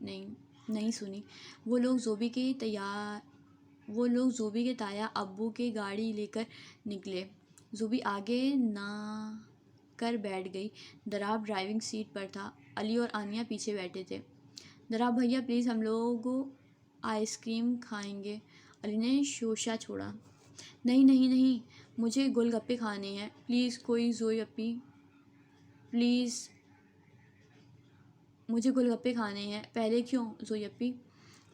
نہیں سنی۔ وہ لوگ زوبی کے تایا ابو کے گاڑی لے کر نکلے۔ زوبی آگے نہ کر بیٹھ گئی۔ دراب ڈرائیونگ سیٹ پر تھا، علی اور آنیہ پیچھے بیٹھے تھے۔ دراب بھیا پلیز ہم لوگ آئس کریم کھائیں گے، علی نے شوشہ چھوڑا۔ نہیں نہیں نہیں، مجھے گول گپے کھانے ہیں، پلیز کوئی زوئی اپی، پلیز مجھے گول گپے کھانے ہیں۔ پہلے کیوں زوئی اپی؟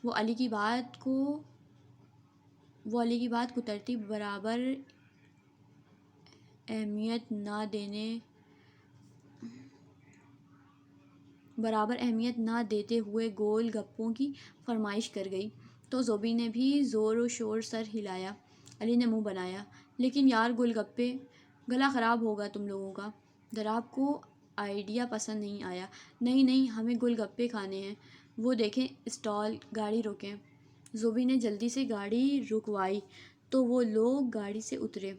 وہ علی کی بات کترتی برابر اہمیت نہ دیتے ہوئے گول گپوں کی فرمائش کر گئی تو زوبی نے بھی زور و شور سر ہلایا۔ علی نے منہ بنایا، لیکن یار گول گپے، گلا خراب ہوگا تم لوگوں کا۔ دراب کو آئیڈیا پسند نہیں آیا۔ نہیں نہیں، ہمیں گول گپے کھانے ہیں۔ وہ دیکھیں اسٹال، گاڑی روکیں۔ زوبی نے جلدی سے گاڑی رکوائی تو وہ لوگ گاڑی سے اترے۔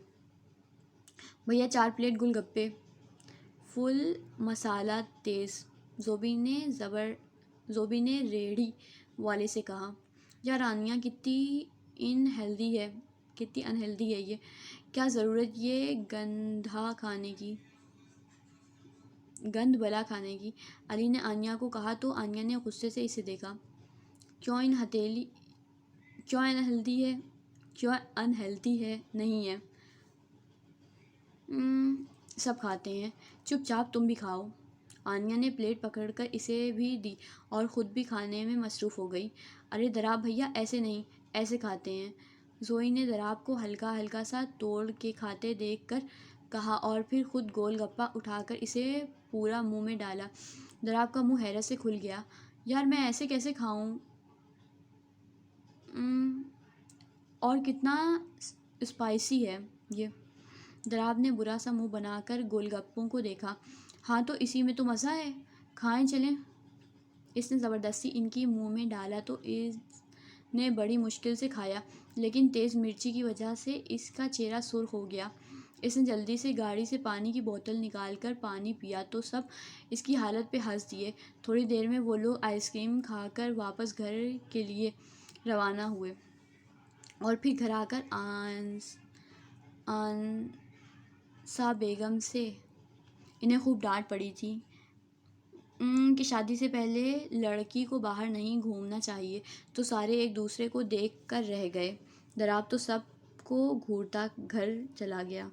بھیا 4 پلیٹ گول گپے، فل مسالہ تیز، زوبی نے ریڑھی والے سے کہا۔ یار آنیہ کتنی انہیلدی ہے یہ، کیا ضرورت یہ گند بلا کھانے کی؟ علی نے آنیہ کو کہا تو آنیہ نے غصے سے اسے دیکھا۔ کیوں انہیلدی ہے؟ نہیں ہے، سب کھاتے ہیں، چپ چاپ تم بھی کھاؤ۔ آنیہ نے پلیٹ پکڑ کر اسے بھی دی اور خود بھی کھانے میں مصروف ہو گئی۔ ارے دراب بھیا ایسے نہیں، ایسے کھاتے ہیں، زوئی نے دراب کو ہلکا ہلکا سا توڑ کے کھاتے دیکھ کر کہا اور پھر خود گول گپا اٹھا کر اسے پورا منہ میں ڈالا۔ دراب کا منہ حیرت سے کھل گیا۔ یار میں ایسے کیسے کھاؤں؟ اور کتنا اسپائسی ہے یہ؟ دراب نے برا سا منہ بنا کر گول گپوں کو دیکھا۔ ہاں تو اسی میں تو مزہ ہے، کھائیں چلیں۔ اس نے زبردستی ان کی منہ میں ڈالا تو اس نے بڑی مشکل سے کھایا، لیکن تیز مرچی کی وجہ سے اس کا چہرہ سرخ ہو گیا۔ اس نے جلدی سے گاڑی سے پانی کی بوتل نکال کر پانی پیا تو سب اس کی حالت پہ ہنس دیے۔ تھوڑی دیر میں وہ لوگ آئس کریم کھا کر واپس گھر کے لیے روانہ ہوئے اور پھر گھر آ کر آنسا بیگم سے انہیں خوب ڈانٹ پڑی تھی کہ شادی سے پہلے لڑکی کو باہر نہیں گھومنا چاہیے، تو سارے ایک دوسرے کو دیکھ کر رہ گئے۔ دراب تو سب کو گھورتا گھر چلا گیا۔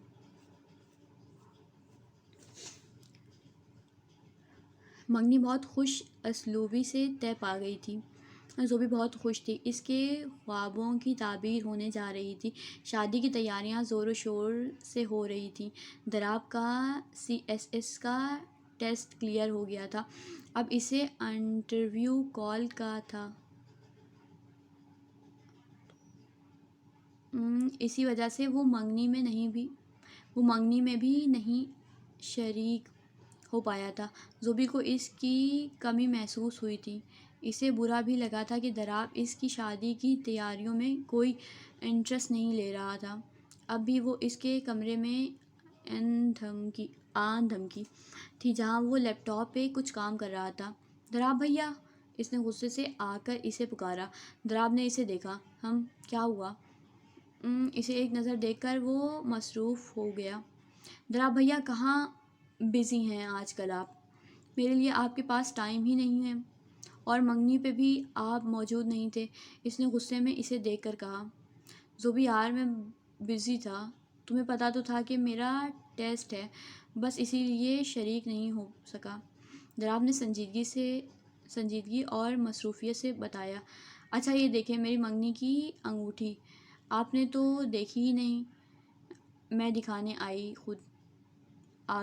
منگنی بہت خوش اسلوبی سے طے پا گئی تھی۔ زوبی بہت خوش تھی، اس کے خوابوں کی تعبیر ہونے جا رہی تھی۔ شادی کی تیاریاں زور و شور سے ہو رہی تھیں۔ دراب کا CSS کا ٹیسٹ کلیئر ہو گیا تھا، اب اسے انٹرویو کال کا تھا۔ اسی وجہ سے وہ منگنی میں بھی نہیں شریک ہو پایا تھا۔ زوبی کو اس کی کمی محسوس ہوئی تھی۔ اسے برا بھی لگا تھا کہ دراب اس کی شادی کی تیاریوں میں کوئی انٹرسٹ نہیں لے رہا تھا۔ اب بھی وہ اس کے کمرے میں آن دھمکی تھی جہاں وہ لیپ ٹاپ پہ کچھ کام کر رہا تھا۔ دراب بھیا، اس نے غصے سے آ کر اسے پکارا۔ دراب نے اسے دیکھا۔ کیا ہوا؟ اسے ایک نظر دیکھ کر وہ مصروف ہو گیا۔ دراب بھیا کہاں بزی ہیں آج کل آپ؟ میرے لیے آپ کے پاس ٹائم ہی نہیں ہے، اور منگنی پہ بھی آپ موجود نہیں تھے، اس نے غصے میں اسے دیکھ کر کہا۔ زوبی یار میں بزی تھا، تمہیں پتہ تو تھا کہ میرا ٹیسٹ ہے، بس اسی لیے شریک نہیں ہو سکا، دراب نے سنجیدگی اور مصروفیت سے بتایا۔ اچھا یہ دیکھیں میری منگنی کی انگوٹھی، آپ نے تو دیکھی ہی نہیں، میں دکھانے آ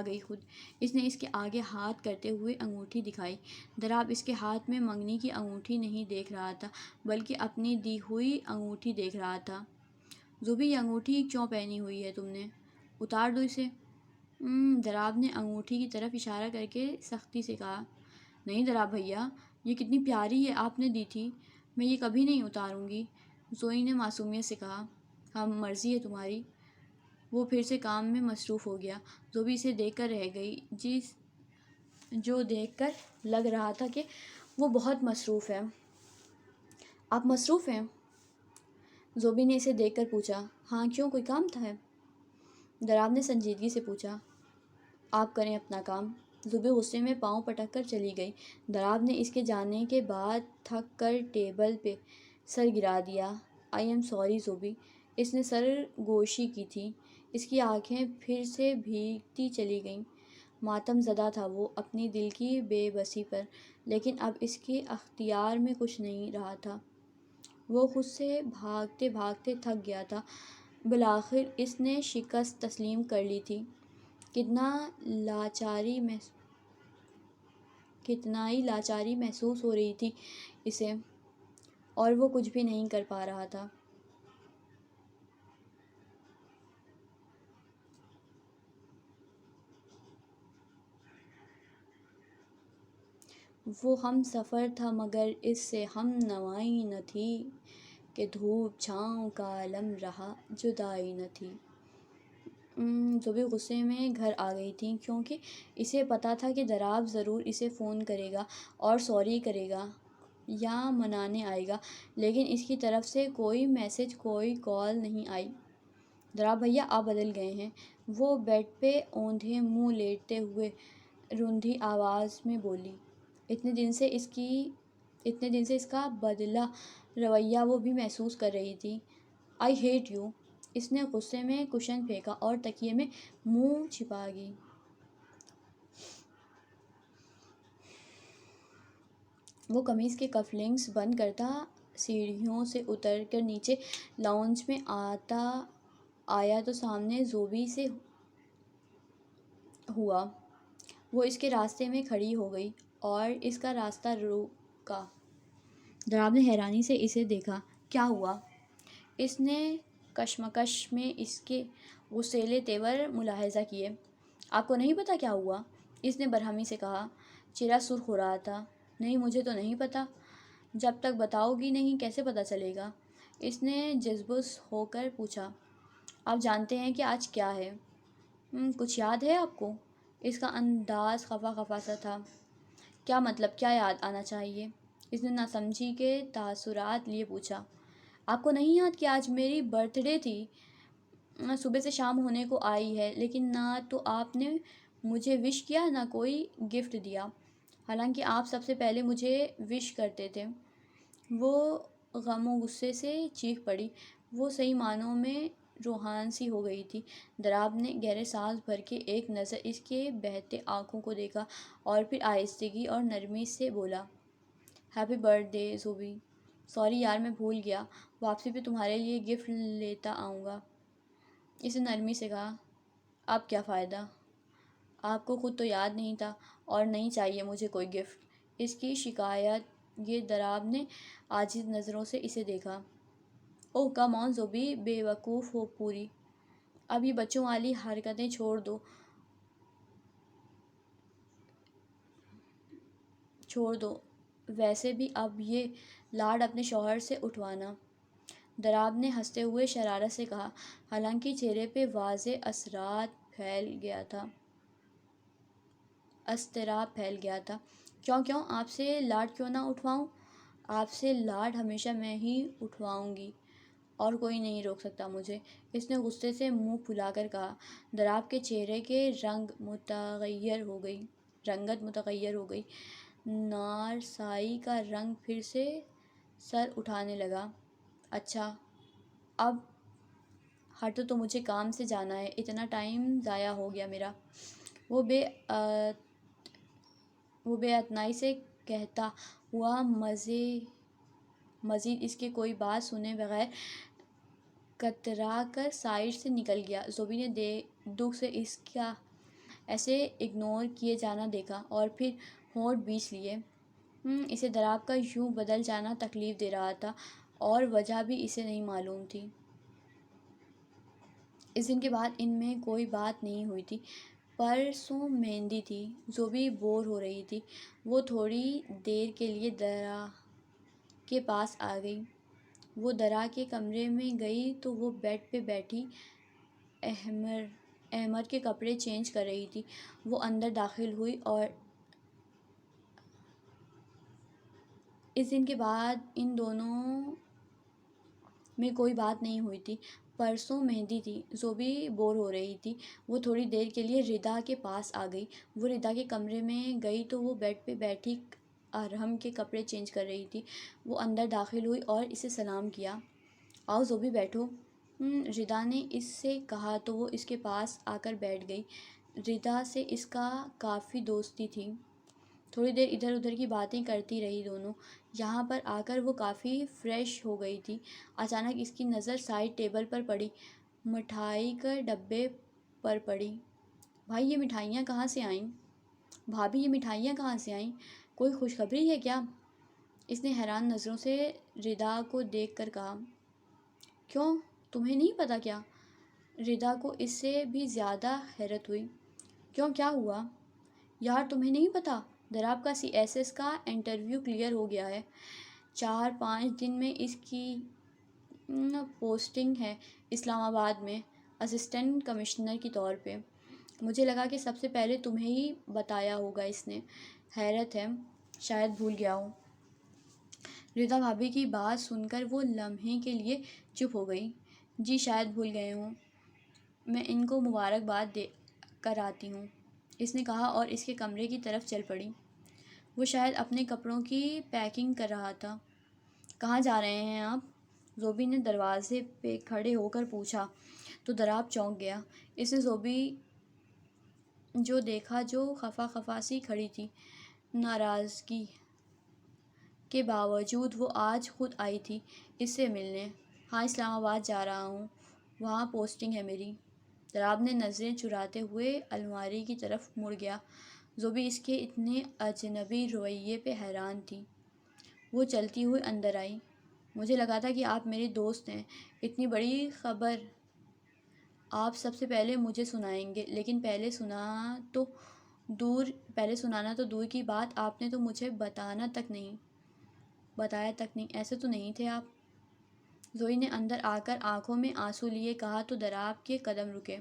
گئی خود۔ اس نے اس کے آگے ہاتھ کرتے ہوئے انگوٹھی دکھائی۔ دراب اس کے ہاتھ میں منگنی کی انگوٹھی نہیں دیکھ رہا تھا بلکہ اپنی دی ہوئی انگوٹھی دیکھ رہا تھا۔ زوبی یہ انگوٹھی کیوں پہنی ہوئی ہے تم نے؟ اتار دو اسے۔ دراب نے انگوٹھی کی طرف اشارہ کر کے سختی سے کہا۔ نہیں دراب بھیا، یہ کتنی پیاری ہے، آپ نے دی تھی، میں یہ کبھی نہیں اتاروں گی، زوئی نے معصومیت سے کہا۔ ہاں مرضی ہے تمہاری۔ وہ پھر سے کام میں مصروف ہو گیا۔ زوبی اسے دیکھ کر رہ گئی، جو دیکھ کر لگ رہا تھا کہ وہ بہت مصروف ہے۔ آپ مصروف ہیں؟ زوبی نے اسے دیکھ کر پوچھا۔ ہاں، کیوں، کوئی کام تھا ہے؟ دراب نے سنجیدگی سے پوچھا۔ آپ کریں اپنا کام۔ زوبی غصے میں پاؤں پٹک کر چلی گئی۔ دراب نے اس کے جانے کے بعد تھک کر ٹیبل پہ سر گرا دیا۔ آئی ایم سوری زوبی۔ اس نے سر گوشی کی تھی۔ اس کی آنکھیں پھر سے بھیگتی چلی گئیں۔ ماتم زدہ تھا وہ اپنی دل کی بے بسی پر، لیکن اب اس کے اختیار میں کچھ نہیں رہا تھا۔ وہ خود سے بھاگتے بھاگتے تھک گیا تھا۔ بالآخر اس نے شکست تسلیم کر لی تھی۔ کتنا ہی لاچاری محسوس ہو رہی تھی اسے، اور وہ کچھ بھی نہیں کر پا رہا تھا۔ وہ ہم سفر تھا مگر اس سے ہم نوائی نہ تھی، کہ دھوپ چھاؤں کا عالم رہا جدائی نہ تھی۔ زوبی غصے میں گھر آ گئی تھی، کیونکہ اسے پتہ تھا کہ دراب ضرور اسے فون کرے گا اور سوری کرے گا یا منانے آئے گا، لیکن اس کی طرف سے کوئی میسج، کوئی کال نہیں آئی۔ دراب بھیا، آپ بدل گئے ہیں، وہ بیڈ پہ اوندھے منہ لیٹتے ہوئے روندھی آواز میں بولی۔ اتنے دن سے اس کا بدلہ رویہ وہ بھی محسوس کر رہی تھی۔ I hate you. اس نے غصے میں کشن پھینکا اور تکیے میں منہ چھپا گئی۔ وہ قمیص کے کف لنکس بند کرتا سیڑھیوں سے اتر کر نیچے لاؤنج میں آیا تو سامنے زوبی سے ہوا۔ وہ اس کے راستے میں کھڑی ہو گئی اور اس کا راستہ روکا۔ دراب نے حیرانی سے اسے دیکھا۔ کیا ہوا؟ اس نے کشمکش میں اس کے غصیلے تیور ملاحظہ کیے۔ آپ کو نہیں پتہ کیا ہوا؟ اس نے برہمی سے کہا۔ چہرہ سرخ ہو رہا تھا۔ نہیں، مجھے تو نہیں پتہ۔ جب تک بتاؤ گی نہیں کیسے پتہ چلے گا؟ اس نے جذبس ہو کر پوچھا۔ آپ جانتے ہیں کہ آج کیا ہے؟ کچھ یاد ہے آپ کو؟ اس کا انداز خفا خفا سا تھا۔ کیا مطلب، کیا یاد آنا چاہیے؟ اس نے ناسمجھی کے تاثرات لیے پوچھا۔ آپ کو نہیں یاد کہ آج میری برتھ ڈے تھی؟ صبح سے شام ہونے کو آئی ہے، لیکن نہ تو آپ نے مجھے وش کیا نہ کوئی گفٹ دیا، حالانکہ آپ سب سے پہلے مجھے وش کرتے تھے۔ وہ غم و غصے سے چیخ پڑی۔ وہ صحیح معنوں میں روحان سی ہو گئی تھی۔ دراب نے گہرے سانس بھر کے ایک نظر اس کے بہتے آنکھوں کو دیکھا اور پھر آہستگی اور نرمی سے بولا۔ Happy birthday Zoobi. Sorry یار، میں بھول گیا، واپسی پہ تمہارے لیے گفٹ لیتا آؤں گا۔ اس نے نرمی سے کہا۔ اب کیا فائدہ؟ آپ کو خود تو یاد نہیں تھا، اور نہیں چاہیے مجھے کوئی گفٹ۔ اس کی شکایت یہ دراب نے عاجز نظروں سے اسے دیکھا۔ اوہ کم آن زوبی، بے وقوف ہو پوری۔ اب یہ بچوں والی حرکتیں چھوڑ دو، ویسے بھی اب یہ لاڈ اپنے شوہر سے اٹھوانا۔ دراب نے ہنستے ہوئے شرارت سے کہا، حالانکہ چہرے پہ واضح اضطراب پھیل گیا تھا۔ کیوں آپ سے لاڈ کیوں نہ اٹھواؤں؟ آپ سے لاڈ ہمیشہ میں ہی اٹھواؤں گی، اور کوئی نہیں روک سکتا مجھے۔ اس نے غصے سے منہ پھلا کر کہا۔ دراب کے چہرے کے رنگت متغیر ہو گئی۔ نارسائی کا رنگ پھر سے سر اٹھانے لگا۔ اچھا، اب ہٹو تو مجھے کام سے جانا ہے، اتنا ٹائم ضائع ہو گیا میرا۔ وہ بے اعتنائی سے کہتا ہوا مزید اس کے کوئی بات سنے بغیر کترا کر سائڈ سے نکل گیا۔ زوبی نے دکھ سے اس کا ایسے اگنور کیے جانا دیکھا اور پھر ہونٹ بیچ لیے۔ اسے دراب کا یوں بدل جانا تکلیف دے رہا تھا، اور وجہ بھی اسے نہیں معلوم تھی۔ اس دن کے بعد ان میں کوئی بات نہیں ہوئی تھی۔ پرسوں مہندی تھی۔ زوبی بور ہو رہی تھی۔ وہ تھوڑی دیر کے لیے درا کے پاس آ گئی۔ وہ درا کے کمرے میں گئی تو وہ بیڈ پہ بیٹھی احمر کے کپڑے چینج کر رہی تھی۔ وہ اندر داخل ہوئی اور اس دن کے بعد ان دونوں میں کوئی بات نہیں ہوئی تھی۔ پرسوں مہندی تھی، زوبی بور ہو رہی تھی۔ وہ تھوڑی دیر کے لیے ردا کے پاس آ گئی۔ وہ ردا کے کمرے میں گئی تو وہ بیڈ پہ بیٹھی ارحم کے کپڑے چینج کر رہی تھی۔ وہ اندر داخل ہوئی اور اسے سلام کیا۔ آؤ زوبی بیٹھو، ردا نے اس سے کہا تو وہ اس کے پاس آ کر بیٹھ گئی۔ ردا سے اس کا کافی دوستی تھی۔ تھوڑی دیر ادھر ادھر کی باتیں کرتی رہی دونوں۔ یہاں پر آ کر وہ کافی فریش ہو گئی تھی۔ اچانک اس کی نظر سائڈ ٹیبل پر پڑی، مٹھائی کے ڈبے پر پڑی۔ بھائی یہ مٹھائیاں کہاں سے آئیں؟ بھابھی یہ مٹھائیاں کہاں سے آئیں؟ کوئی خوشخبری ہے کیا؟ اس نے حیران نظروں سے ردا کو دیکھ کر کہا۔ کیوں تمہیں نہیں پتہ کیا؟ ردا کو اس سے بھی زیادہ حیرت ہوئی۔ کیوں کیا ہوا؟ یار تمہیں نہیں پتہ، دراب کا CSS کا انٹرویو کلیئر ہو گیا ہے۔ 4-5 دن میں اس کی پوسٹنگ ہے اسلام آباد میں، اسسٹنٹ کمشنر کے طور پہ۔ مجھے لگا کہ سب سے پہلے تمہیں ہی بتایا ہوگا اس نے۔ حیرت ہے، شاید بھول گیا ہو۔ ردا بھابھی کی بات سن کر وہ لمحے کے لیے چپ ہو گئی۔ جی شاید بھول گئے ہوں، میں ان کو مبارکباد دے کر آتی ہوں، اس نے کہا اور اس کے کمرے کی طرف چل پڑی۔ وہ شاید اپنے کپڑوں کی پیکنگ کر رہا تھا۔ کہاں جا رہے ہیں آپ؟ زوبی نے دروازے پہ کھڑے ہو کر پوچھا تو دراب چونک گیا۔ اس نے زوبی جو دیکھا جو خفا خفا سی کھڑی تھی۔ ناراضگی کے باوجود وہ آج خود آئی تھی اس سے ملنے۔ ہاں اسلام آباد جا رہا ہوں، وہاں پوسٹنگ ہے میری۔ دراب نے نظریں چراتے ہوئے الماری کی طرف مڑ گیا۔ زوبی اس کے اتنے اجنبی رویے پہ حیران تھی۔ وہ چلتی ہوئی اندر آئی۔ مجھے لگا تھا کہ آپ میرے دوست ہیں، اتنی بڑی خبر آپ سب سے پہلے مجھے سنائیں گے، لیکن پہلے سنانا تو دور کی بات، آپ نے تو مجھے بتایا تک نہیں، ایسے تو نہیں تھے آپ۔ زوئی نے اندر آ کر آنکھوں میں آنسو لیے کہا تو دراب کے قدم رکے۔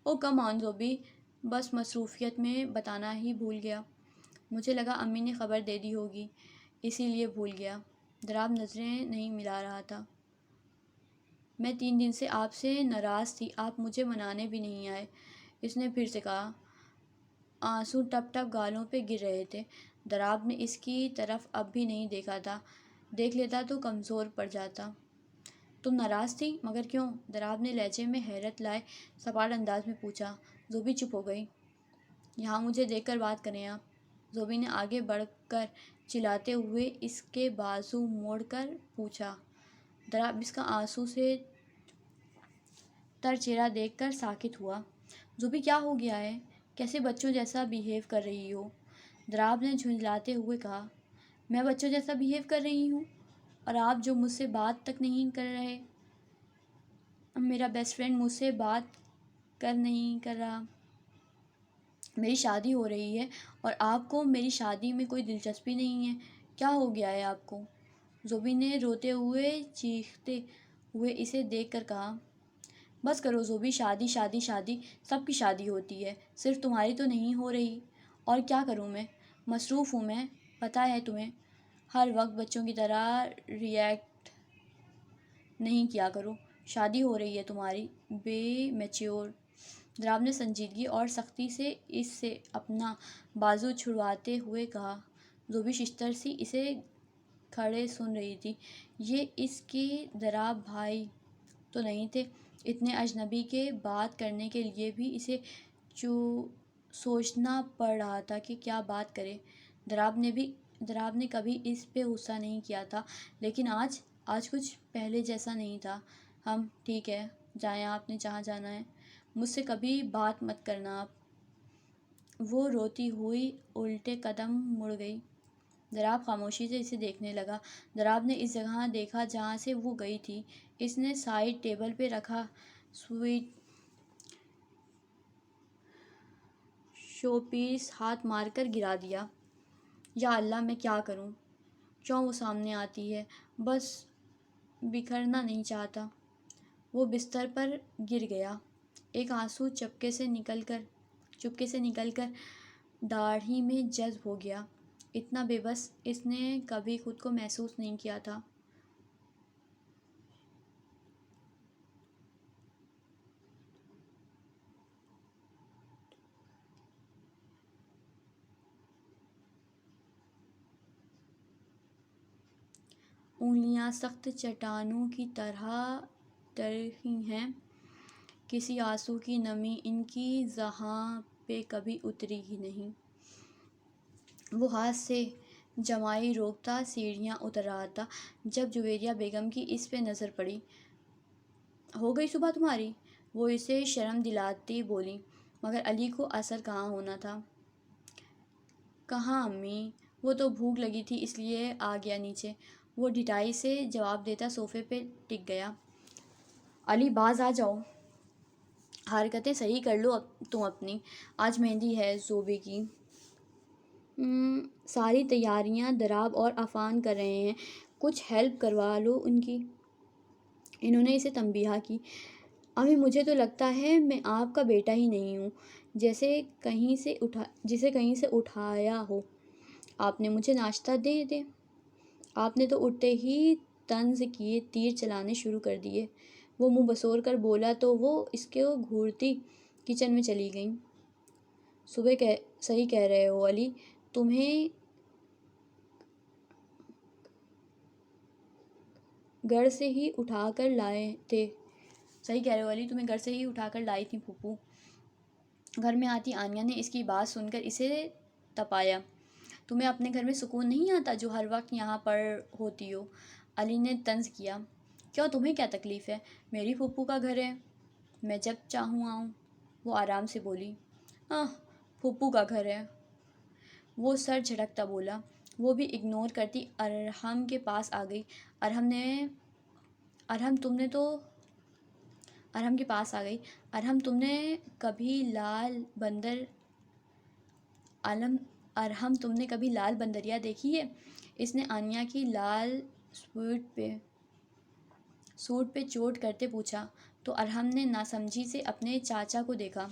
او کم آن زوبی، بس مصروفیت میں بتانا ہی بھول گیا۔ مجھے لگا امی نے خبر دے دی ہوگی، اسی لیے بھول گیا۔ دراب نظریں نہیں ملا رہا تھا۔ میں 3 دن سے آپ سے ناراض تھی، آپ مجھے منانے بھی نہیں آئے، اس نے پھر سے کہا۔ آنسو ٹپ ٹپ گالوں پہ گر رہے تھے۔ دراب نے اس کی طرف اب بھی نہیں دیکھا تھا، دیکھ لیتا تو کمزور پڑ جاتا۔ تم ناراض تھی، مگر کیوں؟ دراب نے لہجے میں حیرت لائے سپاٹ انداز میں پوچھا۔ زوبی چپ ہو گئی۔ یہاں مجھے دیکھ کر بات کریں آپ، زوبی نے آگے بڑھ کر چلاتے ہوئے اس کے بازو موڑ کر پوچھا۔ دراب اس کا آنسو سے تر چہرہ دیکھ کر ساکت ہوا۔ زوبی کیا ہو گیا ہے؟ کیسے بچوں جیسا بیہیو کر رہی ہو؟ دراب نے جھنجھلاتے ہوئے کہا۔ میں بچوں جیسا بیہیو کر رہی ہوں؟ اور آپ جو مجھ سے بات تک نہیں کر رہے، میرا بیسٹ فرینڈ مجھ سے بات نہیں کر رہا، میری شادی ہو رہی ہے اور آپ کو میری شادی میں کوئی دلچسپی نہیں ہے، کیا ہو گیا ہے آپ کو؟ زوبی نے روتے ہوئے چیختے ہوئے اسے دیکھ کر کہا۔ بس کرو زوبی، شادی شادی شادی، سب کی شادی ہوتی ہے، صرف تمہاری تو نہیں ہو رہی۔ اور کیا کروں میں، مصروف ہوں میں، پتہ ہے تمہیں، ہر وقت بچوں کی طرح ریئیکٹ نہیں کیا کرو۔ شادی ہو رہی ہے تمہاری، بے میچیور۔ دراب نے سنجیدگی اور سختی سے اس سے اپنا بازو چھڑواتے ہوئے کہا۔ زوبی ششتر سی اسے کھڑے سن رہی تھی۔ یہ اس کے دراب بھائی تو نہیں تھے، اتنے اجنبی کے بات کرنے کے لیے بھی اسے سوچنا پڑ رہا تھا کہ کیا بات کرے۔ دراب نے کبھی اس پہ غصہ نہیں کیا تھا، لیکن آج کچھ پہلے جیسا نہیں تھا۔ ہم ٹھیک ہے، جائیں آپ نے جہاں جانا ہے، مجھ سے کبھی بات مت کرنا آپ۔ وہ روتی ہوئی الٹے قدم مڑ گئی۔ دراب خاموشی سے اسے دیکھنے لگا۔ دراب نے اس جگہ دیکھا جہاں سے وہ گئی تھی۔ اس نے سائڈ ٹیبل پہ رکھا سویٹ شو پیس ہاتھ مار کر گرا دیا۔ یا اللہ میں کیا کروں؟ کیوں وہ سامنے آتی ہے؟ بس بکھرنا نہیں چاہتا۔ وہ بستر پر گر گیا۔ ایک آنسو چپکے سے نکل کر داڑھی میں جذب ہو گیا۔ اتنا بے بس اس نے کبھی خود کو محسوس نہیں کیا تھا۔ انگلیاں سخت چٹانوں کی طرح ترہی ہیں، کسی آنسو کی نمی ان کی ذہان پہ کبھی اتری ہی نہیں۔ وہ ہاتھ سے جمائی روکتا سیڑھیاں اتر رہا تھا جب جویریہ بیگم کی اس پہ نظر پڑی۔ ہو گئی صبح تمہاری؟ وہ اسے شرم دلاتی بولی، مگر علی کو اثر کہاں ہونا تھا۔ کہاں امی، وہ تو بھوک لگی تھی اس لیے آ گیا نیچے، وہ ڈھٹائی سے جواب دیتا صوفے پہ ٹک گیا۔ علی باز آ جاؤ، حرکتیں صحیح کر لو تم اپنی، آج مہندی ہے زوبی کی۔ ساری تیاریاں دراب اور عفان کر رہے ہیں، کچھ ہیلپ کروا لو ان کی۔ انہوں نے اسے تنبیہ کی۔ امی مجھے تو لگتا ہے میں آپ کا بیٹا ہی نہیں ہوں، جسے کہیں سے اٹھایا ہو۔ آپ نے مجھے ناشتہ دے دے۔ آپ نے تو اٹھتے ہی طنز کیے تیر چلانے شروع کر دیے۔ وہ منہ بسور کر بولا تو وہ اس کو گھورتی کچن میں چلی گئیں۔ صحیح کہہ رہے ہو علی، تمہیں گھر سے ہی اٹھا کر لائے تھے۔ صحیح کہہ رہے ہو علی، تمہیں گھر سے ہی اٹھا کر لائی تھی پھوپھو۔ گھر میں آتی آنیا نے اس کی بات سن کر اسے تپایا۔ تمہیں اپنے گھر میں سکون نہیں آتا جو ہر وقت یہاں پر ہوتی ہو؟ علی نے طنز کیا۔ کیوں، تمہیں کیا تکلیف ہے؟ میری پھوپھو کا گھر ہے، میں جب چاہوں آؤں، وہ آرام سے بولی۔ پھوپھو کا گھر ہے، وہ سر جھٹکتا بولا۔ وہ بھی اگنور کرتی ارحم کے پاس آ گئی۔ ارحم تم نے کبھی لال بندریا دیکھی ہے؟ اس نے آنیا کی لال سوٹ پہ چوٹ کرتے پوچھا تو ارحم نے ناسمجھی سے اپنے چاچا کو دیکھا۔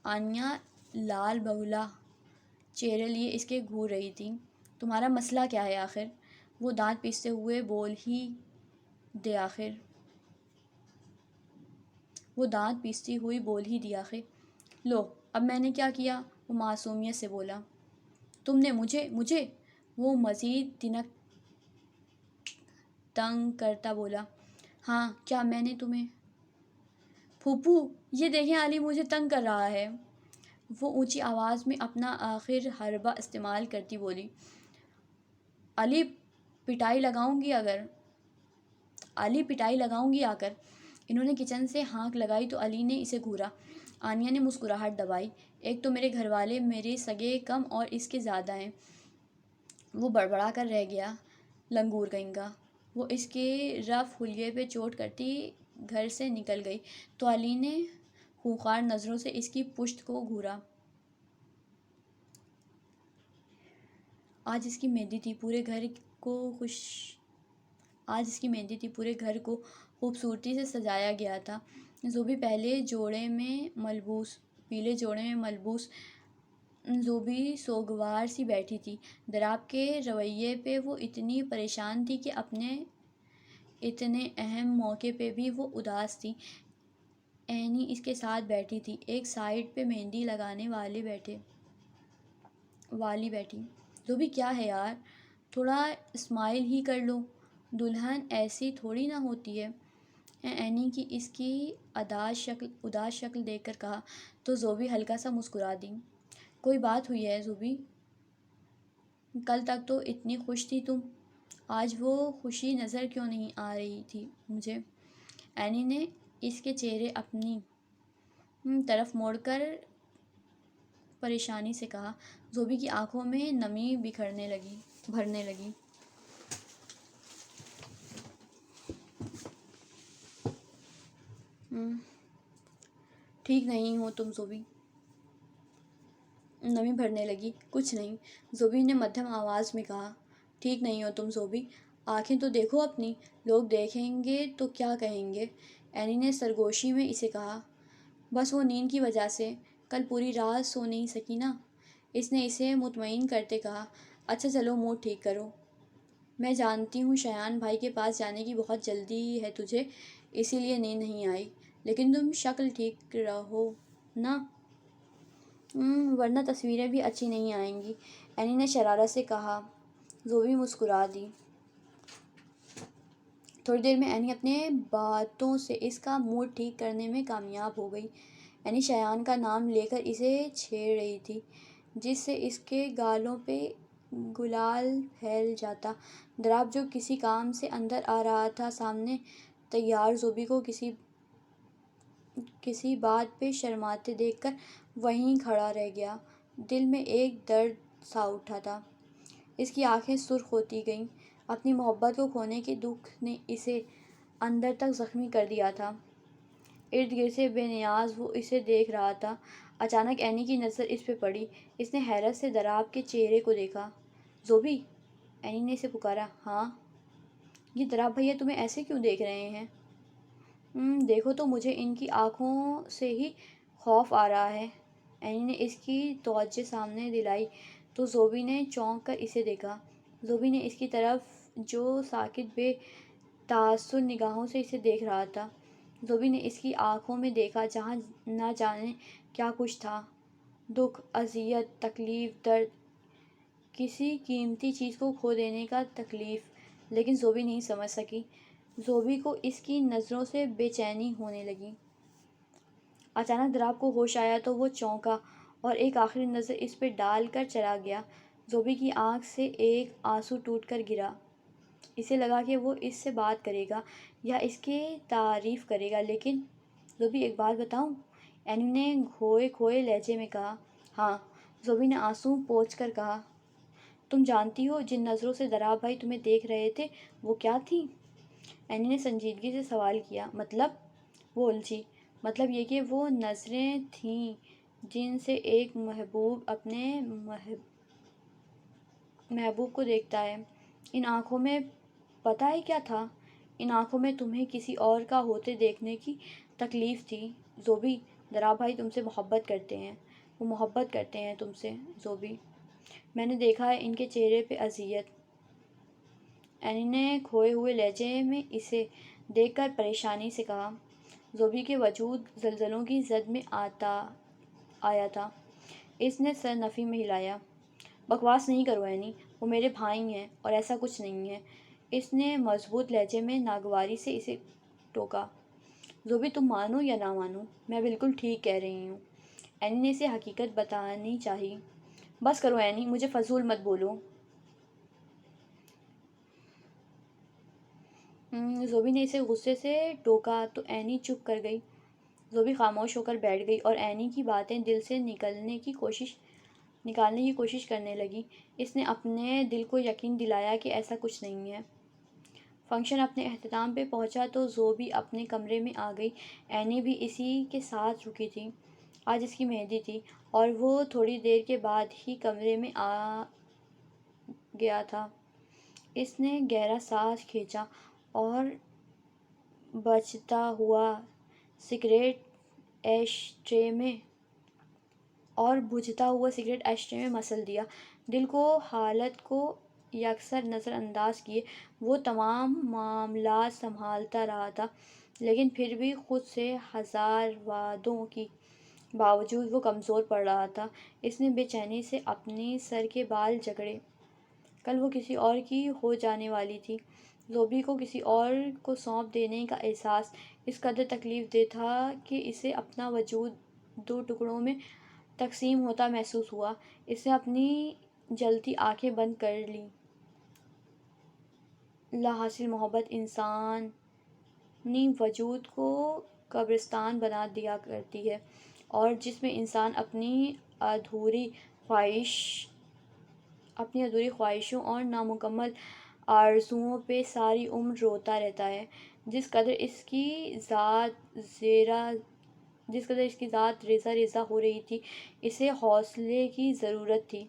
آنیا لال بگلا چہرے لیے اس کے گھور رہی تھی۔ تمہارا مسئلہ کیا ہے آخر؟ وہ دانت پیستے ہوئے بول ہی دی آخر۔ لو اب میں نے کیا کیا؟ وہ معصومیت سے بولا۔ تم نے مجھے وہ مزید تنگ کرتا بولا۔ ہاں، کیا میں نے تمہیں؟ پھوپھو یہ دیکھیں علی مجھے تنگ کر رہا ہے، وہ اونچی آواز میں اپنا آخر حربہ استعمال کرتی بولی۔ علی پٹائی لگاؤں گی آ کر۔ انہوں نے کچن سے ہانک لگائی تو علی نے اسے گھورا۔ آنیا نے مسکراہٹ دبائی۔ ایک تو میرے گھر والے میرے سگے کم اور اس کے زیادہ ہیں۔ وہ بڑبڑا کر رہ گیا، لنگور کہیں کا۔ وہ اس کے رف حلیے پہ چوٹ کرتی گھر سے نکل گئی تو علی نے خونخوار نظروں سے اس کی پشت کو گھورا۔ آج اس کی مہندی تھی، پورے گھر کو خوبصورتی سے سجایا گیا تھا۔ زوبی پیلے جوڑے میں ملبوس زوبی سوگوار سی بیٹھی تھی۔ دراب کے رویے پہ وہ اتنی پریشان تھی کہ اپنے اتنے اہم موقع پہ بھی وہ اداس تھی۔ اینی اس کے ساتھ بیٹھی تھی، ایک سائیڈ پہ مہندی لگانے والی بیٹھی۔ زوبی کیا ہے یار، تھوڑا اسمائل ہی کر لو، دلہن ایسی تھوڑی نہ ہوتی ہے۔ اینی کی اس کی اداس شکل دیکھ کر کہا تو زوبی ہلکا سا مسکرا دی۔ کوئی بات ہوئی ہے زوبی؟ کل تک تو اتنی خوش تھی تم، آج وہ خوشی نظر کیوں نہیں آ رہی تھی مجھے؟ اینی نے اس کے چہرے اپنی طرف موڑ کر پریشانی سے کہا۔ زوبی کی آنکھوں میں نمی بھرنے لگی۔ ٹھیک نہیں ہو تم زوبی؟ نمی بھرنے لگی۔ کچھ نہیں، زوبی نے مدھم آواز میں کہا۔ ٹھیک نہیں ہو تم زوبی، آنکھیں تو دیکھو اپنی، لوگ دیکھیں گے تو کیا کہیں گے؟ اینی نے سرگوشی میں اسے کہا۔ بس وہ نیند کی وجہ سے، کل پوری رات سو نہیں سکی نا، اس نے اسے مطمئن کرتے کہا۔ اچھا چلو موڈ ٹھیک کرو. میں جانتی ہوں شایان بھائی کے پاس جانے کی بہت جلدی ہے تجھے، اسی لیے نیند نہیں آئی، لیکن تم شکل ٹھیک رہو نا. ورنہ تصویریں بھی اچھی نہیں آئیں گی، اینی نے شرارت سے کہا. زوبی مسکرا دی. تھوڑی دیر میں اینی اپنے باتوں سے اس کا موڈ ٹھیک کرنے میں کامیاب ہو گئی. اینی شایان کا نام لے کر اسے چھیڑ رہی تھی، جس سے اس کے گالوں پہ گلال پھیل جاتا. دراب جو کسی کام سے اندر آ رہا تھا، سامنے تیار زوبی کو کسی بات پہ شرماتے دیکھ کر وہیں کھڑا رہ گیا. دل میں ایک درد سا اٹھا تھا. اس کی آنکھیں سرخ ہوتی گئیں. اپنی محبت کو کھونے کے دکھ نے اسے اندر تک زخمی کر دیا تھا. ارد گرد سے بے نیاز وہ اسے دیکھ رہا تھا. اچانک اینی کی نظر اس پہ پڑی. اس نے حیرت سے دراب کے چہرے کو دیکھا. زوبی، اینی نے اسے پکارا. ہاں. یہ دراب بھیا تمہیں ایسے کیوں دیکھ رہے ہیں؟ دیکھو تو مجھے ان کی آنکھوں سے ہی خوف آ رہا ہے. اینی نے اس کی توجہ سامنے دلائی تو زوبی نے چونک کر اسے دیکھا. زوبی نے اس کی طرف جو ساکت بے تاثر نگاہوں سے اسے دیکھ رہا تھا. زوبی نے اس کی آنکھوں میں دیکھا جہاں نہ جانے کیا کچھ تھا. دکھ، اذیت، تکلیف، درد، کسی قیمتی چیز کو کھو دینے کا تکلیف. لیکن زوبی نہیں سمجھ سکی. زوبی کو اس کی نظروں سے بے چینی ہونے لگی. اچانک دراب کو ہوش آیا تو وہ چونکا اور ایک آخری نظر اس پہ ڈال کر چلا گیا. زوبی کی آنکھ سے ایک آنسو ٹوٹ کر گرا. اسے لگا کہ وہ اس سے بات کرے گا یا اس کی تعریف کرے گا. لیکن زوبی ایک بات بتاؤں؟ اینی نے کھوئے کھوئے لہجے میں کہا. ہاں. زوبی نے آنسو پوچھ کر کہا. تم جانتی ہو جن نظروں سے دراب بھائی تمہیں دیکھ رہے تھے وہ کیا تھیں؟ اینی نے سنجیدگی سے سوال کیا. مطلب؟ وہ الجھی. مطلب یہ کہ وہ نظریں تھیں جن سے ایک محبوب اپنے محبوب کو دیکھتا ہے. ان آنکھوں میں پتہ ہے کیا تھا؟ ان آنکھوں میں تمہیں کسی اور کا ہوتے دیکھنے کی تکلیف تھی. زوبی، دراب بھائی تم سے محبت کرتے ہیں. وہ محبت کرتے ہیں تم سے زوبی. میں نے دیکھا ہے ان کے چہرے پہ اذیت. اینی نے کھوئے ہوئے لہجے میں اسے دیکھ کر پریشانی سے کہا. زوبی کے وجود زلزلوں کی زد میں آیا تھا. اس نے سر نفی میں ہلایا. بکواس نہیں کرو اینی، وہ میرے بھائی ہیں اور ایسا کچھ نہیں ہے. اس نے مضبوط لہجے میں ناگواری سے اسے ٹوکا. زوبی تم مانو یا نہ مانو، میں بالکل ٹھیک کہہ رہی ہوں. اینی نے اسے حقیقت بتانی چاہی. بس کرو اینی، مجھے فضول مت بولو. زوبی نے اسے غصے سے ٹوکا تو اینی چپ کر گئی. زوبی خاموش ہو کر بیٹھ گئی اور اینی کی باتیں دل سے نکالنے کی کوشش کرنے لگی. اس نے اپنے دل کو یقین دلایا کہ ایسا کچھ نہیں ہے. فنکشن اپنے اختتام پہ پہنچا تو زوبی اپنے کمرے میں آ گئی. اینی بھی اسی کے ساتھ رکی تھی. آج اس کی مہندی تھی اور وہ تھوڑی دیر کے بعد ہی کمرے میں آ گیا تھا. اس نے گہرا سانس کھینچا اور بجھتا ہوا سگریٹ ایش ٹرے میں مسل دیا. دل کو حالت کو یکسر نظر انداز کیے وہ تمام معاملات سنبھالتا رہا تھا. لیکن پھر بھی خود سے ہزار وعدوں کے باوجود وہ کمزور پڑ رہا تھا. اس نے بے چینی سے اپنی سر کے بال جکڑے. کل وہ کسی اور کی ہو جانے والی تھی. زوبی کو کسی اور کو سونپ دینے کا احساس اس قدر تکلیف دہ تھا کہ اسے اپنا وجود دو ٹکڑوں میں تقسیم ہوتا محسوس ہوا. اس نے اپنی جلتی آنکھیں بند کر لیں. لا حاصل محبت انسانی وجود کو قبرستان بنا دیا کرتی ہے اور جس میں انسان اپنی ادھوری خواہشوں اور نامکمل آرزوؤں پہ ساری عمر روتا رہتا ہے. جس قدر اس کی ذات ریزہ ریزہ ہو رہی تھی، اسے حوصلے کی ضرورت تھی.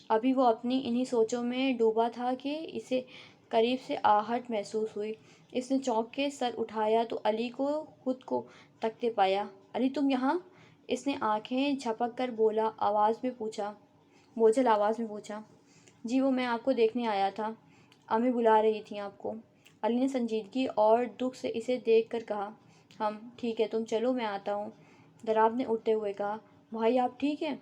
ابھی وہ اپنی انہی سوچوں میں ڈوبا تھا کہ اسے قریب سے آہٹ محسوس ہوئی. اس نے چونک کے سر اٹھایا تو علی کو خود کو تکتے پایا. علی تم یہاں؟ اس نے آنکھیں جھپک کر بوجھل آواز میں پوچھا. جی وہ میں آپ کو دیکھنے آیا تھا، امی بلا رہی تھیں آپ کو۔ علی نے سنجیدگی اور دکھ سے اسے دیکھ کر کہا۔ ٹھیک ہے، تم چلو، میں آتا ہوں۔ دراب نے اٹھتے ہوئے کہا۔ بھائی آپ ٹھیک ہیں؟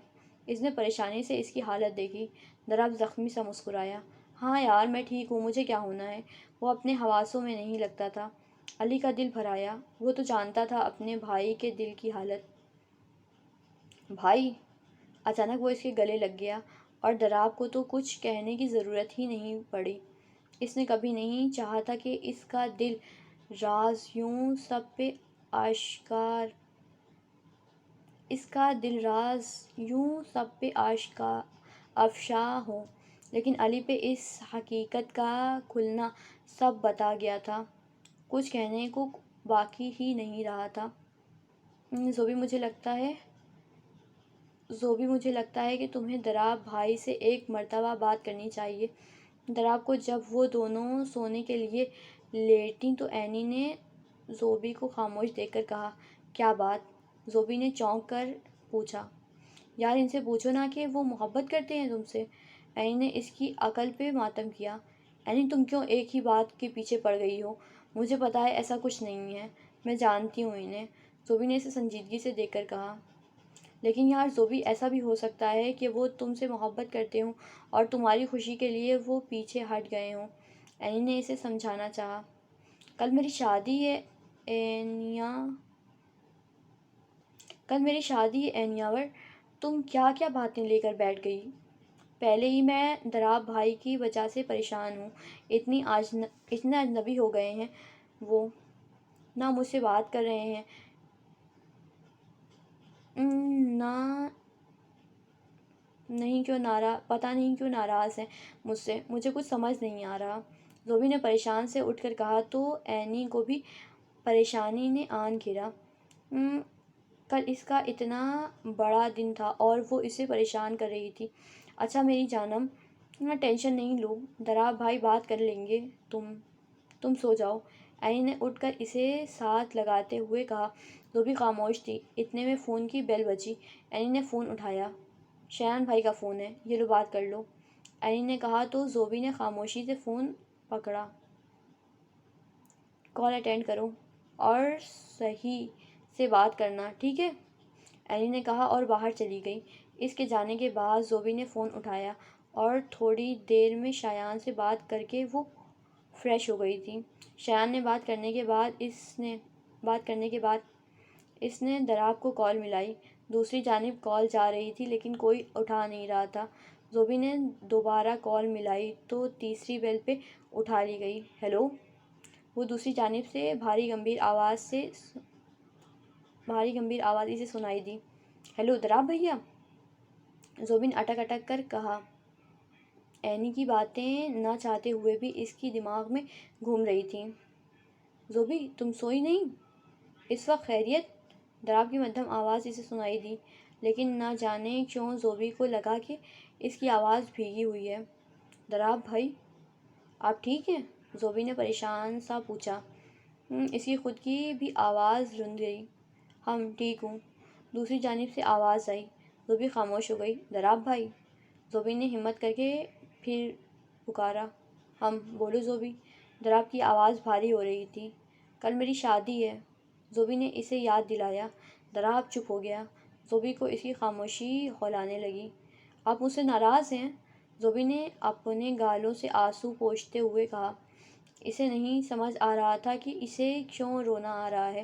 اس نے پریشانی سے اس کی حالت دیکھی۔ دراب زخمی سا مسکرایا۔ ہاں یار میں ٹھیک ہوں، مجھے کیا ہونا ہے؟ وہ اپنے حواسوں میں نہیں لگتا تھا۔ علی کا دل بھر آیا، وہ تو جانتا تھا اپنے بھائی کے دل کی حالت۔ بھائی! اچانک وہ اس کے گلے لگ گیا اور دراب کو تو کچھ کہنے کی ضرورت ہی نہیں پڑی۔ اس نے کبھی نہیں چاہا تھا کہ اس کا دل راز یوں سب پہ افشا ہو، لیکن علی پہ اس حقیقت کا کھلنا سب بتا گیا تھا۔ کچھ کہنے کو باقی ہی نہیں رہا تھا۔ زوبی مجھے لگتا ہے کہ تمہیں دراب بھائی سے ایک مرتبہ بات کرنی چاہیے۔ دراب کو جب وہ دونوں سونے کے لیے لیٹیں تو اینی نے زوبی کو خاموش دیکھ کر کہا۔ کیا بات؟ زوبی نے چونک کر پوچھا۔ یار ان سے پوچھو نا کہ وہ محبت کرتے ہیں تم سے۔ اینی نے اس کی عقل پہ ماتم کیا۔ اینی تم کیوں ایک ہی بات کے پیچھے پڑ گئی ہو؟ مجھے پتا ہے ایسا کچھ نہیں ہے، میں جانتی ہوں انہیں۔ زوبی نے اسے سنجیدگی سے دیکھ کر کہا۔ لیکن یار زوبی ایسا بھی ہو سکتا ہے کہ وہ تم سے محبت کرتے ہوں اور تمہاری خوشی کے لیے وہ پیچھے ہٹ گئے ہوں۔ اینی نے اسے سمجھانا چاہا۔ کل میری شادی ہے اینیاور، تم کیا کیا باتیں لے کر بیٹھ گئی؟ پہلے ہی میں دراب بھائی کی وجہ سے پریشان ہوں۔ اتنے اجنبی ہو گئے ہیں وہ، نہ مجھ سے بات کر رہے ہیں، پتہ نہیں کیوں ناراض ہیں مجھ سے، مجھے کچھ سمجھ نہیں آ رہا۔ زوبی نے پریشان سے اٹھ کر کہا تو اینی کو بھی پریشانی نے آن گھیرا۔ کل اس کا اتنا بڑا دن تھا اور وہ اسے پریشان کر رہی تھی۔ اچھا میری جانم، ٹینشن نہیں لو، دراب بھائی بات کر لیں گے، تم سو جاؤ۔ اینی نے اٹھ کر اسے ساتھ لگاتے ہوئے کہا۔ زوبی خاموش تھی۔ اتنے میں فون کی بیل بجی۔ اینی نے فون اٹھایا۔ شایان بھائی کا فون ہے، یہ لو بات کر لو، اینی نے کہا تو زوبی نے خاموشی سے فون پکڑا۔ کال اٹینڈ کرو اور صحیح سے بات کرنا، ٹھیک ہے؟ اینی نے کہا اور باہر چلی گئی۔ اس کے جانے کے بعد زوبی نے فون اٹھایا اور تھوڑی دیر میں شایان سے بات کر کے وہ فریش ہو گئی تھی۔ شایان نے بات کرنے کے بعد اس نے دراب کو کال ملائی۔ دوسری جانب کال جا رہی تھی لیکن کوئی اٹھا نہیں رہا تھا۔ زوبی نے دوبارہ کال ملائی تو تیسری بیل پہ اٹھا لی گئی۔ ہیلو؟ وہ دوسری جانب سے بھاری گمبھیر آواز اسے سنائی دی۔ ہیلو دراب بھیا؟ زوبی نے اٹک اٹک کر کہا۔ اینی کی باتیں نہ چاہتے ہوئے بھی اس کی دماغ میں گھوم رہی تھیں۔ زوبی تم سوئی نہیں؟ اس وقت خیریت؟ دراب کی مدھم آواز اسے سنائی دی، لیکن نہ جانے کیوں زوبی کو لگا کہ اس کی آواز بھیگی ہوئی ہے۔ دراب بھائی آپ ٹھیک ہیں؟ زوبی نے پریشان سا پوچھا۔ اس کی خود کی بھی آواز رند گئی۔ ٹھیک ہوں، دوسری جانب سے آواز آئی۔ زوبی خاموش ہو گئی۔ دراب بھائی؟ زوبی نے ہمت کر کے پھر پکارا۔ بولو زوبی۔ دراب کی آواز بھاری ہو رہی تھی۔ کل میری شادی ہے، زوبی نے اسے یاد دلایا۔ دراب چپ ہو گیا۔ زوبی کو اس کی خاموشی ہلانے لگی۔ آپ مجھ سے ناراض ہیں؟ زوبی نے اپنے گالوں سے آنسو پوچھتے ہوئے کہا۔ اسے نہیں سمجھ آ رہا تھا کہ اسے کیوں رونا آ رہا ہے۔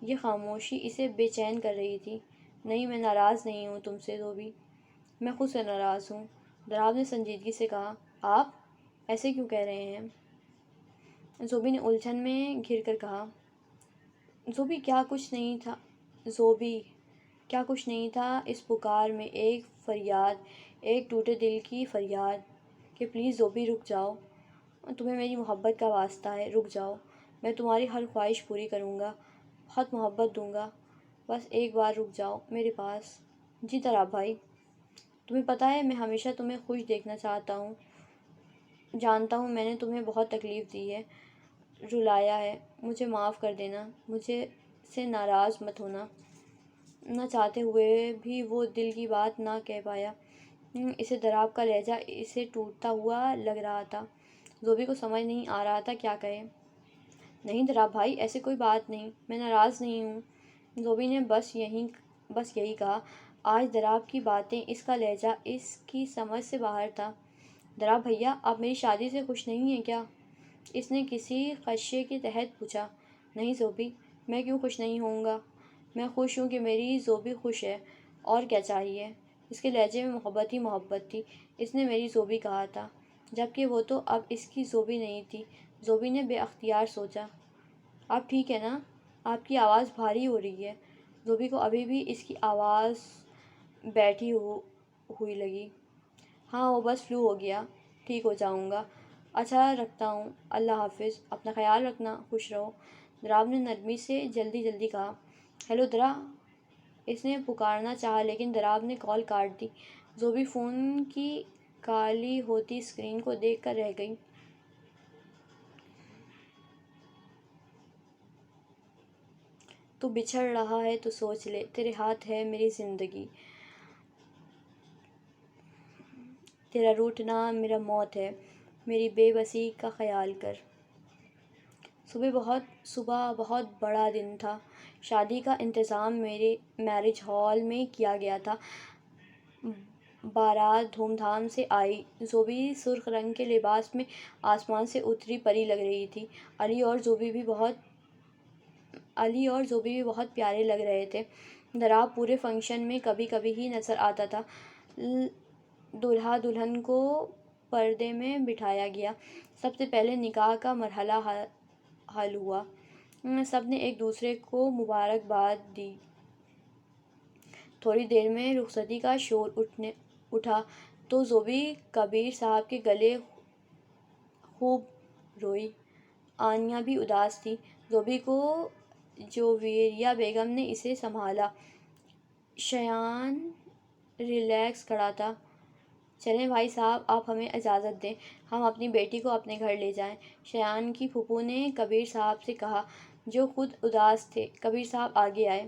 یہ خاموشی اسے بے چین کر رہی تھی۔ نہیں میں ناراض نہیں ہوں تم سے زوبی، میں خود سے ناراض ہوں۔ دراب نے سنجیدگی سے کہا۔ آپ ایسے کیوں کہہ رہے ہیں؟ زوبی نے الجھن میں گھر کر کہا۔ زوبی کیا کچھ نہیں تھا اس پکار میں، ایک فریاد، ایک ٹوٹے دل کی فریاد کہ پلیز زوبی رک جاؤ، تمہیں میری محبت کا واسطہ ہے، رک جاؤ، میں تمہاری ہر خواہش پوری کروں گا، بہت محبت دوں گا، بس ایک بار رک جاؤ میرے پاس۔ جی دراب بھائی، تمہیں پتہ ہے میں ہمیشہ تمہیں خوش دیکھنا چاہتا ہوں، جانتا ہوں میں نے تمہیں بہت تکلیف دی ہے، رلایا ہے، مجھے معاف کر دینا، مجھے سے ناراض مت ہونا۔ نہ چاہتے ہوئے بھی وہ دل کی بات نہ کہہ پایا۔ اسے دراب کا لہجہ اسے ٹوٹتا ہوا لگ رہا تھا۔ زوبی کو سمجھ نہیں آ رہا تھا کیا کہے۔ نہیں دراب بھائی، ایسی کوئی بات نہیں، میں ناراض نہیں ہوں۔ زوبی نے بس یہی کہا۔ آج دراب کی باتیں، اس کا لہجہ اس کی سمجھ سے باہر تھا۔ دراب بھیا، آپ میری شادی سے خوش نہیں ہیں کیا؟ اس نے کسی خدشے کے تحت پوچھا۔ نہیں زوبی، میں کیوں خوش نہیں ہوں گا؟ میں خوش ہوں کہ میری زوبی خوش ہے، اور کیا چاہیے؟ اس کے لہجے میں محبت ہی محبت تھی۔ اس نے میری زوبی کہا تھا، جبکہ وہ تو اب اس کی زوبی نہیں تھی۔ زوبی نے بے اختیار سوچا۔ آپ ٹھیک ہے نا؟ آپ کی آواز بھاری ہو رہی ہے۔ زوبی کو ابھی بھی اس کی آواز بیٹھی ہوئی لگی۔ ہاں وہ بس فلو ہو گیا، ٹھیک ہو جاؤں گا۔ اچھا رکھتا ہوں، اللہ حافظ، اپنا خیال رکھنا، خوش رہو۔ دراب نے نرمی سے جلدی کہا۔ ہیلو درا، اس نے پکارنا چاہا لیکن دراب نے کال کاٹ دی۔ زوبی فون کی کالی ہوتی اسکرین کو دیکھ کر رہ گئی۔ تو بچھڑ رہا ہے تو سوچ لے، تیرے ہاتھ ہے میری زندگی، تیرا روٹھنا میرا موت ہے، میری بے بسی کا خیال کر۔ صبح بہت بڑا دن تھا۔ شادی کا انتظام میرے میرج ہال میں کیا گیا تھا۔ بارات دھوم دھام سے آئی۔ زوبی سرخ رنگ کے لباس میں آسمان سے اتری پری لگ رہی تھی۔ علی اور زوبی بھی بہت پیارے لگ رہے تھے۔ دراب پورے فنکشن میں کبھی کبھی ہی نظر آتا تھا۔ دولہا دلہن کو پردے میں بٹھایا گیا۔ سب سے پہلے نکاح کا مرحلہ حل ہوا۔ سب نے ایک دوسرے کو مبارکباد دی۔ تھوڑی دیر میں رخصتی کا شور اٹھا تو زوبی کبیر صاحب کے گلے خوب روئی۔ آنیا بھی اداس تھی۔ زوبی کو جویریہ بیگم نے اسے سنبھالا۔ شایان ریلیکس کھڑا تھا۔ چلیں بھائی صاحب، آپ ہمیں اجازت دیں، ہم اپنی بیٹی کو اپنے گھر لے جائیں، شایان کی پھوپھو نے کبیر صاحب سے کہا، جو خود اداس تھے۔ کبیر صاحب آگے آئے۔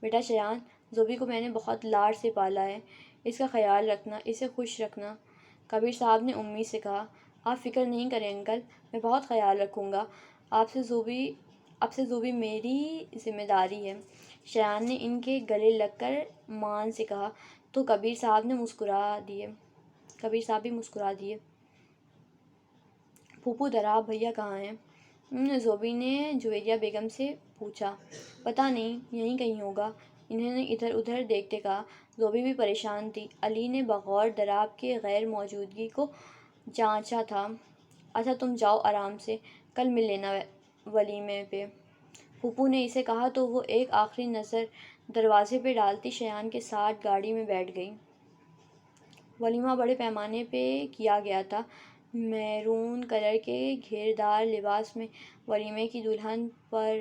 بیٹا شایان، زوبی کو میں نے بہت لاڈ سے پالا ہے، اس کا خیال رکھنا، اسے خوش رکھنا۔ کبیر صاحب نے امید سے کہا۔ آپ فکر نہیں کریں انکل، میں بہت خیال رکھوں گا، اب سے زوبی میری ذمہ داری ہے، شایان نے ان کے گلے لگ کر مان سے کہا تو کبیر صاحب بھی مسکرا دیے۔ پھوپھو دراب بھیا کہاں ہیں؟ زوبی نے جویریہ بیگم سے پوچھا۔ پتہ نہیں، یہیں کہیں ہوگا، انہوں نے ادھر ادھر دیکھتے کہا۔ زوبی بھی پریشان تھی۔ علی نے بغور دراب کے غیر موجودگی کو جانچا تھا۔ اچھا تم جاؤ آرام سے، کل مل لینا ولیمے پہ، پھوپھو نے اسے کہا تو وہ ایک آخری نظر دروازے پہ ڈالتی شایان کے ساتھ گاڑی میں بیٹھ گئی۔ ولیمہ بڑے پیمانے پہ کیا گیا تھا۔ میرون کلر کے گھیردار لباس میں ولیمے کی دلہن پر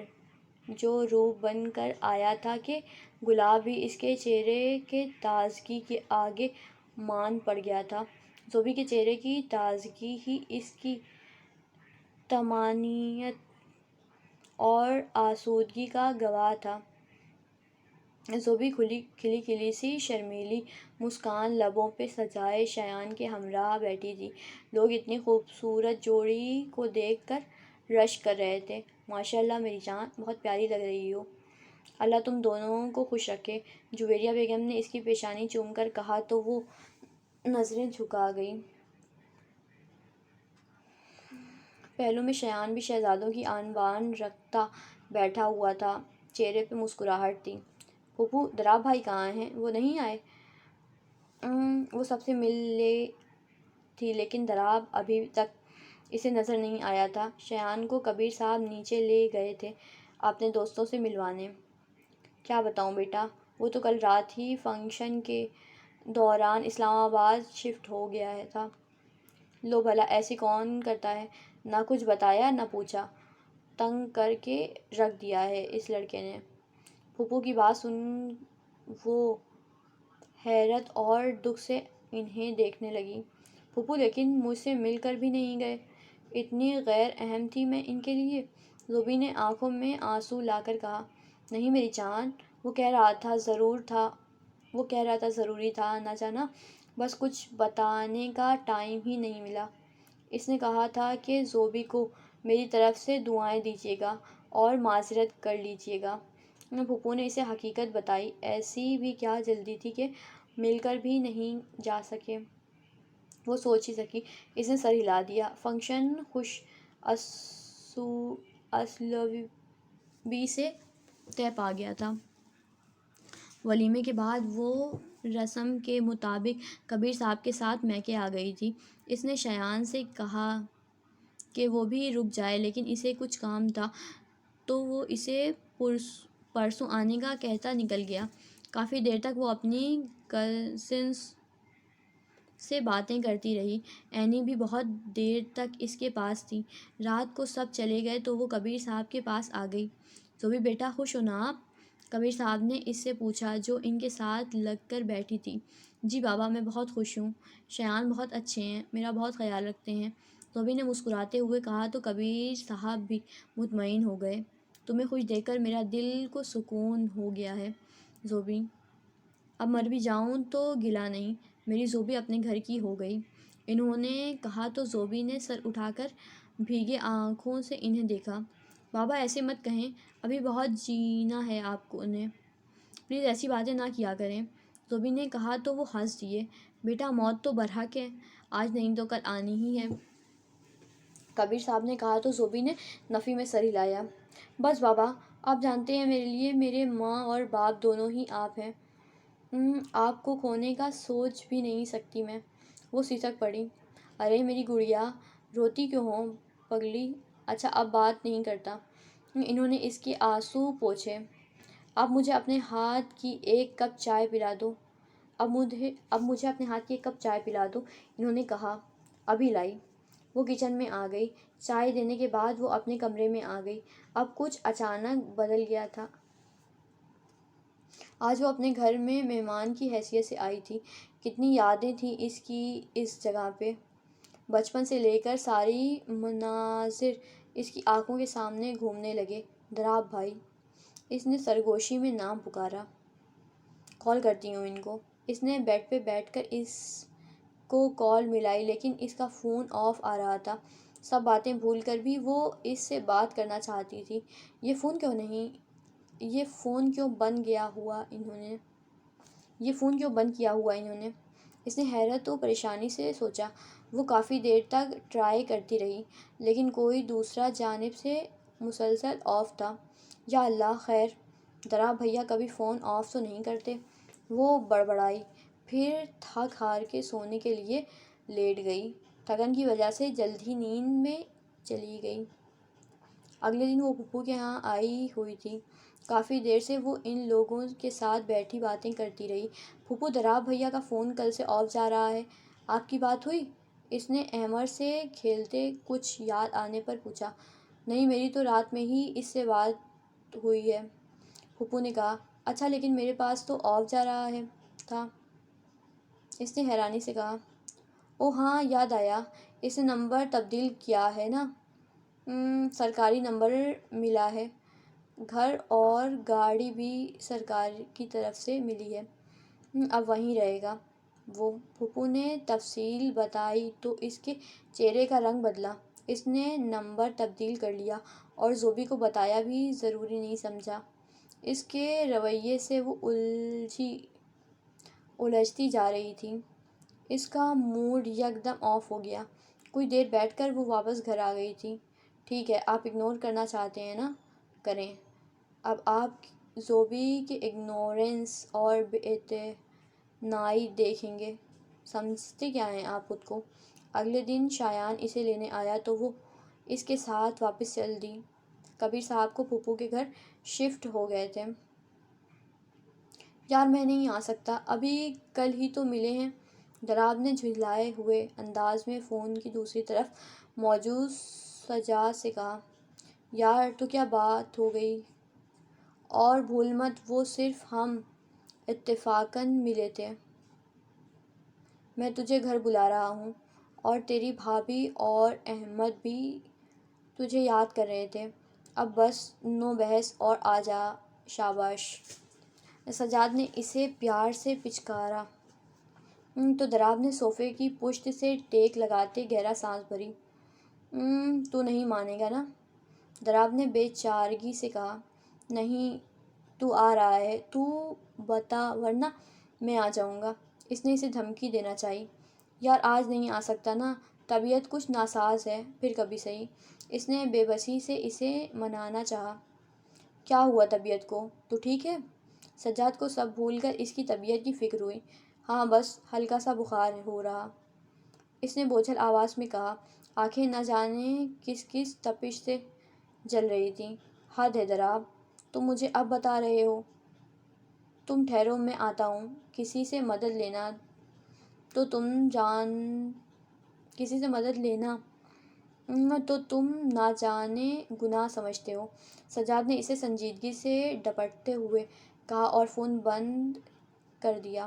جو روپ بن کر آیا تھا کہ گلاب بھی اس کے چہرے کے تازگی کے آگے مان پڑ گیا تھا۔ زوبی کے چہرے کی تازگی ہی اس کی طمانینت اور آسودگی کا گواہ تھا۔ زوبی کھلی سی شرمیلی مسکان لبوں پہ سجائے شایان کے ہمراہ بیٹھی تھی۔ لوگ اتنی خوبصورت جوڑی کو دیکھ کر رشک کر رہے تھے۔ ماشاء اللہ میری جان، بہت پیاری لگ رہی ہو، اللہ تم دونوں کو خوش رکھے، جویریہ بیگم نے اس کی پیشانی چوم کر کہا تو وہ نظریں جھکا گئی۔ پہلو میں شایان بھی شہزادوں کی آن بان رکھتا بیٹھا ہوا تھا، چہرے پہ مسکراہٹ تھی۔ پھوپھو دراب بھائی کہاں ہیں؟ وہ نہیں آئے؟ وہ سب سے مل لے تھی لیکن دراب ابھی تک اسے نظر نہیں آیا تھا۔ شایان کو کبیر صاحب نیچے لے گئے تھے اپنے دوستوں سے ملوانے۔ کیا بتاؤں بیٹا، وہ تو کل رات ہی فنکشن کے دوران اسلام آباد شفٹ ہو گیا تھا۔ لو بھلا ایسے کون کرتا ہے، نہ کچھ بتایا نہ پوچھا، تنگ کر کے رکھ دیا ہے اس لڑکے نے۔ پھوپھو کی بات سن وہ حیرت اور دکھ سے انہیں دیکھنے لگی۔ پھوپھو لیکن مجھ سے مل کر بھی نہیں گئے، اتنی غیر اہم تھی میں ان کے لیے؟ زوبی نے آنکھوں میں آنسو لا کر کہا۔ نہیں میری جان، وہ کہہ رہا تھا ضروری تھا نہ جانا، بس کچھ بتانے کا ٹائم ہی نہیں ملا۔ اس نے کہا تھا کہ زوبی کو میری طرف سے دعائیں دیجیے گا اور معذرت کر لیجیے گا۔ پھوپھو نے اسے حقیقت بتائی۔ ایسی بھی کیا جلدی تھی کہ مل کر بھی نہیں جا سکے۔ وہ سوچ ہی سکی۔ اس نے سر ہلا دیا۔ فنکشن خوش اسلوبی سے طے پا گیا تھا۔ ولیمے کے بعد وہ رسم کے مطابق کبیر صاحب کے ساتھ میکے آ گئی تھی۔ اس نے شایان سے کہا کہ وہ بھی رک جائے، لیکن اسے کچھ کام تھا تو وہ اسے پرسوں آنے کا کہتا نکل گیا۔ کافی دیر تک وہ اپنی کزنز سے باتیں کرتی رہی۔ اینی بھی بہت دیر تک اس کے پاس تھی۔ رات کو سب چلے گئے تو وہ کبیر صاحب کے پاس آ گئی۔ زوبی بیٹا خوش ہو نا آپ؟ کبیر صاحب نے اس سے پوچھا جو ان کے ساتھ لگ کر بیٹھی تھی۔ جی بابا میں بہت خوش ہوں۔ شایان بہت اچھے ہیں، میرا بہت خیال رکھتے ہیں۔ زوبی نے مسکراتے ہوئے کہا تو کبیر صاحب بھی مطمئن ہو گئے۔ تمہیں خوش دیکھ کر میرا دل کو سکون ہو گیا ہے زوبی۔ اب مر بھی جاؤں تو گلہ نہیں، میری زوبی اپنے گھر کی ہو گئی، انہوں نے کہا تو زوبی نے سر اٹھا کر بھیگے آنکھوں سے انہیں دیکھا۔ بابا ایسے مت کہیں، ابھی بہت جینا ہے آپ نے، پلیز ایسی باتیں نہ کیا کریں۔ زوبی نے کہا تو وہ ہنس دیے۔ بیٹا موت تو برحق ہے، آج نہیں تو کل آنی ہی ہے، کبیر صاحب نے کہا تو زوبی نے نفی میں سر ہلایا۔ بس بابا، آپ جانتے ہیں میرے لیے میرے ماں اور باپ دونوں ہی آپ ہیں، آپ کو کھونے کا سوچ بھی نہیں سکتی میں۔ وہ سسک پڑی۔ ارے میری گڑیا، روتی کیوں ہو پگلی؟ اچھا اب بات نہیں کرتا۔ انہوں نے اس کے آنسو پوچھے۔ اب مجھے اپنے ہاتھ کی ایک کپ چائے پلا دو، اب مجھے اپنے ہاتھ کی ایک کپ چائے پلا دو، انہوں نے کہا۔ ابھی لائی۔ وہ کچن میں آ گئی۔ چائے دینے کے بعد وہ اپنے کمرے میں آ گئی۔ اب کچھ اچانک بدل گیا تھا۔ آج وہ اپنے گھر میں مہمان کی حیثیت سے آئی تھی۔ کتنی یادیں تھیں اس کی اس جگہ پہ۔ بچپن سے لے کر ساری مناظر اس کی آنکھوں کے سامنے گھومنے لگے۔ دراب بھائی، اس نے سرگوشی میں نام پکارا۔ کال کرتی ہوں ان کو۔ اس نے بیڈ پہ بیٹھ کر اس کو کال ملائی، لیکن اس کا فون آف آ رہا تھا۔ سب باتیں بھول کر بھی وہ اس سے بات کرنا چاہتی تھی۔ یہ فون کیوں بند کیا ہوا انہوں نے؟ اس نے حیرت و پریشانی سے سوچا۔ وہ کافی دیر تک ٹرائی کرتی رہی، لیکن کوئی دوسرا جانب سے مسلسل آف تھا۔ یا اللہ خیر، دراب بھیا کبھی فون آف تو نہیں کرتے؟ وہ بڑبڑائی، پھر تھک ہار کے سونے کے لیے لیٹ گئی۔ تھکن کی وجہ سے جلد ہی نیند میں چلی گئی۔ اگلے دن وہ پھوپھو کے ہاں آئی ہوئی تھی۔ کافی دیر سے وہ ان لوگوں کے ساتھ بیٹھی باتیں کرتی رہی۔ پھوپھو دراب بھیا کا فون کل سے آف جا رہا ہے، آپ کی بات ہوئی؟ اس نے احمر سے کھیلتے کچھ یاد آنے پر پوچھا۔ نہیں، میری تو رات میں ہی اس سے بات ہوئی ہے، پھوپھو نے کہا۔ اچھا لیکن میرے پاس تو آف جا رہا تھا، اس نے حیرانی سے کہا۔ اوہ ہاں یاد آیا، اس نے نمبر تبدیل کیا ہے نا، سرکاری نمبر ملا ہے، گھر اور گاڑی بھی سرکار کی طرف سے ملی ہے، اب وہیں رہے گا وہ۔ پھوپھو نے تفصیل بتائی تو اس کے چہرے کا رنگ بدلا۔ اس نے نمبر تبدیل کر لیا اور زوبی کو بتایا بھی ضروری نہیں سمجھا۔ اس کے رویے سے وہ الجھتی جا رہی تھی۔ اس کا موڈ یکدم آف ہو گیا۔ کچھ دیر بیٹھ کر وہ واپس گھر آ گئی تھی۔ ٹھیک ہے، آپ اگنور کرنا چاہتے ہیں نا، کریں، اب آپ زوبی کے اگنورینس اور بے اعتنائی دیکھیں گے، سمجھتے کیا ہیں آپ خود کو؟ اگلے دن شایان اسے لینے آیا تو وہ اس کے ساتھ واپس چل دی۔ کبیر صاحب کو پھوپھو کے گھر شفٹ ہو گئے تھے۔ یار میں نہیں آ سکتا، ابھی کل ہی تو ملے ہیں، دراب نے جھنجھلائے ہوئے انداز میں فون کی دوسری طرف موجود سجاد سے کہا۔ یار تو کیا بات ہو گئی؟ اور بھول مت وہ صرف ہم اتفاقاً ملے تھے۔ میں تجھے گھر بلا رہا ہوں، اور تیری بھابھی اور احمد بھی تجھے یاد کر رہے تھے، اب بس نو بحث اور آ جا، شاباش۔ سجاد نے اسے پیار سے پچکارا۔ تو دراب نے صوفے کی پشت سے ٹیک لگاتے گہرا سانس بھری۔ تو نہیں مانے گا نا؟ دراب نے بے چارگی سے کہا۔ نہیں، تو آ رہا ہے تو بتا ورنہ میں آ جاؤں گا۔ اس نے اسے دھمکی دینا چاہی۔ یار آج نہیں آ سکتا نا، طبیعت کچھ ناساز ہے، پھر کبھی صحیح۔ اس نے بے بسی سے اسے منانا چاہا۔ کیا ہوا طبیعت کو؟ تو ٹھیک ہے؟ سجاد کو سب بھول کر اس کی طبیعت کی فکر ہوئی۔ ہاں بس ہلکا سا بخار ہو رہا، اس نے بوجھل آواز میں کہا۔ آنکھیں نہ جانے کس کس تپش سے جل رہی تھیں۔ حد ہے دراب، تم مجھے اب بتا رہے ہو؟ تم ٹھہرو میں آتا ہوں۔ تو تم جان کسی سے مدد لینا تو تم نہ جانے گناہ سمجھتے ہو، سجاد نے اسے سنجیدگی سے ڈپٹتے ہوئے کہا اور فون بند کر دیا۔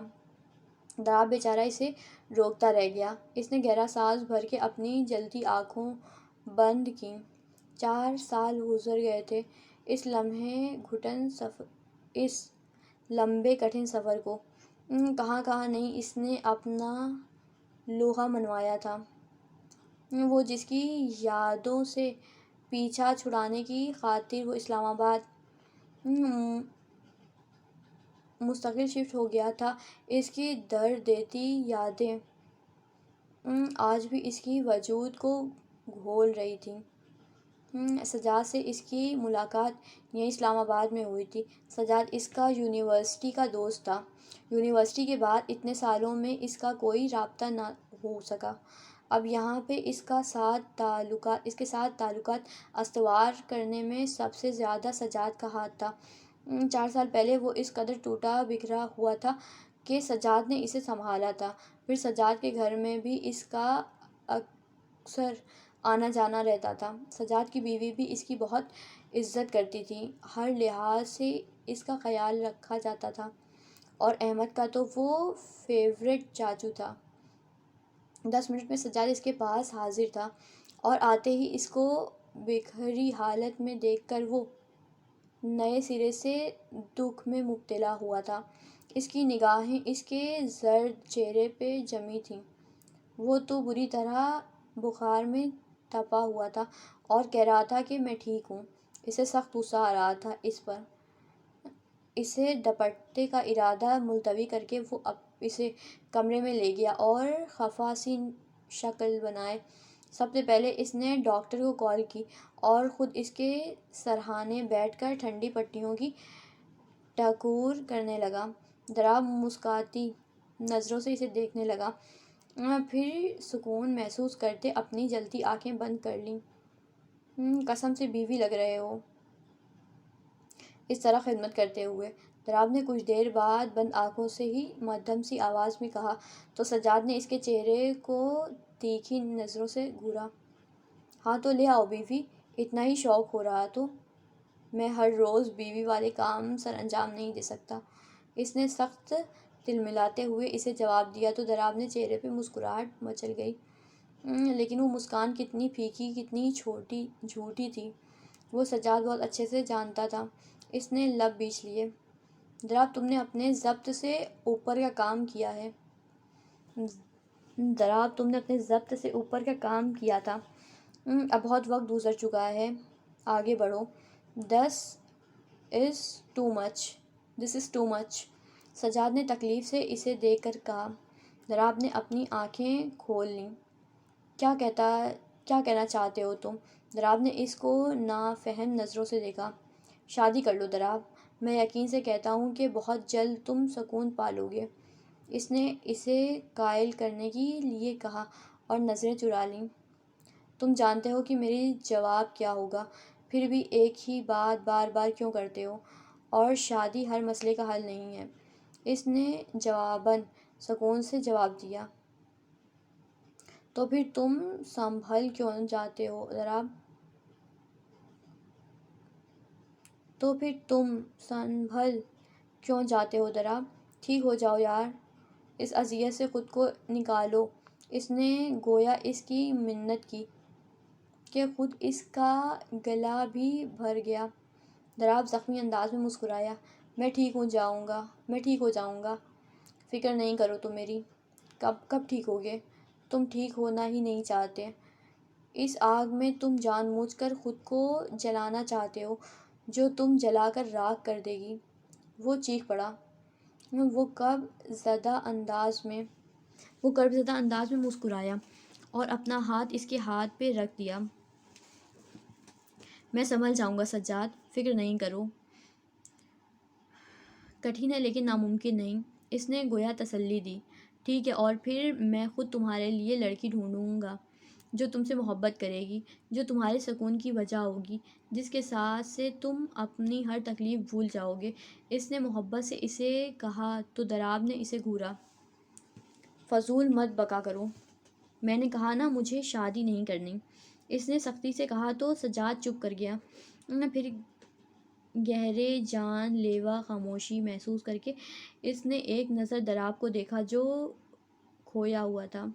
دراب بیچارہ اسے روکتا رہ گیا۔ اس نے گہرا سانس بھر کے اپنی جلتی آنکھوں بند کیں۔ 4 سال گزر گئے تھے اس لمبے کٹھن سفر کو۔ کہاں کہاں نہیں اس نے اپنا لوہا منوایا تھا، وہ جس کی یادوں سے پیچھا چھڑانے کی خاطر وہ اسلام آباد مستقل شفٹ ہو گیا تھا۔ اس کی درد دیتی یادیں آج بھی اس کی وجود کو گھول رہی تھیں۔ سجاد سے اس کی ملاقات یہیں اسلام آباد میں ہوئی تھی۔ سجاد اس کا یونیورسٹی کا دوست تھا۔ یونیورسٹی کے بعد اتنے سالوں میں اس کا کوئی رابطہ نہ ہو سکا۔ اب یہاں پہ اس کے ساتھ تعلقات استوار کرنے میں سب سے زیادہ سجاد کا ہاتھ تھا۔ 4 سال پہلے وہ اس قدر ٹوٹا بکھرا ہوا تھا کہ سجاد نے اسے سنبھالا تھا۔ پھر سجاد کے گھر میں بھی اس کا اکثر آنا جانا رہتا تھا۔ سجاد کی بیوی بھی اس کی بہت عزت کرتی تھی، ہر لحاظ سے اس کا خیال رکھا جاتا تھا، اور احمد کا تو وہ فیورٹ چاچو تھا۔ 10 منٹ میں سجاد اس کے پاس حاضر تھا، اور آتے ہی اس کو بکھری حالت میں دیکھ کر وہ نئے سرے سے دکھ میں مبتلا ہوا تھا۔ اس کی نگاہیں اس کے زرد چہرے پہ جمی تھیں۔ وہ تو بری طرح بخار میں تپا ہوا تھا اور کہہ رہا تھا کہ میں ٹھیک ہوں۔ اسے سخت غصہ آ رہا تھا اس پر۔ اسے ڈپٹنے کا ارادہ ملتوی کر کے وہ اسے کمرے میں لے گیا اور خفا سی شکل بنائے سب سے پہلے اس نے ڈاکٹر کو کال کی اور خود اس کے سرہانے بیٹھ کر ٹھنڈی پٹیوں کی ٹکور کرنے لگا۔ دراب مسکاتی نظروں سے اسے دیکھنے لگا، پھر سکون محسوس کرتے اپنی جلتی آنکھیں بند کر لیں۔ قسم سے بیوی لگ رہے ہو، اس طرح خدمت کرتے ہوئے، دراب نے کچھ دیر بعد بند آنکھوں سے ہی مدھم سی آواز میں کہا، تو سجاد نے اس کے چہرے کو تیکھی نظروں سے گھورا۔ ہاں تو لے آؤ بیوی، اتنا ہی شوق ہو رہا تو میں ہر روز بیوی والے کام سر انجام نہیں دے سکتا۔ اس نے سخت تلملاتے ہوئے اسے جواب دیا تو دراب نے چہرے پہ مسکراہٹ مچل گئی، لیکن وہ مسکان کتنی پھیکی، کتنی جھوٹی تھی، وہ سجاد بہت اچھے سے جانتا تھا۔ اس نے لب بیچ لیے۔ دراب تم نے اپنے ضبط سے اوپر کا کام کیا ہے۔ دراب تم نے اپنے ضبط سے اوپر کا کام کیا تھا۔ اب بہت وقت گزر چکا ہے، آگے بڑھو۔ دس از ٹو مچ، سجاد نے تکلیف سے اسے دیکھ کر کہا۔ دراب نے اپنی آنکھیں کھول لیں۔ کیا کہنا چاہتے ہو تم؟ دراب نے اس کو نافہم نظروں سے دیکھا۔ شادی کر لو دراب، میں یقین سے کہتا ہوں کہ بہت جلد تم سکون پالو گے۔ اس نے اسے قائل کرنے کے لیے کہا اور نظریں چرا لیں۔ تم جانتے ہو کہ میری جواب کیا ہوگا، پھر بھی ایک ہی بات بار بار کیوں کرتے ہو؟ اور شادی ہر مسئلے کا حل نہیں ہے، اس نے جواباً سکون سے جواب دیا۔ تو پھر تم سنبھل کیوں جاتے ہو دراب؟ ٹھیک ہو جاؤ یار، اس اذیت سے خود کو نکالو۔ اس نے گویا اس کی منت کی کہ خود اس کا گلا بھی بھر گیا۔ دراب زخمی انداز میں مسکرایا۔ میں ٹھیک ہو جاؤں گا، فکر نہیں کرو تم میری۔ کب کب ٹھیک ہوگے؟ تم ٹھیک ہونا ہی نہیں چاہتے۔ اس آگ میں تم جان بوجھ کر خود کو جلانا چاہتے ہو، جو تم جلا کر راکھ کر دے گی۔ وہ چیخ پڑا۔ وہ کرب زدہ انداز میں مسکرایا اور اپنا ہاتھ اس کے ہاتھ پہ رکھ دیا۔ میں سنبھل جاؤں گا سجاد، فکر نہیں کرو۔ کٹھن ہے لیکن ناممکن نہیں، اس نے گویا تسلی دی۔ ٹھیک ہے، اور پھر میں خود تمہارے لیے لڑکی ڈھونڈوں گا جو تم سے محبت کرے گی، جو تمہارے سکون کی وجہ ہوگی، جس کے ساتھ سے تم اپنی ہر تکلیف بھول جاؤ گے۔ اس نے محبت سے اسے کہا تو ضراب نے اسے گھورا۔ فضول مت بکا کرو، میں نے کہا نا مجھے شادی نہیں کرنی، اس نے سختی سے کہا تو سجاد چپ کر گیا۔ پھر گہرے جان لیوا خاموشی محسوس کر کے اس نے ایک نظر ضراب کو دیکھا جو کھویا ہوا تھا۔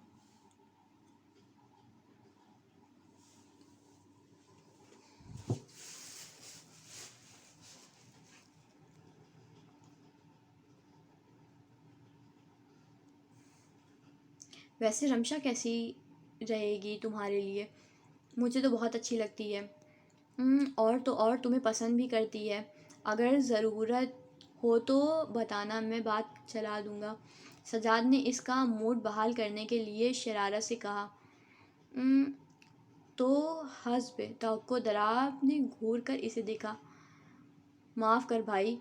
ویسے رمشا کیسی رہے گی تمہارے لیے؟ مجھے تو بہت اچھی لگتی ہے، اور تمہیں پسند بھی کرتی ہے۔ اگر ضرورت ہو تو بتانا، میں بات چلا دوں گا۔ سجاد نے اس کا موڈ بحال کرنے کے لیے شرارت سے کہا۔ تو حسب توقع ضراب نے گھور کر اسے دیکھا۔ معاف کر بھائی،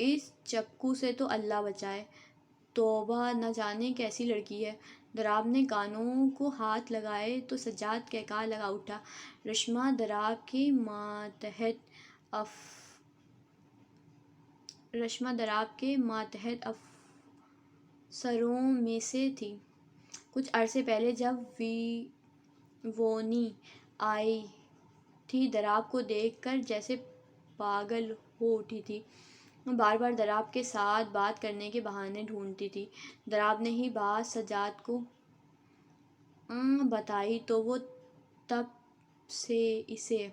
اس چپکو سے تو اللہ بچائے۔ توبہ، نہ جانے کیسی لڑکی ہے۔ ضراب نے کانوں کو ہاتھ لگائے تو سجاد کہکہا لگا اٹھا۔ رشما ضراب کے ماتحت افسروں میں سے تھی۔ کچھ عرصے پہلے جب وونی آئی تھی ضراب کو دیکھ کر جیسے پاگل ہو اٹھی تھی۔ بار بار ضراب کے ساتھ بات کرنے کے بہانے ڈھونڈتی تھی۔ ضراب نے ہی بات سجاد کو بتائی تو وہ تب سے اسے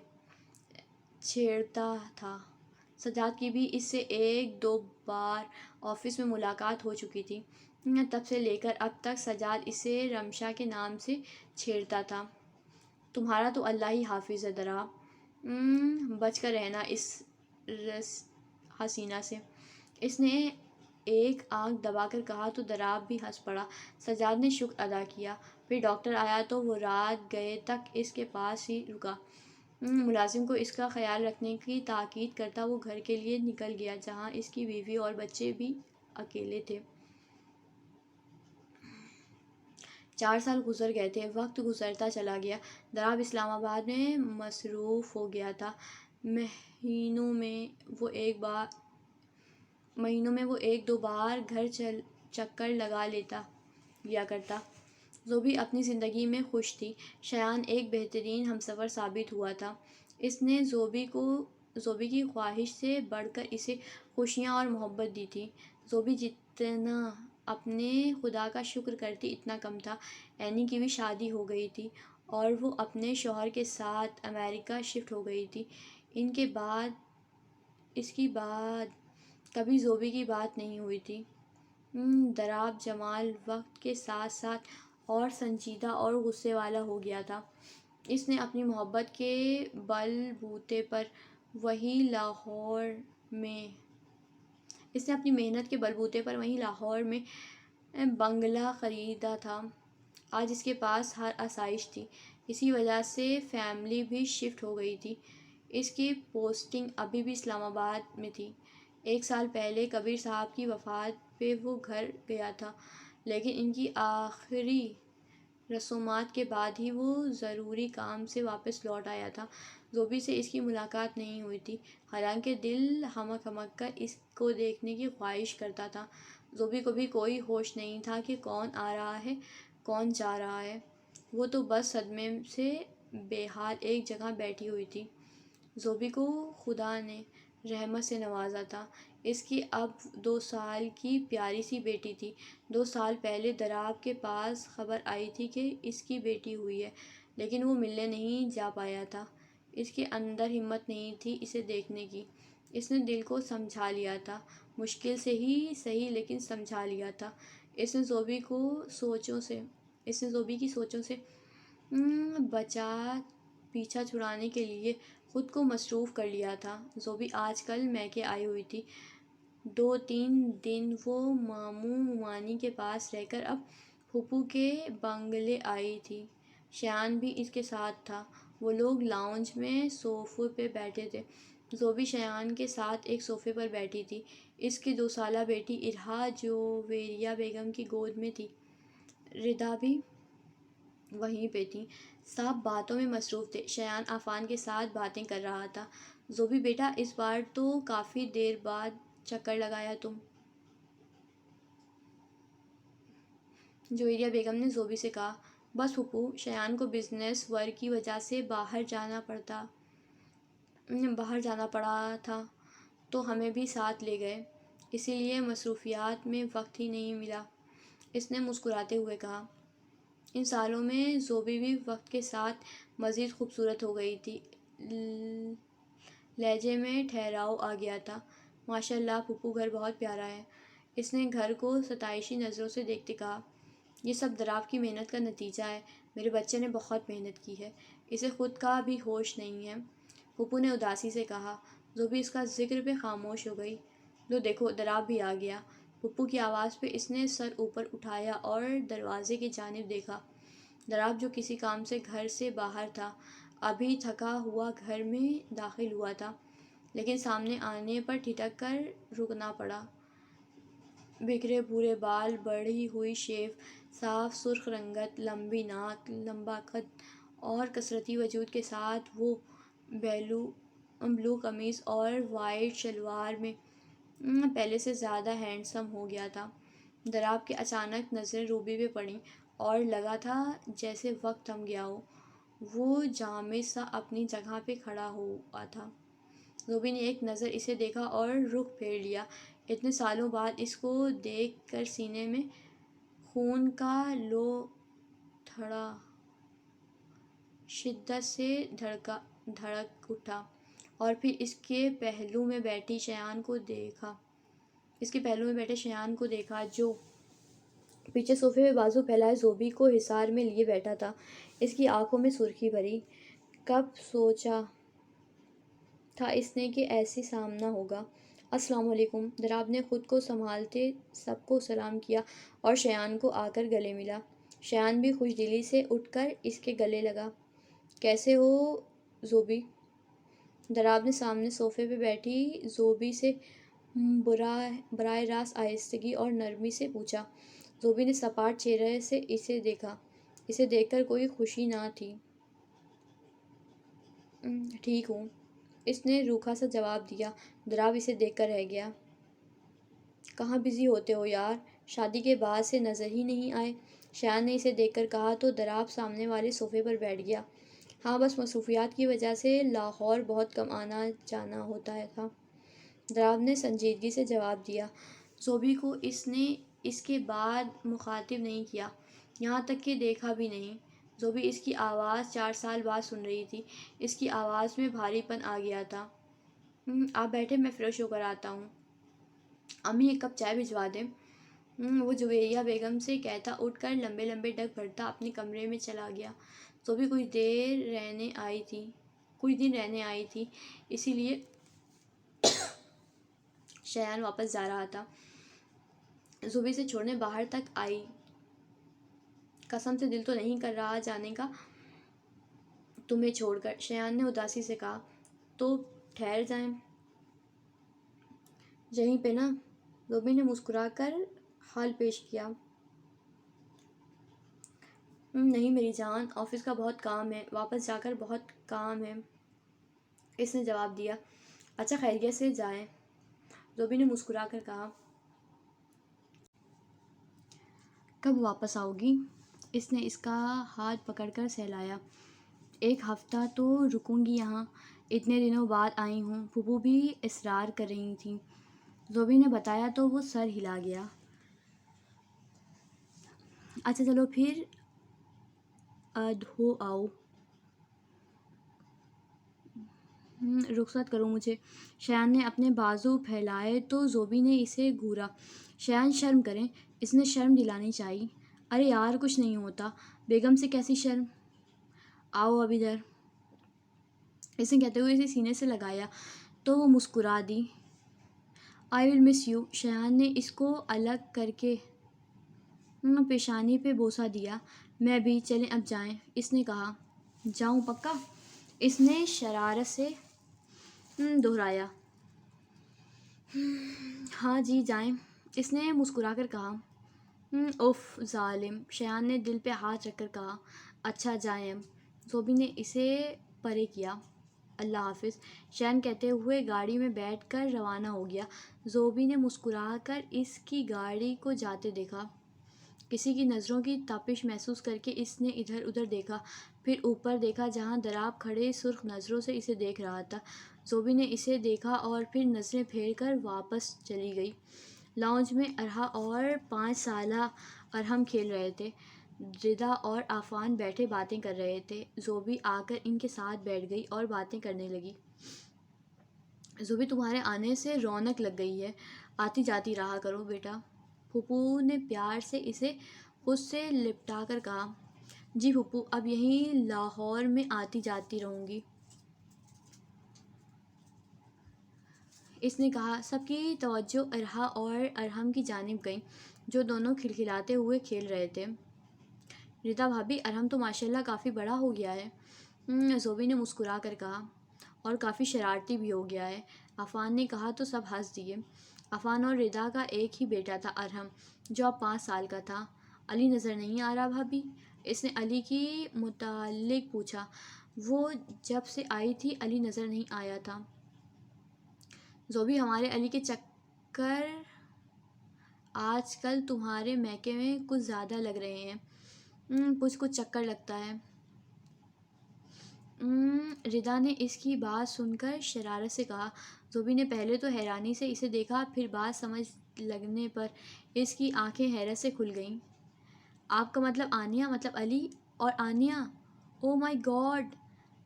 چھیڑتا تھا۔ سجاد کی بھی اس سے ایک دو بار آفس میں ملاقات ہو چکی تھی۔ تب سے لے کر اب تک سجاد اسے رمشا کے نام سے چھیڑتا تھا۔ تمہارا تو اللہ ہی حافظ ہے ضراب، بچ کر رہنا اس حسینہ سے، اس نے ایک آنکھ دبا کر کہا تو ضراب بھی ہنس پڑا۔ سجاد نے شکر ادا کیا۔ پھر ڈاکٹر آیا تو وہ رات گئے تک اس کے پاس ہی رکا۔ ملازم کو اس کا خیال رکھنے کی تاکید کرتا وہ گھر کے لیے نکل گیا جہاں اس کی بیوی اور بچے بھی اکیلے تھے۔ 4 سال گزر گئے تھے، وقت گزرتا چلا گیا۔ ضراب اسلام آباد میں مصروف ہو گیا تھا۔ مہینوں میں وہ ایک دو بار گھر چکر لگا لیا کرتا۔ زوبی اپنی زندگی میں خوش تھی۔ شایان ایک بہترین ہمسفر ثابت ہوا تھا۔ اس نے زوبی کی خواہش سے بڑھ کر اسے خوشیاں اور محبت دی تھی۔ زوبی جتنا اپنے خدا کا شکر کرتی اتنا کم تھا۔ اینی کی بھی شادی ہو گئی تھی اور وہ اپنے شوہر کے ساتھ امریکہ شفٹ ہو گئی تھی۔ اس کی بعد کبھی زوبی کی بات نہیں ہوئی تھی۔ ضراب جمال وقت کے ساتھ ساتھ اور سنجیدہ اور غصے والا ہو گیا تھا۔ اس نے اپنی محنت کے بل بوتے پر وہیں لاہور میں بنگلہ خریدا تھا۔ آج اس کے پاس ہر آسائش تھی۔ اسی وجہ سے فیملی بھی شفٹ ہو گئی تھی۔ اس کی پوسٹنگ ابھی بھی اسلام آباد میں تھی۔ 1 سال پہلے کبیر صاحب کی وفات پہ وہ گھر گیا تھا، لیکن ان کی آخری رسومات کے بعد ہی وہ ضروری کام سے واپس لوٹ آیا تھا۔ زوبی سے اس کی ملاقات نہیں ہوئی تھی، حالانکہ دل ہمک ہمک کر اس کو دیکھنے کی خواہش کرتا تھا۔ زوبی کو بھی کوئی ہوش نہیں تھا کہ کون آ رہا ہے، کون جا رہا ہے۔ وہ تو بس صدمے سے بے حال ایک جگہ بیٹھی ہوئی تھی۔ زوبی کو خدا نے رحمت سے نوازا تھا۔ اس کی اب 2 سال کی پیاری سی بیٹی تھی۔ 2 سال پہلے ضراب کے پاس خبر آئی تھی کہ اس کی بیٹی ہوئی ہے، لیکن وہ ملنے نہیں جا پایا تھا۔ اس کے اندر ہمت نہیں تھی اسے دیکھنے کی۔ اس نے دل کو سمجھا لیا تھا، مشکل سے ہی سہی لیکن سمجھا لیا تھا اس نے زوبی کی سوچوں سے بچا پیچھا چھڑانے کے لیے خود کو مصروف کر لیا تھا۔ زوبی آج کل میکے آئی ہوئی تھی۔ 2-3 دن وہ ماموں ممانی کے پاس رہ کر اب پھوپھو کے بنگلے آئی تھی۔ شایان بھی اس کے ساتھ تھا۔ وہ لوگ لاؤنج میں صوفے پہ بیٹھے تھے۔ زوبی شایان کے ساتھ ایک صوفے پر بیٹھی تھی۔ اس کی 2 سالہ بیٹی ارہا جویریہ بیگم کی گود میں تھی۔ ردا بھی وہیں پہ تھی۔ سب باتوں میں مصروف تھے۔ شایان عفان کے ساتھ باتیں کر رہا تھا۔ زوبی بیٹا، اس بار تو کافی دیر بعد چکر لگایا تم۔ جویریہ بیگم نے زوبی سے کہا۔ بس پھوپھو، شایان کو بزنس ورک کی وجہ سے باہر جانا پڑا تھا تو ہمیں بھی ساتھ لے گئے، اسی لیے مصروفیات میں وقت ہی نہیں ملا، اس نے مسکراتے ہوئے کہا۔ ان سالوں میں زوبی بھی وقت کے ساتھ مزید خوبصورت ہو گئی تھی۔ لہجے میں ٹھہراؤ آ گیا تھا۔ ماشاء اللہ پھوپھو، گھر بہت پیارا ہے، اس نے گھر کو ستائشی نظروں سے دیکھتے کہا۔ یہ سب دراب کی محنت کا نتیجہ ہے، میرے بچے نے بہت محنت کی ہے، اسے خود کا بھی ہوش نہیں ہے، پھوپھو نے اداسی سے کہا۔ زوبی اس کا ذکر پہ خاموش ہو گئی۔ لو دیکھو، دراب بھی آ گیا۔ پھوپھو کی آواز پہ اس نے سر اوپر اٹھایا اور دروازے کی جانب دیکھا۔ دراب، جو کسی کام سے گھر سے باہر تھا، ابھی تھکا ہوا گھر میں داخل ہوا تھا، لیکن سامنے آنے پر ٹھٹک کر رکنا پڑا۔ بکھرے بھورے بال، بڑھی ہوئی شیو، صاف سرخ رنگت، لمبی ناک، لمبا قد اور کثرتی وجود کے ساتھ وہ بلو قمیض اور وائٹ شلوار میں پہلے سے زیادہ ہینڈسم ہو گیا تھا۔ دراب کی اچانک نظریں روبی پہ پڑیں اور لگا تھا جیسے وقت تھم گیا ہو۔ وہ جامد سا اپنی جگہ پہ کھڑا ہوا تھا۔ روبی نے ایک نظر اسے دیکھا اور رخ پھیر لیا۔ اتنے سالوں بعد اس کو دیکھ کر سینے میں خون کا لو تھڑا شدت سے دھڑک اٹھا، اور پھر اس کے پہلو میں بیٹھے شایان کو دیکھا جو پیچھے صوفے پہ بازو پھیلائے زوبی کو حصار میں لیے بیٹھا تھا۔ اس کی آنکھوں میں سرخی بھری۔ کب سوچا تھا اس نے کہ ایسے سامنا ہوگا؟ السلام علیکم۔ دراب نے خود کو سنبھالتے سب کو سلام کیا اور شایان کو آ کر گلے ملا۔ شایان بھی خوش دلی سے اٹھ کر اس کے گلے لگا۔ کیسے ہو زوبی؟ دراب نے سامنے صوفے پہ بیٹھی زوبی سے براہ راست آہستگی اور نرمی سے پوچھا۔ زوبی نے سپاٹ چہرے سے اسے دیکھا۔ اسے دیکھ کر کوئی خوشی نہ تھی۔ ٹھیک ہوں، اس نے روکھا سا جواب دیا۔ دراب اسے دیکھ کر رہ گیا۔ کہاں بزی ہوتے ہو یار، شادی کے بعد سے نظر ہی نہیں آئے، شایان نے اسے دیکھ کر کہا تو دراب سامنے والے صوفے پر بیٹھ گیا۔ ہاں بس مصروفیات کی وجہ سے لاہور بہت کم آنا جانا ہوتا تھا، دراب نے سنجیدگی سے جواب دیا۔ زوبی کو اس نے اس کے بعد مخاطب نہیں کیا، یہاں تک کہ دیکھا بھی نہیں۔ زوبی اس کی آواز 4 سال بعد سن رہی تھی۔ اس کی آواز میں بھاری پن آ گیا تھا۔ آپ بیٹھے، میں فریش ہو کر آتا ہوں۔ امی ایک کپ چائے بھجوا دیں؟ وہ جویریہ بیگم سے کہتا اٹھ کر لمبے لمبے ڈگ بھرتا اپنے کمرے میں چلا گیا۔ زوبی کچھ دن رہنے آئی تھی، اسی لیے شایان واپس جا رہا تھا۔ زوبی سے چھوڑنے باہر تک آئی۔ قسم سے دل تو نہیں کر رہا جانے کا تمہیں چھوڑ کر، شایان نے اداسی سے کہا۔ تو ٹھہر جائیں یہیں پہ نا، زوبی نے مسکرا کر حال پیش کیا۔ نہیں میری جان، آفس کا بہت کام ہے، واپس جا کر بہت کام ہے، اس نے جواب دیا۔ اچھا خیریت سے جائیں، زوبی نے مسکرا کر کہا۔ کب واپس آؤ گی؟ اس نے اس کا ہاتھ پکڑ کر سہلایا۔ 1 ہفتہ تو رکوں گی یہاں، اتنے دنوں بعد آئی ہوں، پھوپھو بھی اصرار کر رہی تھیں، زوبی نے بتایا تو وہ سر ہلا گیا۔ اچھا چلو پھر اد ہو آؤ، رخصت کرو مجھے۔ شایان نے اپنے بازو پھیلائے تو زوبی نے اسے گھورا۔ شایان شرم کریں، اس نے شرم دلانی چاہیے۔ ارے یار کچھ نہیں ہوتا، بیگم سے کیسی شرم، آؤ اب ادھر، اس نے کہتے ہوئے اسے سینے سے لگایا تو وہ مسکرا دی۔ آئی ول مس یو، شایان نے اس کو الگ کر کے پیشانی پہ بوسہ دیا۔ میں بھی، چلیں اب جائیں، اس نے کہا۔ جاؤں پکا، اس نے شرارت سے دہرایا۔ ہاں جی جائیں، اس نے مسکرا کر کہا۔ اف ظالم، شایان نے دل پہ ہاتھ رکھ کر کہا۔ اچھا جائیں اب، زوبی نے اسے پرے کیا۔ اللہ حافظ، شایان کہتے ہوئے گاڑی میں بیٹھ کر روانہ ہو گیا۔ زوبی نے مسکرا کر اس کی گاڑی کو جاتے دیکھا۔ کسی کی نظروں کی تپش محسوس کر کے اس نے ادھر ادھر دیکھا، پھر اوپر دیکھا جہاں دراب کھڑے سرخ نظروں سے اسے دیکھ رہا تھا۔ زوبی نے اسے دیکھا اور پھر نظریں پھیر کر واپس چلی گئی۔ لاؤنج میں ارحا اور 5 سالہ ارحم کھیل رہے تھے۔ ردا اور عفان بیٹھے باتیں کر رہے تھے۔ زوبی آ کر ان کے ساتھ بیٹھ گئی اور باتیں کرنے لگی۔ زوبی تمہارے آنے سے رونق لگ گئی ہے، آتی جاتی رہا کرو بیٹا، پھوپھو نے پیار سے اسے خود سے لپٹا کر کہا۔ جی پھوپھو، اب یہیں لاہور میں آتی جاتی رہوں گی، اس نے کہا۔ سب کی توجہ ارحا اور ارحم کی جانب گئی جو دونوں کھلکھلاتے ہوئے کھیل رہے تھے۔ ردا بھابھی، ارحم تو ماشاءاللہ کافی بڑا ہو گیا ہے، زوبی نے مسکرا کر کہا، اور کافی شرارتی بھی ہو گیا ہے، عفان نے کہا تو سب ہنس دیے۔ عفان اور ردا کا ایک ہی بیٹا تھا ارحم، جو اب 5 سال کا تھا۔ علی نظر نہیں آ رہا بھابھی، اس نے علی کی متعلق پوچھا۔ وہ جب سے آئی تھی علی نظر نہیں آیا تھا۔ زوبی، ہمارے علی کے چکر آج کل تمہارے میکے میں کچھ زیادہ لگ رہے ہیں، کچھ چکر لگتا ہے۔ ردا نے اس کی بات سن کر شرارت سے کہا۔ زوبی نے پہلے تو حیرانی سے اسے دیکھا، پھر بات سمجھ لگنے پر اس کی آنکھیں حیرت سے کھل گئیں۔ آپ کا مطلب آنیہ، مطلب علی اور آنیہ؟ او مائی گاڈ،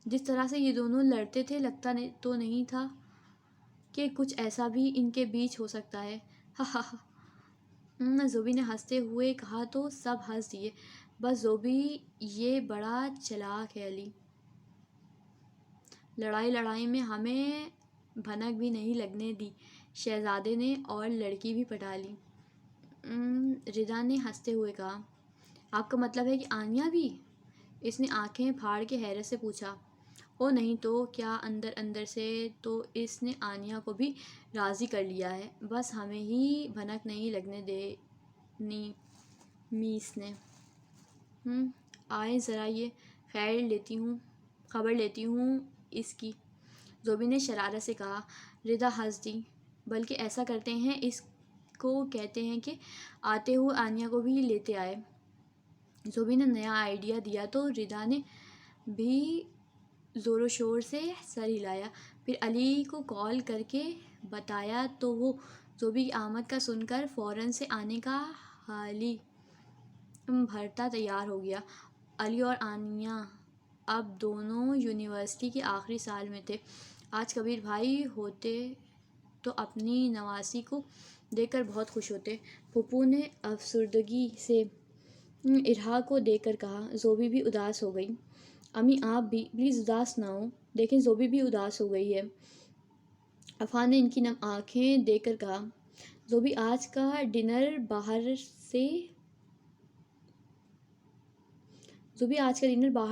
جس طرح سے یہ دونوں لڑتے تھے لگتا تو نہیں تھا کہ کچھ ایسا بھی ان کے بیچ ہو سکتا ہے۔ ہا ہا ہا، زوبی نے ہنستے ہوئے کہا تو سب ہنس دیے۔ بس زوبی یہ بڑا چالاک ہے علی، لڑائی میں ہمیں بھنک بھی نہیں لگنے دی، شہزادے نے اور لڑکی بھی پٹا لی، ردا نے ہنستے ہوئے کہا۔ آپ کا مطلب ہے کہ آنیہ بھی؟ اس نے آنکھیں پھاڑ کے حیرت سے پوچھا۔ او نہیں تو کیا، اندر اندر سے تو اس نے آنیہ کو بھی راضی کر لیا ہے، بس ہمیں ہی بھنک نہیں لگنے دینی میس نے۔ آئیں ذرا یہ خبر لیتی ہوں اس کی، زوبی نے شرارت سے کہا۔ ردا ہنس دی۔ بلکہ ایسا کرتے ہیں، اس کو کہتے ہیں کہ آتے ہوئے آنیہ کو بھی لیتے آئے۔ زوبی نے نیا آئیڈیا دیا تو ردا نے بھی زور و شور سے سر ہلایا۔ پھر علی کو کال کر کے بتایا تو وہ زوبی کی آمد کا سن کر فوراً سے آنے کا حالی بھرتا تیار ہو گیا۔ علی اور آنیہ اب دونوں یونیورسٹی کے آخری سال میں تھے۔ آج کبیر بھائی ہوتے تو اپنی نواسی کو دیکھ کر بہت خوش ہوتے۔ پھوپھو نے افسردگی سے ارحا کو دیکھ کر کہا۔ زوبی بھی اداس ہو گئی۔ امی آپ بھی پلیز اداس نہ ہو، دیکھیں زوبی بھی اداس ہو گئی ہے، عفان نے ان کی نم آنکھیں دیکھ کر کہا۔ زوبی، آج کا ڈنر باہر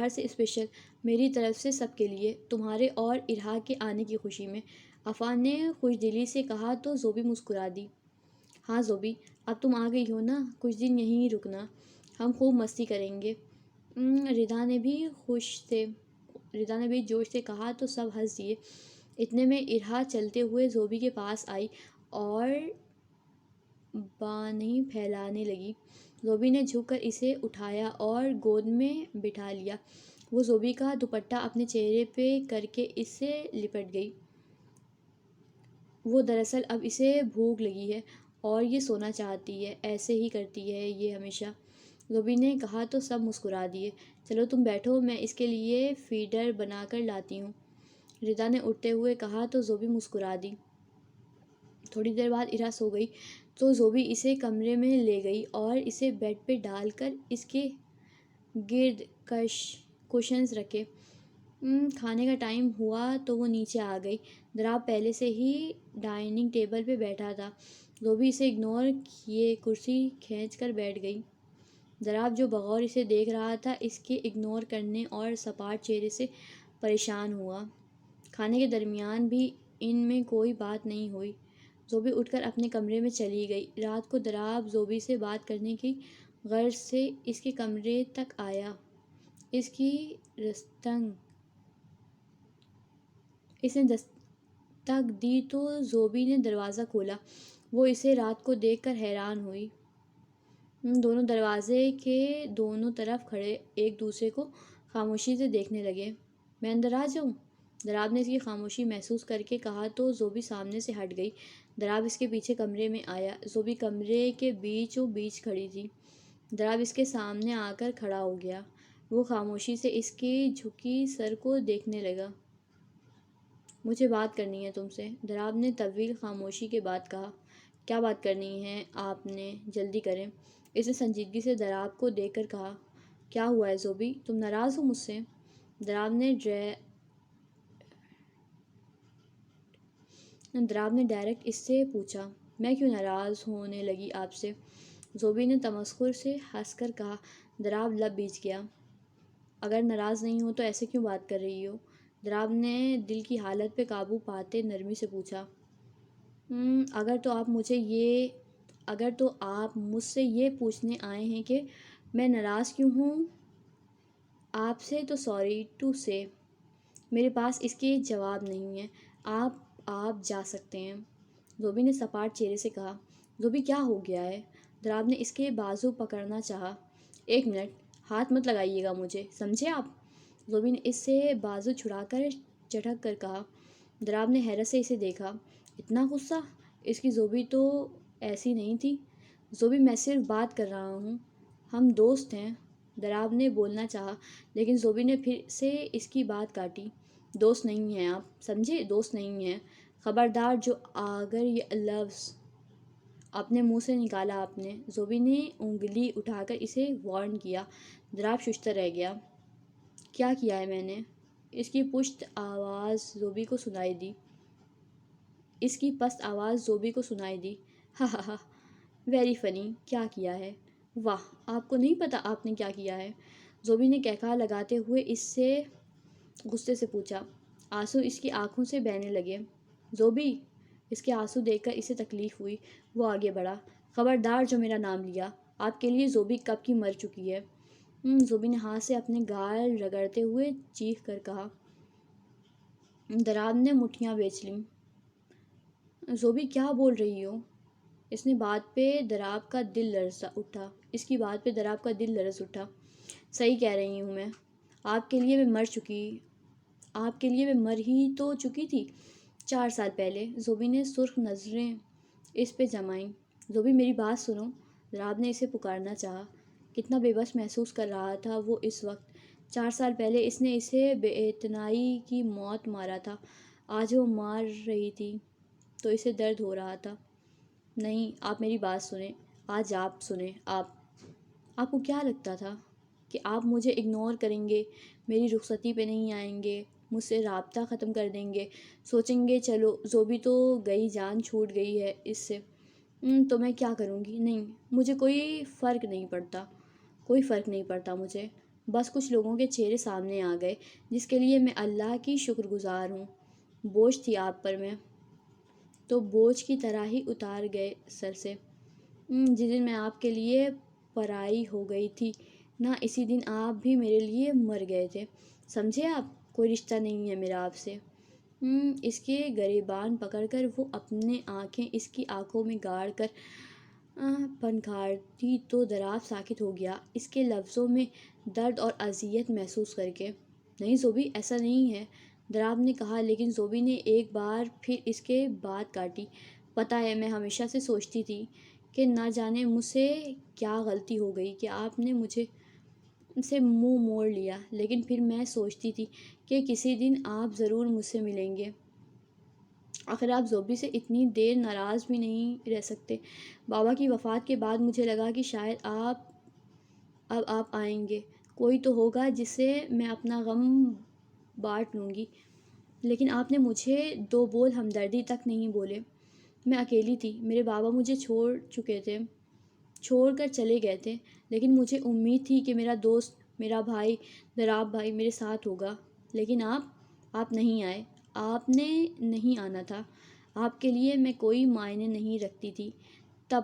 سے اسپیشل، میری طرف سے سب کے لیے، تمہارے اور ارحا کے آنے کی خوشی میں، عفان نے خوش دلی سے کہا تو زوبی مسکرا دی۔ ہاں زوبی، اب تم آ گئی ہو نا، کچھ دن یہیں رکنا، ہم خوب مستی کریں گے، ردا نے بھی جوش سے کہا تو سب ہنس دیے۔ اتنے میں ارحا چلتے ہوئے زوبی کے پاس آئی اور بانہیں پھیلانے لگی۔ زوبی نے جھک کر اسے اٹھایا اور گود میں بٹھا لیا۔ وہ زوبی کا دوپٹہ اپنے چہرے پہ کر کے اس سے لپٹ گئی۔ وہ دراصل اب اسے بھوک لگی ہے اور یہ سونا چاہتی ہے، ایسے ہی کرتی ہے یہ ہمیشہ، زوبی نے کہا تو سب مسکرا دیے۔ چلو تم بیٹھو، میں اس کے لیے فیڈر بنا کر لاتی ہوں، ردا نے اٹھتے ہوئے کہا تو زوبی مسکرا دی۔ تھوڑی دیر بعد ارحا سو گئی۔ تو زوبی اسے کمرے میں لے گئی اور اسے بیڈ پہ ڈال کر اس کے گرد کوشنز رکھے۔ کھانے کا ٹائم ہوا تو وہ نیچے آ گئی۔ دراب پہلے سے ہی ڈائننگ ٹیبل پہ بیٹھا تھا۔ زوبی اسے اگنور کیے کرسی کھینچ کر بیٹھ گئی۔ دراب جو بغور اسے دیکھ رہا تھا اس کے اگنور کرنے اور سپاٹ چہرے سے پریشان ہوا۔ کھانے کے درمیان بھی ان میں کوئی بات نہیں ہوئی۔ زوبی اٹھ کر اپنے کمرے میں چلی گئی۔ رات کو دراب زوبی سے بات کرنے کی غرض سے اس کے کمرے تک آیا۔ اس نے دستک دی تو زوبی نے دروازہ کھولا۔ وہ اسے رات کو دیکھ کر حیران ہوئی۔ دونوں دروازے کے دونوں طرف کھڑے ایک دوسرے کو خاموشی سے دیکھنے لگے۔ میں اندر آ جاؤں؟ دراب نے اس کی خاموشی محسوس کر کے کہا تو زوبی سامنے سے ہٹ گئی۔ دراب اس کے پیچھے کمرے میں آیا۔ زوبی کمرے کے بیچوں بیچ کھڑی تھی۔ دراب اس کے سامنے آ کر کھڑا ہو گیا۔ وہ خاموشی سے اس کی جھکی سر کو دیکھنے لگا۔ مجھے بات کرنی ہے تم سے، دراب نے طویل خاموشی کے بعد کہا۔ کیا بات کرنی ہے آپ نے؟ جلدی کریں۔ اس نے سنجیدگی سے دراب کو دیکھ کر کہا۔ کیا ہوا ہے زوبی؟ تم ناراض ہو مجھ سے؟ دراب نے ڈائریکٹ اس سے پوچھا۔ میں کیوں ناراض ہونے لگی آپ سے؟ زوبی نے تمسخر سے ہنس کر کہا۔ دراب لب بیچ گیا۔ اگر ناراض نہیں ہو تو ایسے کیوں بات کر رہی ہو؟ دراب نے دل کی حالت پہ قابو پاتے نرمی سے پوچھا۔ اگر تو آپ مجھ سے یہ پوچھنے آئے ہیں کہ میں ناراض کیوں ہوں آپ سے تو سوری ٹو سے میرے پاس اس کے جواب نہیں ہے۔ آپ جا سکتے ہیں، زوبی نے سپاٹ چہرے سے کہا۔ زوبی کیا ہو گیا ہے؟ دراب نے اس کے بازو پکڑنا چاہا۔ ایک منٹ، ہاتھ مت لگائیے گا مجھے، سمجھے آپ؟ زوبی نے اس سے بازو چھڑا کر چٹک کر کہا۔ دراب نے حیرت سے اسے دیکھا۔ اتنا غصہ؟ اس کی زوبی تو ایسی نہیں تھی۔ زوبی میں صرف بات کر رہا ہوں، ہم دوست ہیں، دراب نے بولنا چاہا لیکن زوبی نے پھر سے اس کی بات کاٹی۔ دوست نہیں ہیں آپ، سمجھے؟ دوست نہیں ہیں۔ خبردار جو اگر یہ لفظ اپنے منہ سے نکالا آپ نے، زوبی نے انگلی اٹھا کر اسے وارن کیا۔ دراب ششدر رہ گیا۔ کیا کیا ہے میں نے؟ اس کی پست آواز زوبی کو سنائی دی۔ ہا ہا ہا، ویری فنی، کیا کیا ہے؟ واہ، آپ کو نہیں پتا آپ نے کیا کیا ہے؟ زوبی نے کہکہا لگاتے ہوئے اس سے غصے سے پوچھا۔ آنسو اس کی آنکھوں سے بہنے لگے۔ زوبی! اس کے آنسو دیکھ کر اسے تکلیف ہوئی۔ وہ آگے بڑھا۔ خبردار جو میرا نام لیا، آپ کے لیے زوبی کب کی مر چکی ہے۔ زوبی نے ہاتھ سے اپنے گال رگڑتے ہوئے چیخ کر کہا۔ دراب نے مٹھیاں بیچ لیں۔ زوبی کیا بول رہی ہو؟ اس کی بات پہ دراب کا دل لرز اٹھا۔ صحیح کہہ رہی ہوں میں، آپ کے لیے میں مر ہی تو چکی تھی 4 سال پہلے۔ زوبی نے سرخ نظریں اس پہ جمائیں۔ زوبی میری بات سنو، دراب نے اسے پکارنا چاہا۔ کتنا بے بس محسوس کر رہا تھا وہ اس وقت۔ 4 سال پہلے اس نے اسے بے اعتنائی کی موت مارا تھا، آج وہ مار رہی تھی تو اسے درد ہو رہا تھا۔ نہیں، آپ میری بات سنیں، آج آپ سنیں۔ آپ کو کیا لگتا تھا کہ آپ مجھے اگنور کریں گے، میری رخصتی پہ نہیں آئیں گے، مجھ سے رابطہ ختم کر دیں گے، سوچیں گے چلو زوبی تو گئی، جان چھوٹ گئی ہے اس سے، تو میں کیا کروں گی؟ نہیں، مجھے کوئی فرق نہیں پڑتا مجھے، بس کچھ لوگوں کے چہرے سامنے آ گئے جس کے لیے میں اللہ کی شکر گزار ہوں۔ بوجھ تھی آپ پر میں تو بوجھ کی طرح ہی اتار گئے سر سے۔ جس دن میں آپ کے لیے پرائی ہو گئی تھی نا، اسی دن آپ بھی میرے لیے مر گئے تھے، سمجھے آپ؟ کوئی رشتہ نہیں ہے میرا آپ سے۔ اس کے گریبان پکڑ کر وہ اپنے آنکھیں اس کی آنکھوں میں گاڑ کر پھنکارتی تو دراب ساکت ہو گیا، اس کے لفظوں میں درد اور اذیت محسوس کر کے۔ نہیں زوبی، ایسا نہیں ہے، دراب نے کہا لیکن زوبی نے ایک بار پھر اس کے بات کاٹی۔ پتہ ہے، میں ہمیشہ سے سوچتی تھی کہ نہ جانے مجھ سے کیا غلطی ہو گئی کہ آپ نے مجھے سے منہ موڑ لیا، لیکن پھر میں سوچتی تھی کہ کسی دن آپ ضرور مجھ سے ملیں گے آخر آپ زوبی سے اتنی دیر ناراض بھی نہیں رہ سکتے۔ بابا کی وفات کے بعد مجھے لگا کہ شاید اب آپ آئیں گے، کوئی تو ہوگا جس سے میں اپنا غم بانٹ لوں گی، لیکن آپ نے مجھے 2 بول ہمدردی تک نہیں بولے۔ میں اکیلی تھی، میرے بابا مجھے چھوڑ کر چلے گئے تھے، لیکن مجھے امید تھی کہ میرا دوست، میرا بھائی، دراب بھائی میرے ساتھ ہوگا، لیکن آپ نہیں آئے۔ آپ نے نہیں آنا تھا، آپ کے لیے میں کوئی معنی نہیں رکھتی تھی۔ تب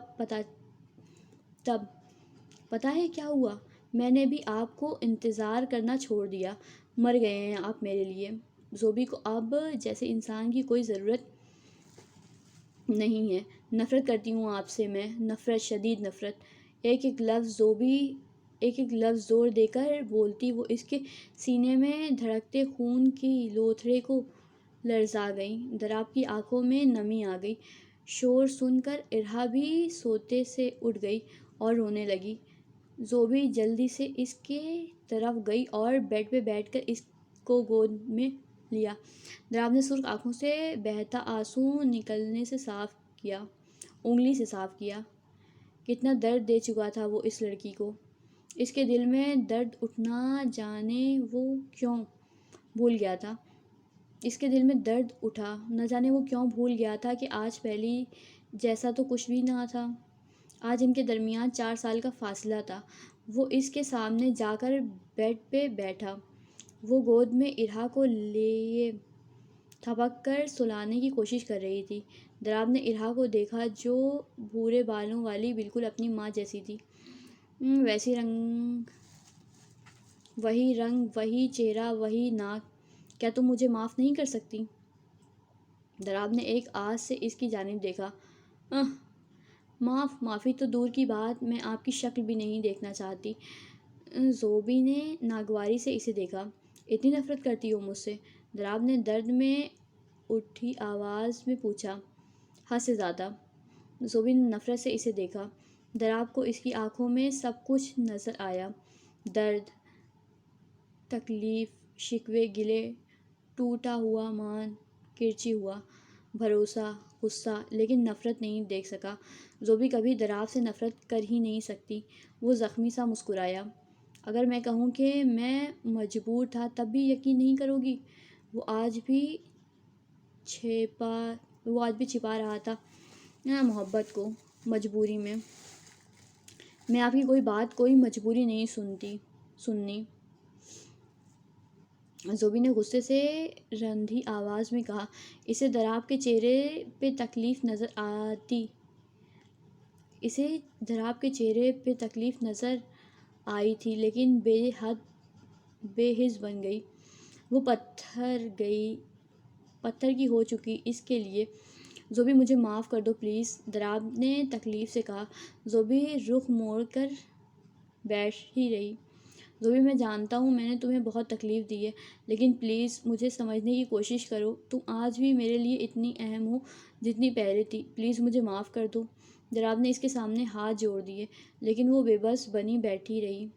پتہ ہے کیا ہوا؟ میں نے بھی آپ کو انتظار کرنا چھوڑ دیا۔ مر گئے ہیں آپ میرے لیے۔ زوبی کو اب جیسے انسان کی کوئی ضرورت نہیں ہے۔ نفرت کرتی ہوں آپ سے میں، نفرت، شدید نفرت۔ ایک ایک لفظ زور دے کر بولتی وہ اس کے سینے میں دھڑکتے خون کی لوتھڑے کو لرزا گئی۔ دراب کی آنکھوں میں نمی آ گئی۔ شور سن کر ارہا بھی سوتے سے اٹھ گئی اور رونے لگی۔ زوبی جلدی سے اس کے طرف گئی اور بیڈ پہ بیٹھ کر اس کو گود میں لیا۔ دراب نے سرخ آنکھوں سے بہتا آنسو انگلی سے صاف کیا۔ کتنا درد دے چکا تھا وہ اس لڑکی کو۔ اس کے دل میں درد اٹھا، نہ جانے وہ کیوں بھول گیا تھا کہ آج پہلے جیسا تو کچھ بھی نہ تھا۔ آج ان کے درمیان 4 سال کا فاصلہ تھا۔ وہ اس کے سامنے جا کر بیڈ پہ بیٹھا۔ وہ گود میں ارہا کو لیے تھپک کر سلانے کی کوشش کر رہی تھی۔ دراب نے ارہا کو دیکھا جو بھورے بالوں والی، بالکل اپنی ماں جیسی تھی۔ وہی رنگ، وہی چہرہ، وہی ناک۔ کیا تم مجھے معاف نہیں کر سکتی؟ دراب نے ایک آس سے اس کی جانب دیکھا۔ معافی تو دور کی بات، میں آپ کی شکل بھی نہیں دیکھنا چاہتی۔ زوبی نے ناگواری سے اسے دیکھا۔ اتنی نفرت کرتی ہو مجھ سے؟ دراب نے درد میں اٹھی آواز میں پوچھا۔ حد سے زیادہ۔ زوبی نے نفرت سے اسے دیکھا۔ دراب کو اس کی آنکھوں میں سب کچھ نظر آیا، درد، تکلیف، شکوے، گلے، ٹوٹا ہوا مان، کرچی ہوا بھروسہ، غصہ، لیکن نفرت نہیں دیکھ سکا۔ زوبی کبھی دراب سے نفرت کر ہی نہیں سکتی۔ وہ زخمی سا مسکرایا۔ اگر میں کہوں کہ میں مجبور تھا تب بھی یقین نہیں کرو گی؟ وہ آج بھی چھپا رہا تھا محبت کو مجبوری میں۔ میں آپ کی کوئی بات، کوئی مجبوری نہیں سننی۔ زوبی نے غصے سے رندھی آواز میں کہا۔ اسے دراب کے چہرے پہ تکلیف نظر آئی تھی، لیکن بے حس بن گئی۔ وہ پتھر کی ہو چکی اس کے لیے۔ زوبی مجھے معاف کر دو پلیز، دراب نے تکلیف سے کہا۔ زوبی رخ موڑ کر بیٹھ ہی رہی۔ زوبی میں جانتا ہوں میں نے تمہیں بہت تکلیف دی ہے، لیکن پلیز مجھے سمجھنے کی کوشش کرو۔ تم آج بھی میرے لیے اتنی اہم ہو جتنی پہلے تھی۔ پلیز مجھے معاف کر دو۔ دراب نے اس کے سامنے ہاتھ جوڑ دیے، لیکن وہ بے بس بنی بیٹھی رہی۔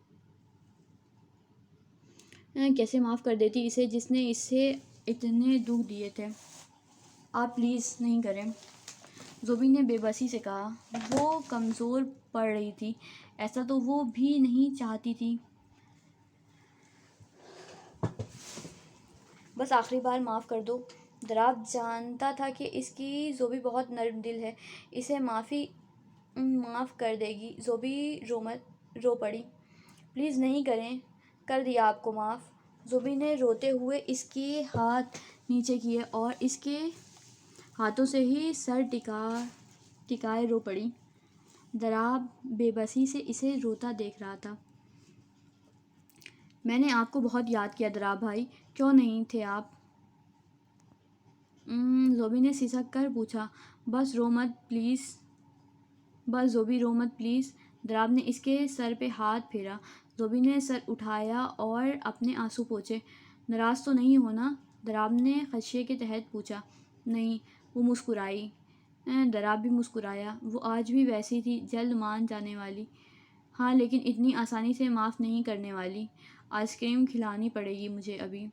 کیسے معاف کر دیتی اسے جس نے اسے اتنے دکھ دیے تھے؟ آپ پلیز نہیں کریں، زوبی نے بے بسی سے کہا۔ وہ کمزور پڑ رہی تھی، ایسا تو وہ بھی نہیں چاہتی تھی۔ بس آخری بار معاف کر دو۔ دراب جانتا تھا کہ اس کی زوبی بہت نرم دل ہے، اسے معاف کر دے گی۔ زوبی رو پڑی۔ پلیز نہیں کریں، کر دیا آپ کو معاف۔ زوبی نے روتے ہوئے اس کے ہاتھ نیچے کیے اور اس کے ہاتھوں سے ہی سر ٹکائے رو پڑی۔ دراب بے بسی سے اسے روتا دیکھ رہا تھا۔ میں نے آپ کو بہت یاد کیا دراب بھائی، کیوں نہیں تھے آپ؟ زوبی نے سسک کر پوچھا۔ بس زوبی رو مت پلیز۔ دراب نے اس کے سر پہ ہاتھ پھیرا۔ زوبی نے سر اٹھایا اور اپنے آنسو پوچھے۔ ناراض تو نہیں ہو نا؟ دراب نے خدشے کے تحت پوچھا۔ نہیں، وہ مسکرائی۔ دراب بھی مسکرایا۔ وہ آج بھی ویسی تھی، جلد مان جانے والی۔ ہاں، لیکن اتنی آسانی سے معاف نہیں کرنے والی۔ آئس کریم کھلانی پڑے گی مجھے ابھی،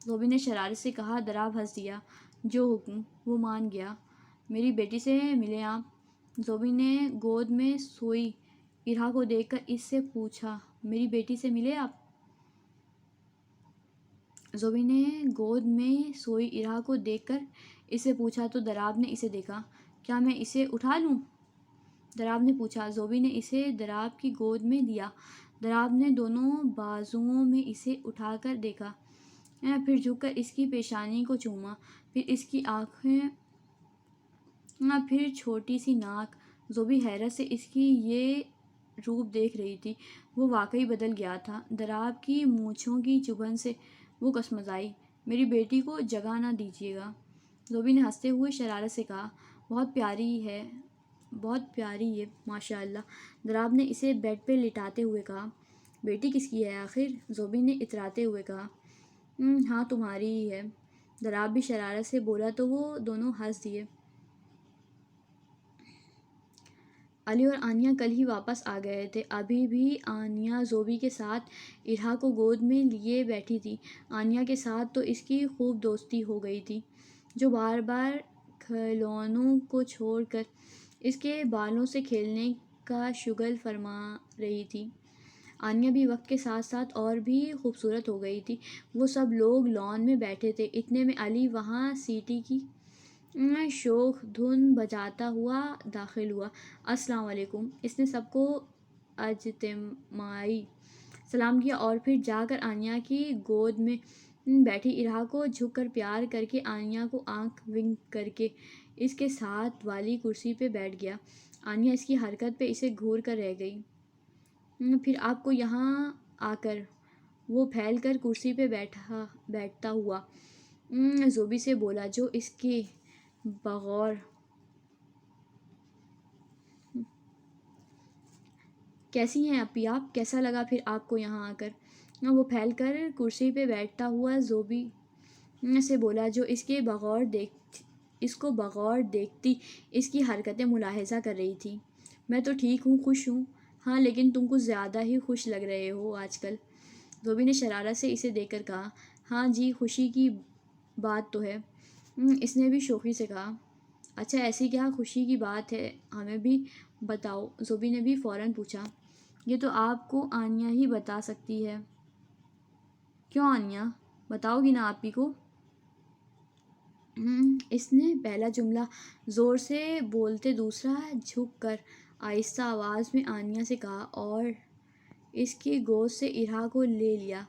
زوبی نے شرارت سے کہا۔ دراب ہنس دیا۔ جو حکم، وہ مان گیا۔ میری بیٹی سے ملیں آپ؟ زوبی نے گود میں سوئی ارہا کو دیکھ کر اس سے پوچھا۔ میری بیٹی سے ملے آپ؟ زوبی نے گود میں سوئی ارہا کو دیکھ کر اس سے پوچھا تو دراب نے اسے دیکھا۔ کیا میں اسے اٹھا لوں؟ دراب نے پوچھا۔ زوبی نے اسے دراب کی گود میں دیا۔ دراب نے دونوں بازوؤں میں اسے اٹھا کر دیکھا، پھر جھک کر اس کی پیشانی کو چوما، پھر اس کی آنکھیں، پھر چھوٹی سی ناک۔ زوبی حیرت سے اس کی یہ روپ دیکھ رہی تھی۔ وہ واقعی بدل گیا تھا۔ دراب کی مونچھوں کی چبھن سے وہ کسمسائی۔ میری بیٹی کو جگہ نہ دیجیے گا، زوبی نے ہنستے ہوئے شرارت سے کہا۔ بہت پیاری ہے ماشاء اللہ، دراب نے اسے بیڈ پہ لٹاتے ہوئے کہا۔ بیٹی کس کی ہے آخر؟ زوبی نے اتراتے ہوئے کہا۔ ہاں تمہاری ہی ہے، دراب بھی شرارت سے بولا تو وہ دونوں ہنس دیے۔ علی اور آنیا کل ہی واپس آ گئے تھے۔ ابھی بھی آنیا زوبی کے ساتھ ارہا کو گود میں لیے بیٹھی تھی۔ آنیا کے ساتھ تو اس کی خوب دوستی ہو گئی تھی، جو بار بار کھلونوں کو چھوڑ کر اس کے بالوں سے کھیلنے کا شغل فرما رہی تھی۔ آنیا بھی وقت کے ساتھ ساتھ اور بھی خوبصورت ہو گئی تھی۔ وہ سب لوگ لان میں بیٹھے تھے، اتنے میں علی وہاں سیٹی کی شوخ دھن بجاتا ہوا داخل ہوا۔ السلام علیکم، اس نے سب کو اجتماعی سلام کیا اور پھر جا کر آنیا کی گود میں بیٹھی ارہا کو جھک کر پیار کر کے آنیا کو آنکھ ونک کر کے اس کے ساتھ والی کرسی پہ بیٹھ گیا۔ آنیا اس کی حرکت پہ اسے گھور کر رہ گئی۔ پھر آپ کو یہاں آ کر، وہ پھیل کر کرسی پہ بیٹھتا ہوا زوبی سے بولا، جو اس کے بغور کیسی ہیں اپی آپ؟ کیسا لگا پھر آپ کو یہاں آ کر؟ وہ پھیل کر کرسی پہ بیٹھتا ہوا زوبی سے بولا، جو اس کو بغور دیکھتی اس کی حرکتیں ملاحظہ کر رہی تھی۔ میں تو ٹھیک ہوں، خوش ہوں۔ ہاں لیکن تم کچھ زیادہ ہی خوش لگ رہے ہو آج کل، زوبی نے شرارت سے اسے دیکھ کر کہا۔ ہاں جی، خوشی کی بات تو ہے، اس نے بھی شوخی سے کہا۔ اچھا ایسی کیا خوشی کی بات ہے، ہمیں بھی بتاؤ، زوبی نے بھی فوراً پوچھا۔ یہ تو آپ کو آنیا ہی بتا سکتی ہے۔ کیوں آنیا بتاؤ گی نا آپی کو؟ اس نے پہلا جملہ زور سے بولتے دوسرا جھک کر آہستہ آواز میں آنیا سے کہا اور اس کی گود سے ارہا کو لے لیا،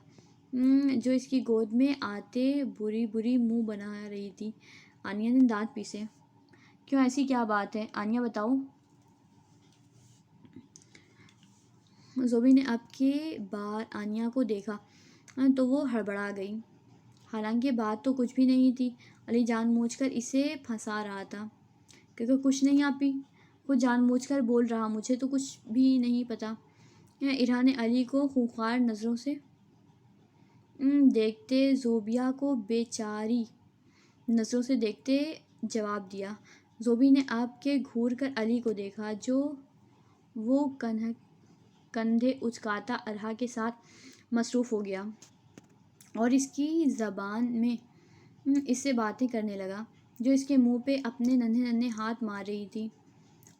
جو اس کی گود میں آتے بری بری منہ بنا رہی تھی۔ آنیا نے دانت پیسے۔ کیوں ایسی کیا بات ہے آنیا بتاؤ؟ زوبی نے اب کے بار آنیا کو دیکھا تو وہ ہڑبڑا گئی۔ حالانکہ بات تو کچھ بھی نہیں تھی، علی جان بوجھ کر اسے پھنسا رہا تھا۔ کہ کچھ نہیں آپی، خود جان بوجھ کر بول رہا، مجھے تو کچھ بھی نہیں پتا۔ ارہا نے علی کو خونخوار نظروں سے دیکھتے زوبیہ کو بے چاری نظروں سے دیکھتے جواب دیا۔ زوبی نے اب کے گھور کر علی کو دیکھا، جو وہ کندھے اچکاتا ارہا کے ساتھ مصروف ہو گیا اور اس کی زبان میں اس سے باتیں کرنے لگا، جو اس کے منہ پہ اپنے ننھے ننھے ہاتھ مار رہی تھی۔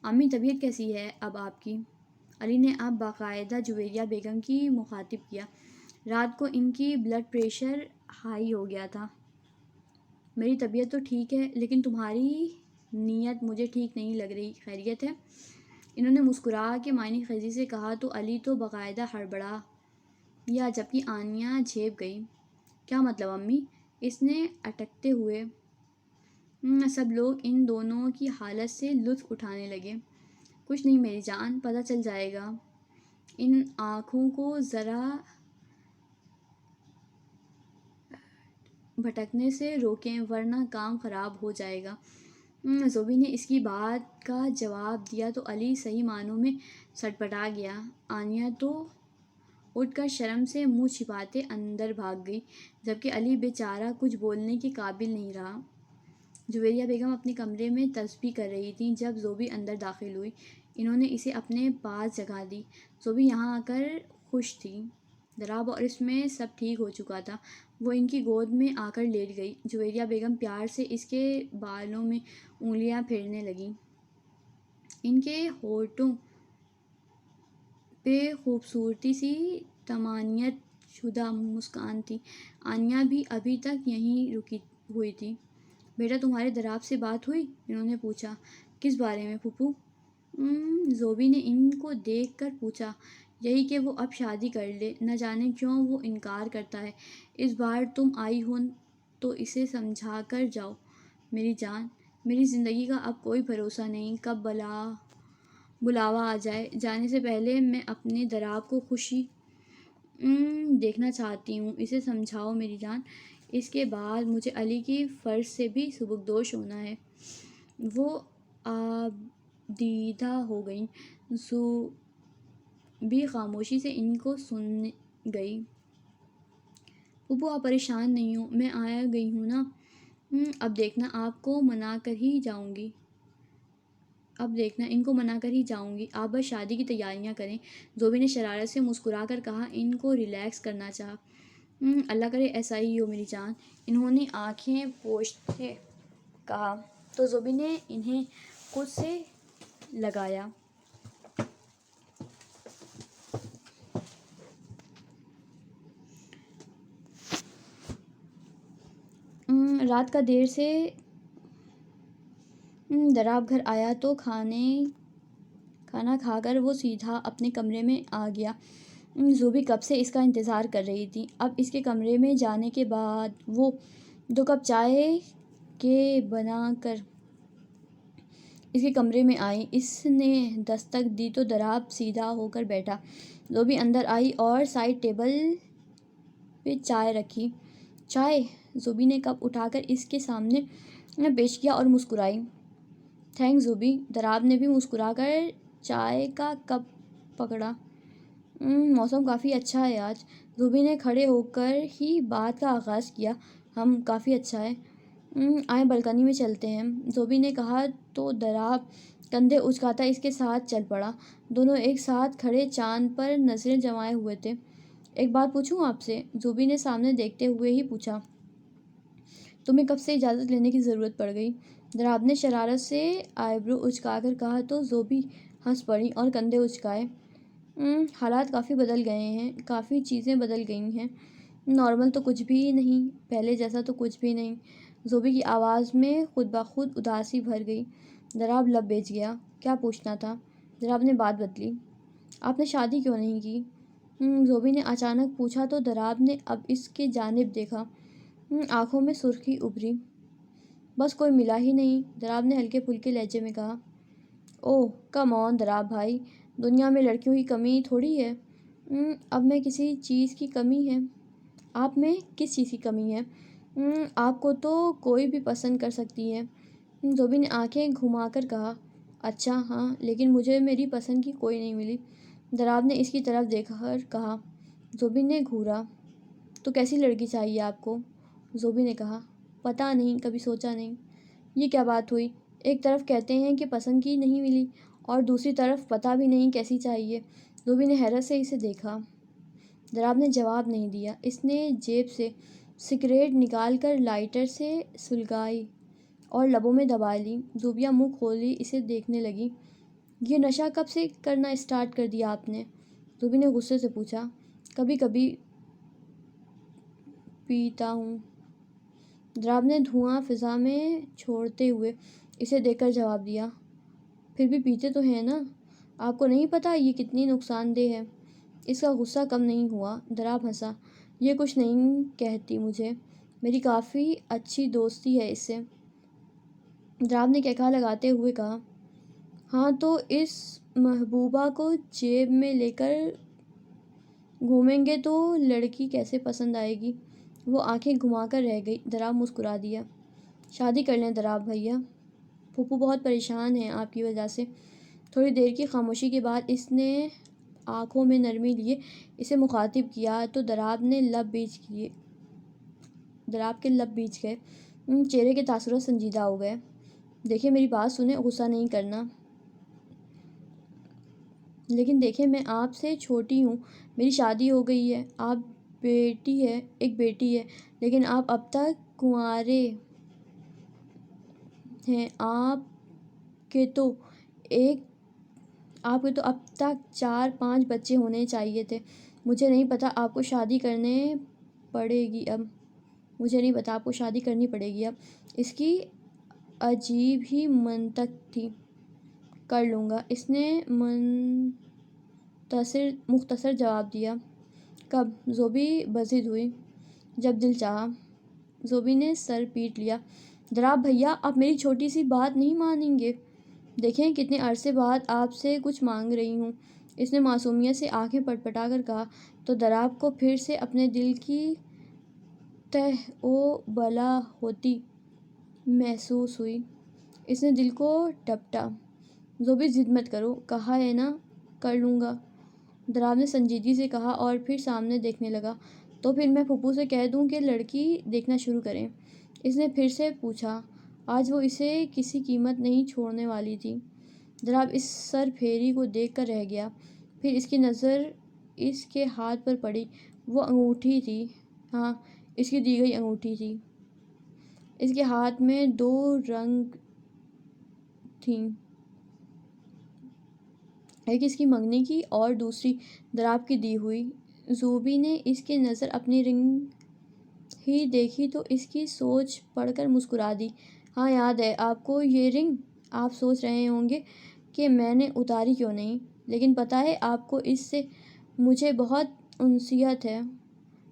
امی طبیعت کیسی ہے اب آپ کی؟ علی نے اب باقاعدہ جویریہ بیگم کی مخاطب کیا۔ رات کو ان کی بلڈ پریشر ہائی ہو گیا تھا۔ میری طبیعت تو ٹھیک ہے، لیکن تمہاری نیت مجھے ٹھیک نہیں لگ رہی، خیریت ہے؟ انہوں نے مسکرا کے معنی خیزی سے کہا تو علی تو باقاعدہ ہڑبڑا یا، جبکہ آنیا جھیپ گئی۔ کیا مطلب امی؟ اس نے اٹکتے ہوئے۔ سب لوگ ان دونوں کی حالت سے لطف اٹھانے لگے۔ کچھ نہیں میری جان، پتہ چل جائے گا۔ ان آنکھوں کو ذرا بھٹکنے سے روکیں ورنہ کام خراب ہو جائے گا۔ زوبی نے اس کی بات کا جواب دیا تو علی صحیح معنوں میں سٹپٹا گیا۔ آنیا تو اٹھ کر شرم سے منہ چھپاتے اندر بھاگ گئی، جبکہ علی بے چارہ کچھ بولنے کے قابل نہیں رہا۔ جویریہ بیگم اپنے کمرے میں تسبیح کر رہی تھیں جب زوبی اندر داخل ہوئی۔ انہوں نے اسے اپنے پاس جگہ دی۔ زوبی یہاں آ کر خوش تھی۔ دراب اور اس میں سب ٹھیک ہو چکا تھا۔ وہ ان کی گود میں آ کر لیٹ گئی۔ جویریہ بیگم پیار سے اس کے بالوں میں انگلیاں پھیرنے لگیں۔ ان کے ہونٹوں پہ خوبصورتی سی طمانینت شدہ مسکان تھی۔ آنیا بھی ابھی تک یہیں رکی ہوئی تھی۔ بیٹا تمہارے دراب سے بات ہوئی؟ انہوں نے پوچھا۔ کس بارے میں پھوپھو؟ زوبی نے ان کو دیکھ کر پوچھا۔ یہی کہ وہ اب شادی کر لے۔ نہ جانے کیوں وہ انکار کرتا ہے۔ اس بار تم آئی ہو تو اسے سمجھا کر جاؤ میری جان۔ میری زندگی کا اب کوئی بھروسہ نہیں، کب بلاوا آ جائے۔ جانے سے پہلے میں اپنے دراب کو خوشی دیکھنا چاہتی ہوں، اسے سمجھاؤ میری جان۔ اس کے بعد مجھے علی کی فرض سے بھی سبکدوش ہونا ہے۔ وہ آبدیدہ ہو گئیں۔ زوبی خاموشی سے ان کو سن گئی۔ پھوپھو آپ پریشان نہیں ہوں، میں آ گئی ہوں نا۔ اب دیکھنا آپ کو منا کر ہی جاؤں گی۔ آپ بس شادی کی تیاریاں کریں۔ زوبی نے شرارت سے مسکرا کر کہا۔ ان کو ریلیکس کرنا چاہا۔ اللہ کرے ایسا ہی ہو میری جان، انہوں نے آنکھیں پوچھتے کہا۔ تو زوبی نے انہیں خود سے لگایا۔ رات کا دیر سے دراب گھر آیا تو کھانا کھا کر وہ سیدھا اپنے کمرے میں آ گیا۔ زوبی کب سے اس کا انتظار کر رہی تھی۔ اب اس کے کمرے میں جانے کے بعد وہ 2 کپ چائے کے بنا کر اس کے کمرے میں آئی۔ اس نے دستک دی تو دراب سیدھا ہو کر بیٹھا۔ زوبی اندر آئی اور سائڈ ٹیبل پہ چائے رکھی۔ چائے؟ زوبی نے کپ اٹھا کر اس کے سامنے پیش کیا اور مسکرائی۔ تھینکس زوبی۔ دراب نے بھی مسکرا کر چائے کا کپ پکڑا۔ موسم کافی اچھا ہے آج۔ زوبی نے کھڑے ہو کر ہی بات کا آغاز کیا۔ کافی اچھا ہے۔ آئیں بلکنی میں چلتے ہیں، زوبی نے کہا تو دراب کندھے اچکاتا اس کے ساتھ چل پڑا۔ دونوں ایک ساتھ کھڑے چاند پر نظریں جمائے ہوئے تھے۔ ایک بات پوچھوں آپ سے؟ زوبی نے سامنے دیکھتے ہوئے ہی پوچھا۔ تمہیں کب سے اجازت لینے کی ضرورت پڑ گئی؟ دراب نے شرارت سے آئیبرو اچکا کر کہا تو زوبی ہنس پڑی اور کندھے اچکائے۔ حالات کافی بدل گئے ہیں، کافی چیزیں بدل گئی ہیں۔ نارمل تو کچھ بھی نہیں، پہلے جیسا تو کچھ بھی نہیں۔ زوبی کی آواز میں خود بخود اداسی بھر گئی۔ دراب لب بیچ گیا۔ کیا پوچھنا تھا؟ دراب نے بات بدلی۔ آپ نے شادی کیوں نہیں کی؟ زوبی نے اچانک پوچھا تو دراب نے اب اس کی جانب دیکھا۔ آنکھوں میں سرخی ابھری۔ بس کوئی ملا ہی نہیں، دراب نے ہلکے پھلکے لہجے میں کہا۔ اوہ کم آن دراب بھائی، دنیا میں لڑکیوں کی کمی تھوڑی ہے۔ اب میں کسی چیز کی کمی ہے؟ آپ میں کس چیز کی کمی ہے؟ آپ کو تو کوئی بھی پسند کر سکتی ہے۔ زوبی نے آنکھیں گھما کر کہا۔ اچھا ہاں، لیکن مجھے میری پسند کی کوئی نہیں ملی۔ دراب نے اس کی طرف دیکھ کر کہا۔ زوبی نے گھورا۔ تو کیسی لڑکی چاہیے آپ کو؟ زوبی نے کہا۔ پتہ نہیں، کبھی سوچا نہیں۔ یہ کیا بات ہوئی؟ ایک طرف کہتے ہیں کہ پسند کی نہیں ملی اور دوسری طرف پتہ بھی نہیں کیسی چاہیے۔ زوبی نے حیرت سے اسے دیکھا۔ دراب نے جواب نہیں دیا۔ اس نے جیب سے سگریٹ نکال کر لائٹر سے سلگائی اور لبوں میں دبا لی۔ زوبیہ منہ کھولی اسے دیکھنے لگی۔ یہ نشہ کب سے کرنا اسٹارٹ کر دیا آپ نے؟ زوبی نے غصے سے پوچھا۔ کبھی کبھی پیتا ہوں، دراب نے دھواں فضا میں چھوڑتے ہوئے اسے دیکھ کر جواب دیا۔ پھر بھی پیتے تو ہیں نا؟ آپ کو نہیں پتہ یہ کتنی نقصان دہ ہے؟ اس کا غصہ کم نہیں ہوا۔ دراب ہنسا۔ یہ کچھ نہیں کہتی مجھے، میری کافی اچھی دوستی ہے اس سے۔ دراب نے کہکہا لگاتے ہوئے کہا۔ ہاں تو اس محبوبہ کو جیب میں لے کر گھومیں گے تو لڑکی کیسے پسند آئے گی؟ وہ آنکھیں گھما کر رہ گئی۔ دراب مسکرا دیا۔ شادی کر لیں دراب بھیا، پھوپھو بہت پریشان ہیں آپ کی وجہ سے۔ تھوڑی دیر کی خاموشی کے بعد اس نے آنکھوں میں نرمی لیے اسے مخاطب کیا تو دراب کے لب بیچ گئے۔ چہرے کے تاثرات سنجیدہ ہو گئے۔ دیکھیں میری بات سنیں، غصہ نہیں کرنا۔ لیکن دیکھیں میں آپ سے چھوٹی ہوں، میری شادی ہو گئی ہے، آپ ایک بیٹی ہے، لیکن آپ اب تک کنوارے ہیں۔ ایک آپ کے تو اب تک 4-5 بچے ہونے چاہیے تھے۔ مجھے نہیں پتا آپ کو شادی کرنی پڑے گی اب۔ اس کی عجیب ہی منطق تھی۔ کر لوں گا، اس نے مختصر جواب دیا۔ کب؟ زوبی بضد ہوئی۔ جب دل چاہا۔ زوبی نے سر پیٹ لیا۔ دراب بھیا، آپ میری چھوٹی سی بات نہیں مانیں گے؟ دیکھیں کتنے عرصے بعد آپ سے کچھ مانگ رہی ہوں، اس نے معصومیت سے آنکھیں پٹپٹا کر کہا۔ تو دراب کو پھر سے اپنے دل کی تہ و بالا ہوتی محسوس ہوئی۔ اس نے دل کو ڈھانپا۔ زوبی ضد مت کرو، کہا ہے نا کر لوں گا، دراب نے سنجیدگی سے کہا اور پھر سامنے دیکھنے لگا۔ تو پھر میں پھپھو سے کہہ دوں کہ لڑکی دیکھنا شروع کریں؟ اس نے پھر سے پوچھا۔ آج وہ اسے کسی قیمت نہیں چھوڑنے والی تھی۔ دراب اس سر پھیری کو دیکھ کر رہ گیا۔ پھر اس کی نظر اس کے ہاتھ پر پڑی۔ وہ انگوٹھی تھی، ہاں، اس کی دی گئی انگوٹھی تھی۔ اس کے ہاتھ میں 2 رنگ تھیں، ایک اس کی منگنی کی اور دوسری دراب کی دی ہوئی۔ زوبی نے اس کی نظر اپنی رنگ ہی دیکھی تو اس کی سوچ پڑھ کر مسکرا دی۔ ہاں یاد ہے آپ کو یہ رنگ؟ آپ سوچ رہے ہوں گے کہ میں نے اتاری کیوں نہیں، لیکن پتہ ہے آپ کو اس سے مجھے بہت انسیت ہے،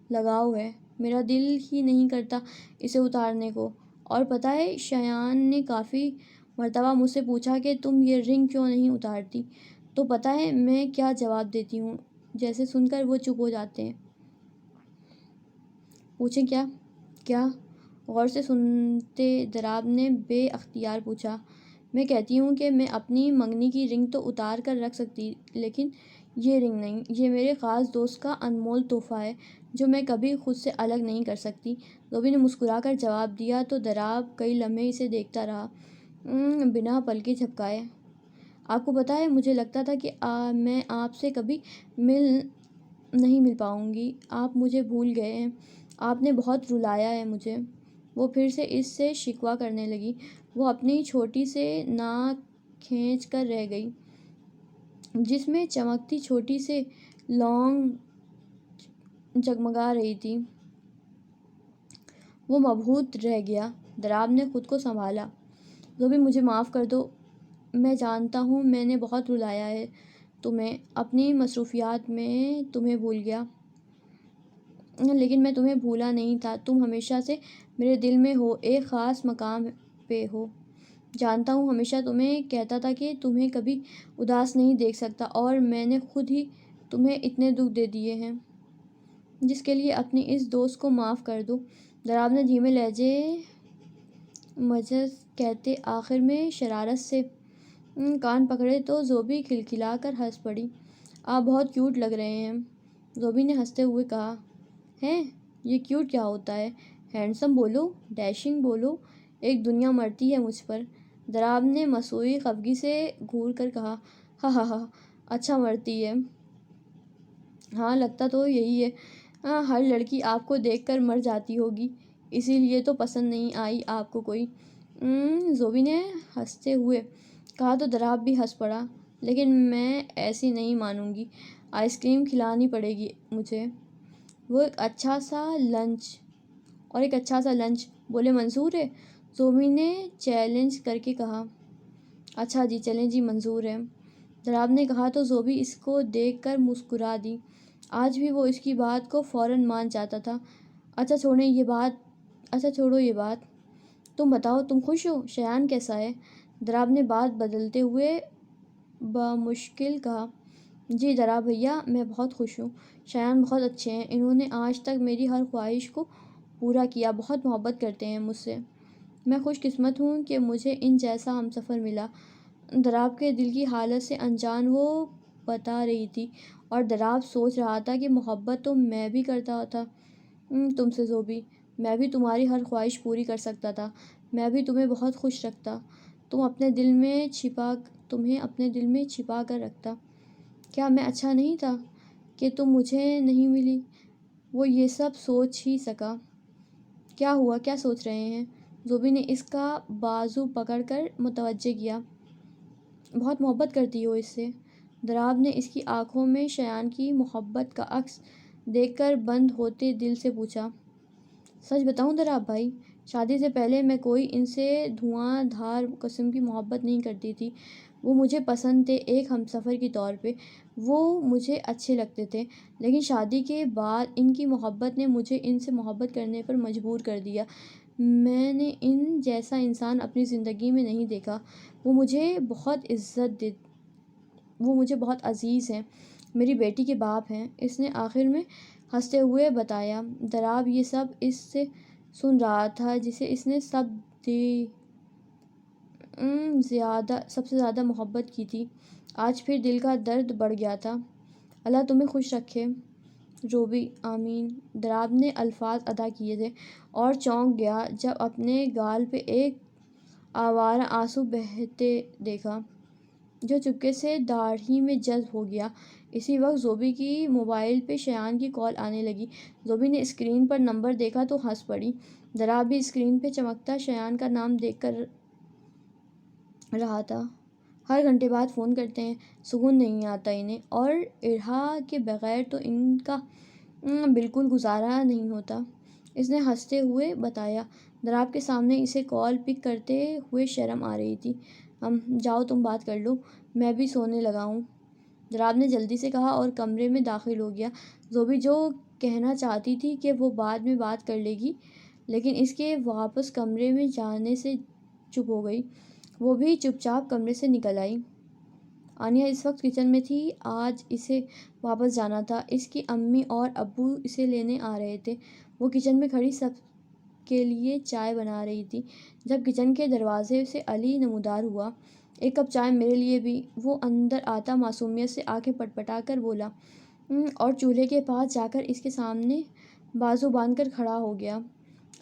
لگاؤ ہے۔ میرا دل ہی نہیں کرتا اسے اتارنے کو۔ اور پتہ ہے شایان نے کافی مرتبہ مجھ سے پوچھا کہ تم یہ رنگ کیوں نہیں اتارتی، تو پتہ ہے میں کیا جواب دیتی ہوں؟ جیسے سن کر وہ چپ ہو جاتے ہیں۔ پوچھیں کیا؟ کیا؟ غور سے سنتے دراب نے بے اختیار پوچھا۔ میں کہتی ہوں کہ میں اپنی منگنی کی رنگ تو اتار کر رکھ سکتی، لیکن یہ رنگ نہیں۔ یہ میرے خاص دوست کا انمول تحفہ ہے جو میں کبھی خود سے الگ نہیں کر سکتی۔ زوبی نے مسکرا کر جواب دیا تو دراب کئی لمحے اسے دیکھتا رہا، بنا پلکیں جھپکائے۔ آپ کو پتہ ہے مجھے لگتا تھا کہ میں آپ سے کبھی نہیں مل پاؤں گی۔ آپ مجھے بھول گئے ہیں، آپ نے بہت رلایا ہے مجھے۔ وہ پھر سے اس سے شکوہ کرنے لگی۔ وہ اپنی چھوٹی سے ناک کھینچ کر رہ گئی جس میں چمکتی چھوٹی سی لونگ جگمگا رہی تھی۔ وہ مبہوت رہ گیا۔ دراب نے خود کو سنبھالا۔ زوبی مجھے معاف کر دو، میں جانتا ہوں میں نے بہت رلایا ہے تمہیں، اپنی مصروفیات میں تمہیں بھول گیا، لیکن میں تمہیں بھولا نہیں تھا۔ تم ہمیشہ سے میرے دل میں ہو، ایک خاص مقام پہ ہو۔ جانتا ہوں ہمیشہ تمہیں کہتا تھا کہ تمہیں کبھی اداس نہیں دیکھ سکتا، اور میں نے خود ہی تمہیں اتنے دکھ دے دیے ہیں جس کے لیے اپنی اس دوست کو معاف کر دو، دراب نے دھیمے لہجے مجز کہتے آخر میں شرارت سے کان پکڑے تو زوبی کھلکھلا کر ہنس پڑی۔ آپ بہت کیوٹ لگ رہے ہیں، زوبی نے ہنستے ہوئے کہا۔ ہیں؟ یہ کیوٹ کیا ہوتا ہے؟ ہینڈسم بولو، ڈیشنگ بولو، ایک دنیا مرتی ہے مجھ پر، دراب نے مصنوعی خفگی سے گھور کر کہا۔ ہا ہا ہا، اچھا مرتی ہے؟ ہاں لگتا تو یہی ہے۔ ہر لڑکی آپ کو دیکھ کر مر جاتی ہوگی، اسی لیے تو پسند نہیں آئی آپ کو کوئی؟ زوبی نے ہنستے ہوئے کہا تو دراب بھی ہنس پڑا۔ لیکن میں ایسی نہیں مانوں گی، آئس کریم کھلانی پڑے گی مجھے، اور ایک اچھا سا لنچ، بولے منظور ہے؟ زوبی نے چیلنج کر کے کہا۔ اچھا جی، چلیں جی، منظور ہے، دراب نے کہا تو زوبی اس کو دیکھ کر مسکرا دی۔ آج بھی وہ اس کی بات کو فوراً مان جاتا تھا۔ اچھا چھوڑو یہ بات، تم بتاؤ تم خوش ہو؟ شایان کیسا ہے؟ دراب نے بات بدلتے ہوئے بمشکل کہا۔ جی دراب بھیا، میں بہت خوش ہوں، شایان بہت اچھے ہیں، انہوں نے آج تک میری ہر خواہش کو پورا کیا، بہت محبت کرتے ہیں مجھ سے، میں خوش قسمت ہوں کہ مجھے ان جیسا ہمسفر ملا۔ دراب کے دل کی حالت سے انجان وہ بتا رہی تھی، اور دراب سوچ رہا تھا کہ محبت تو میں بھی کرتا تھا تم سے زوبی، میں بھی تمہاری ہر خواہش پوری کر سکتا تھا، میں بھی تمہیں بہت خوش رکھتا، تمہیں اپنے دل میں چھپا کر رکھتا۔ کیا میں اچھا نہیں تھا کہ تم مجھے نہیں ملی؟ وہ یہ سب سوچ ہی سکا۔ کیا ہوا، کیا سوچ رہے ہیں؟ زوبی نے اس کا بازو پکڑ کر متوجہ کیا۔ بہت محبت کرتی ہو اس سے؟ دراب نے اس کی آنکھوں میں شایان کی محبت کا عکس دیکھ کر بند ہوتے دل سے پوچھا۔ سچ بتاؤں دراب بھائی، شادی سے پہلے میں کوئی ان سے دھواں دھار قسم کی محبت نہیں کرتی تھی۔ وہ مجھے پسند تھے ایک ہمسفر کے طور پہ، وہ مجھے اچھے لگتے تھے، لیکن شادی کے بعد ان کی محبت نے مجھے ان سے محبت کرنے پر مجبور کر دیا۔ میں نے ان جیسا انسان اپنی زندگی میں نہیں دیکھا۔ وہ مجھے بہت عزیز ہیں، میری بیٹی کے باپ ہیں، اس نے آخر میں ہنستے ہوئے بتایا۔ دراب یہ سب اس سے سن رہا تھا جسے اس نے سب سے زیادہ محبت کی تھی۔ آج پھر دل کا درد بڑھ گیا تھا۔ اللہ تمہیں خوش رکھے روبی، آمین۔ دراب نے الفاظ ادا کیے تھے اور چونک گیا جب اپنے گال پہ ایک آوارہ آنسو بہتے دیکھا جو چپکے سے داڑھی میں جذب ہو گیا۔ اسی وقت زوبی کی موبائل پہ شایان کی کال آنے لگی۔ زوبی نے اسکرین پر نمبر دیکھا تو ہنس پڑی۔ دراب بھی اسکرین پہ چمکتا شایان کا نام دیکھ کر رہا تھا۔ ہر گھنٹے بعد فون کرتے ہیں، سکون نہیں آتا انہیں، اور ارحا کے بغیر تو ان کا بالکل گزارا نہیں ہوتا، اس نے ہنستے ہوئے بتایا۔ دراب کے سامنے اسے کال پک کرتے ہوئے شرم آ رہی تھی۔ جاؤ تم بات کر لو، میں بھی سونے لگا ہوں، دراب نے جلدی سے کہا اور کمرے میں داخل ہو گیا۔ زوبی جو کہنا چاہتی تھی کہ وہ بعد میں بات کر لے گی، لیکن اس کے واپس کمرے میں جانے سے چپ ہو گئی۔ وہ بھی چپ چاپ کمرے سے نکل آئی۔ آنیہ اس وقت کچن میں تھی، آج اسے واپس جانا تھا، اس کی امی اور ابو اسے لینے آ رہے تھے۔ وہ کچن میں کھڑی سب کے لیے چائے بنا رہی تھی جب کچن کے دروازے سے علی نمودار ہوا۔ ایک کپ چائے میرے لیے بھی، وہ اندر آتا معصومیت سے آنکھیں پٹپٹا کر بولا، اور چولہے کے پاس جا کر اس کے سامنے بازو باندھ کر کھڑا ہو گیا۔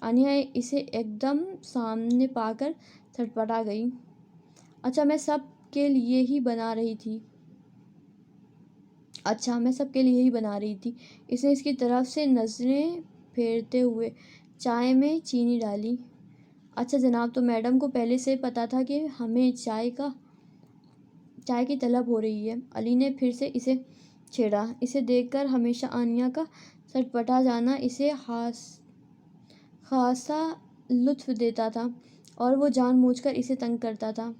آنیہ اسے ایک دم سامنے پا کر سٹپٹا گئی۔ اچھا میں سب کے لیے ہی بنا رہی تھی۔ اس نے اس کی طرف سے نظریں پھیرتے ہوئے چائے میں چینی ڈالی۔ اچھا جناب، تو میڈم کو پہلے سے پتا تھا کہ ہمیں چائے کی طلب ہو رہی ہے؟ علی نے پھر سے اسے چھیڑا۔ اسے دیکھ کر ہمیشہ آنیہ کا سٹپٹا جانا اسے خاصا لطف دیتا تھا اور وہ جان بوجھ کر اسے تنگ کرتا تھا۔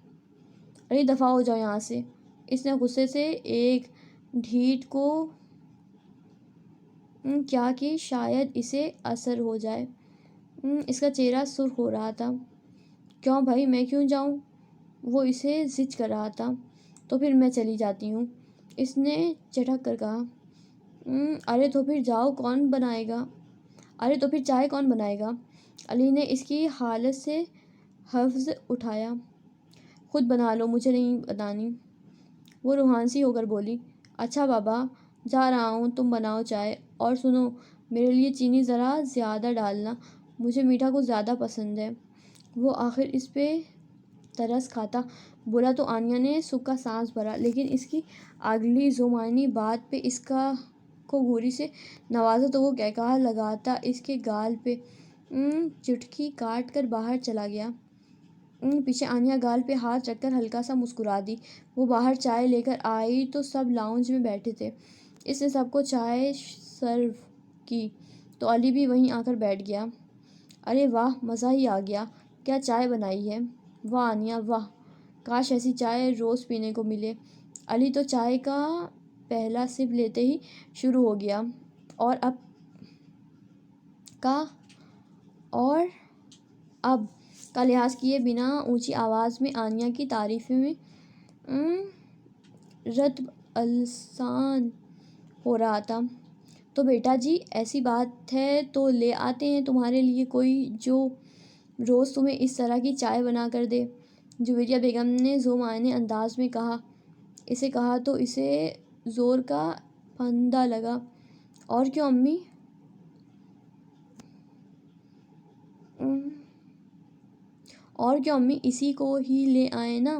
علی دفعہ ہو جاؤ یہاں سے، اس نے غصے سے ایک ڈھیٹ کو کیا کہ شاید اسے اثر ہو جائے۔ اس کا چہرہ سرخ ہو رہا تھا۔ کیوں بھائی، میں کیوں جاؤں؟ وہ اسے زج کر رہا تھا۔ تو پھر میں چلی جاتی ہوں، اس نے چٹک کر کہا۔ ارے تو پھر چائے کون بنائے گا؟ علی نے اس کی حالت سے حفظ اٹھایا۔ خود بنا لو، مجھے نہیں بتانی، وہ روحانسی ہو کر بولی۔ اچھا بابا، جا رہا ہوں، تم بناؤ چائے، اور سنو، میرے لیے چینی ذرا زیادہ ڈالنا، مجھے میٹھا کچھ زیادہ پسند ہے۔ وہ آخر اس پہ ترس کھاتا بولا تو آنیہ نے سکھ کا سانس بھرا، لیکن اس کی اگلی ذومعنی بات پہ اس کو گھوری سے نوازا تو وہ قہقہہ لگاتا اس کے گال پہ چٹکی کاٹ کر باہر چلا گیا۔ پیچھے آنیہ گال پہ ہاتھ رکھ کر ہلکا سا مسکرا دی۔ وہ باہر چائے لے کر آئی تو سب لاؤنج میں بیٹھے تھے۔ اس نے سب کو چائے سرو کی تو علی بھی وہیں آ کر بیٹھ گیا۔ ارے واہ، مزہ ہی آ گیا، کیا چائے بنائی ہے! واہ آنیہ واہ، کاش ایسی چائے روز پینے کو ملے۔ علی تو چائے کا پہلا سپ لیتے ہی شروع ہو گیا، اور اب کا لحاظ کیے بنا اونچی آواز میں آنیہ کی تعریفیں میں رطب السان ہو رہا تھا۔ تو بیٹا جی، ایسی بات ہے تو لے آتے ہیں تمہارے لیے کوئی جو روز تمہیں اس طرح کی چائے بنا کر دے، جویریہ بیگم نے ذومعنی انداز میں کہا تو اسے زور کا پھندہ لگا۔ اور کیوں امی، اسی کو ہی لے آئیں نا،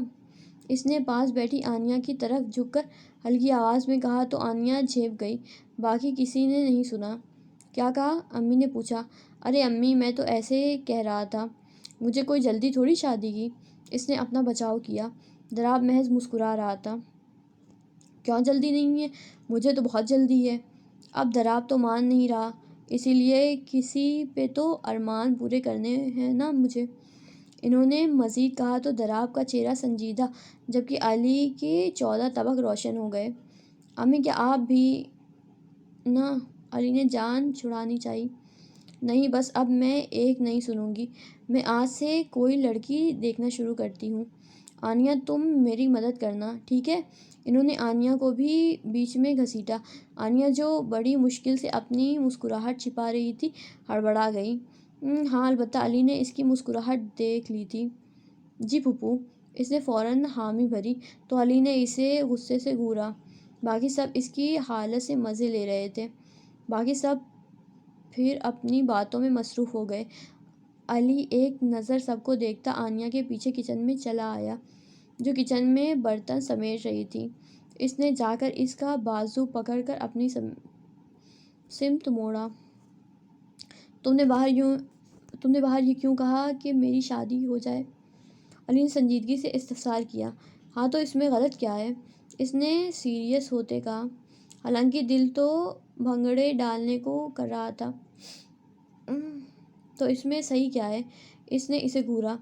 اس نے پاس بیٹھی آنیہ کی طرف جھک کر ہلکی آواز میں کہا تو آنیہ جھینپ گئی۔ باقی کسی نے نہیں سنا۔ کیا کہا؟ امی نے پوچھا۔ ارے امی، میں تو ایسے کہہ رہا تھا، مجھے کوئی جلدی تھوڑی شادی کی۔ اس نے اپنا بچاؤ کیا۔ دراب محض مسکرا رہا تھا۔ کیوں جلدی نہیں ہے؟ مجھے تو بہت جلدی ہے۔ اب دراب تو مان نہیں رہا، اسی لیے کسی پہ تو ارمان پورے کرنے ہیں نا مجھے۔ انہوں نے مزید کہا تو دراب کا چہرہ سنجیدہ جبکہ علی کے 14 طبق روشن ہو گئے۔ امی کیا آپ بھی نہ؟ علی نے جان چھڑانی چاہی۔ نہیں، بس اب میں ایک نہیں سنوں گی۔ میں آج سے کوئی لڑکی دیکھنا شروع کرتی ہوں۔ آنیہ تم میری مدد کرنا، ٹھیک ہے؟ انہوں نے آنیہ کو بھی بیچ میں گھسیٹا۔ آنیہ جو بڑی مشکل سے اپنی مسکراہٹ چھپا رہی تھی ہڑبڑا گئی۔ ہاں البتہ علی نے اس کی مسکراہٹ دیکھ لی تھی۔ جی پھوپھو۔ اس نے فوراً حامی بھری تو علی نے اسے غصے سے گھورا۔ باقی سب اس کی حالت سے مزے لے رہے تھے۔ باقی سب پھر اپنی باتوں میں مصروف ہو گئے۔ علی ایک نظر سب کو دیکھتا آنیہ کے پیچھے کچن میں چلا آیا، جو کچن میں برتن سمیٹ رہی تھی۔ اس نے جا کر اس کا بازو پکڑ کر اپنی سمت موڑا۔ تم نے باہر یہ کیوں کہا کہ میری شادی ہو جائے؟ علی نے سنجیدگی سے استفسار کیا۔ ہاں تو اس میں غلط کیا ہے؟ اس نے سیریس ہوتے کہا، حالانکہ دل تو بھنگڑے ڈالنے کو کر رہا تھا۔ تو اس میں صحیح کیا ہے؟ اس نے اسے گھورا۔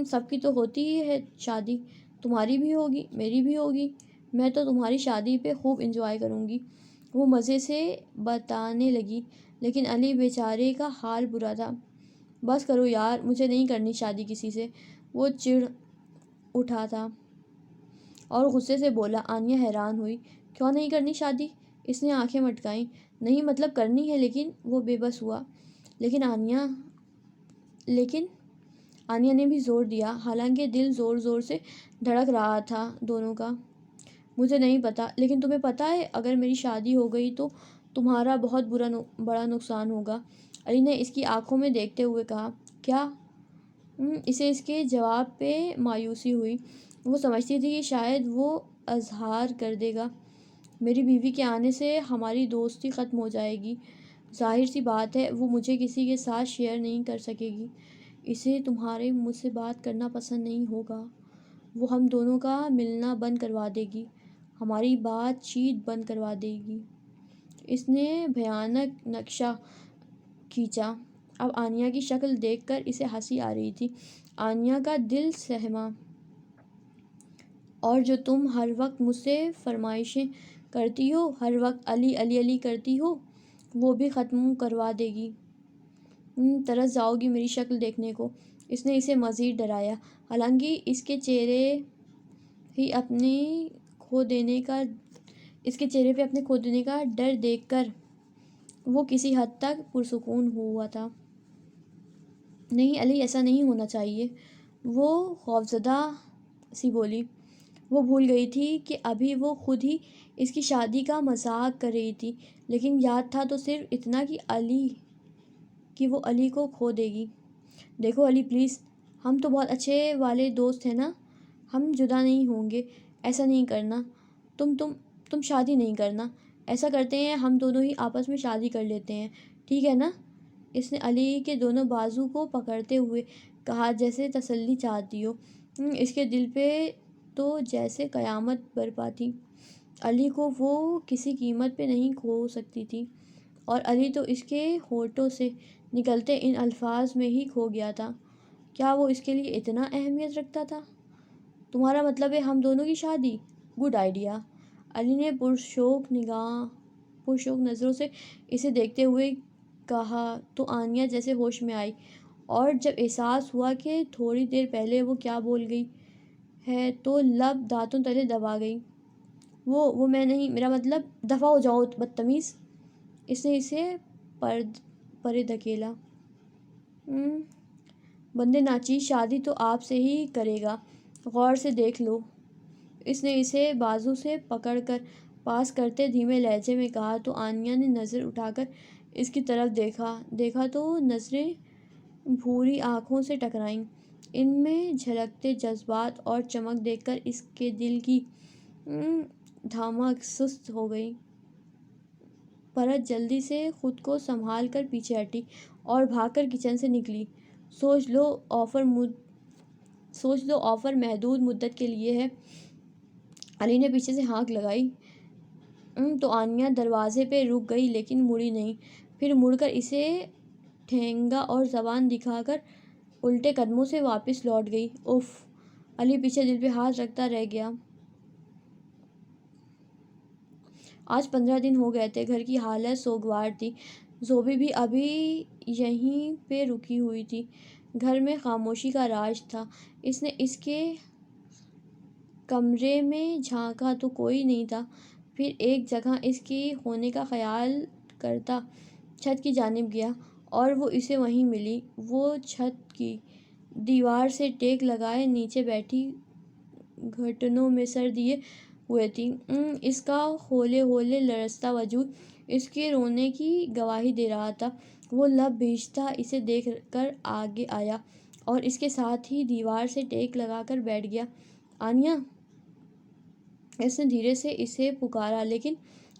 سب کی تو ہوتی ہی ہے شادی، تمہاری بھی ہوگی، میری بھی ہوگی۔ میں تو تمہاری شادی پہ خوب انجوائے کروں گی، وہ مزے سے بتانے لگی۔ لیکن علی بیچارے کا حال برا تھا۔ بس کرو یار، مجھے نہیں کرنی شادی کسی سے۔ وہ چڑ اٹھا تھا اور غصے سے بولا۔ آنیہ حیران ہوئی۔ کیوں نہیں کرنی شادی؟ اس نے آنکھیں مٹکائیں۔ نہیں مطلب کرنی ہے لیکن… وہ بے بس ہوا۔ لیکن آنیہ نے بھی زور دیا، حالانکہ دل زور زور سے دھڑک رہا تھا دونوں کا۔ مجھے نہیں پتا، لیکن تمہیں پتا ہے اگر میری شادی ہو گئی تو تمہارا بہت بڑا نقصان ہوگا۔ علی نے اس کی آنکھوں میں دیکھتے ہوئے کہا۔ کیا؟ اسے اس کے جواب پہ مایوسی ہوئی۔ وہ سمجھتی تھی کہ شاید وہ اظہار کر دے گا۔ میری بیوی کے آنے سے ہماری دوستی ختم ہو جائے گی۔ ظاہر سی بات ہے وہ مجھے کسی کے ساتھ شیئر نہیں کر سکے گی۔ اسے تمہارے مجھ سے بات کرنا پسند نہیں ہوگا۔ وہ ہم دونوں کا ملنا بند کروا دے گی، ہماری بات چیت بند کروا دے گی۔ اس نے بھیانک نقشہ کھینچا۔ اب آنیہ کی شکل دیکھ کر اسے ہنسی آ رہی تھی۔ آنیہ کا دل سہما۔ اور جو تم ہر وقت مجھ سے فرمائشیں کرتی ہو، ہر وقت علی علی علی کرتی ہو، وہ بھی ختم کروا دے گی۔ ترس جاؤ گی میری شکل دیکھنے کو۔ اس نے اسے مزید ڈرایا، حالانکہ اس کے چہرے پہ اپنے کھو دینے کا ڈر دیکھ کر وہ کسی حد تک پرسکون ہوا تھا۔ نہیں علی، ایسا نہیں ہونا چاہیے، وہ خوفزدہ سی بولی۔ وہ بھول گئی تھی کہ ابھی وہ خود ہی اس کی شادی کا مذاق کر رہی تھی، لیکن یاد تھا تو صرف اتنا کہ وہ علی کو کھو دے گی۔ دیکھو علی پلیز، ہم تو بہت اچھے والے دوست ہیں نا، ہم جدا نہیں ہوں گے۔ ایسا نہیں کرنا، تم شادی نہیں کرنا۔ ایسا کرتے ہیں ہم دونوں ہی آپس میں شادی کر لیتے ہیں، ٹھیک ہے نا؟ اس نے علی کے دونوں بازو کو پکڑتے ہوئے کہا جیسے تسلی چاہتی ہو۔ اس کے دل پہ تو جیسے قیامت برپا تھی۔ علی کو وہ کسی قیمت پہ نہیں کھو سکتی تھی، اور علی تو اس کے ہونٹوں سے نکلتے ان الفاظ میں ہی کھو گیا تھا۔ کیا وہ اس کے لیے اتنا اہمیت رکھتا تھا؟ تمہارا مطلب ہے ہم دونوں کی شادی؟ Good idea. علی نے پرشوق نظروں سے اسے دیکھتے ہوئے کہا تو آنیہ جیسے ہوش میں آئی، اور جب احساس ہوا کہ تھوڑی دیر پہلے وہ کیا بول گئی ہے تو لب دانتوں تلے دبا گئی۔ وہ میں نہیں، میرا مطلب… دفع ہو جاؤ بدتمیز۔ اس نے اسے پرے دھکیلا۔ بندے ناچیز، شادی تو آپ سے ہی کرے گا، غور سے دیکھ لو۔ اس نے اسے بازو سے پکڑ کر پاس کرتے دھیمے لہجے میں کہا تو آنیہ نے نظر اٹھا کر اس کی طرف دیکھا تو نظریں بھوری آنکھوں سے ٹکرائیں۔ ان میں جھلکتے جذبات اور چمک دیکھ کر اس کے دل کی دھڑک سست ہو گئی۔ فرحت جلدی سے خود کو سنبھال کر پیچھے ہٹی اور بھاگ کر کچن سے نکلی۔ سوچ لو آفر محدود مدت کے لیے ہے۔ علی نے پیچھے سے ہانک لگائی تو آنیا دروازے پہ رک گئی لیکن مڑی نہیں، پھر مڑ کر اسے ٹھینگا اور زبان دکھا کر الٹے قدموں سے واپس لوٹ گئی۔ اف! علی پیچھے دل پہ ہاتھ رکھتا رہ گیا۔ آج 15 دن ہو گئے تھے، گھر کی حالت سوگوار تھی۔ زوبی بھی ابھی یہیں پہ رکی ہوئی تھی۔ گھر میں خاموشی کا راج تھا۔ اس نے اس کے کمرے میں جھانکا تو کوئی نہیں تھا، پھر ایک جگہ اس کے ہونے کا خیال کرتا چھت کی جانب گیا اور وہ اسے وہیں ملی۔ وہ چھت کی دیوار سے ٹیک لگائے نیچے بیٹھی گھٹنوں میں سر دیے ہوئے تھی۔ اس کا ہولے ہولے لرزتا وجود اس کے رونے کی گواہی دے رہا تھا۔ وہ لب بھیجتا اسے دیکھ کر آگے آیا اور اس کے ساتھ ہی دیوار سے ٹیک لگا کر بیٹھ گیا۔ آنیا! اس نے دھیرے سے اسے پکارا لیکن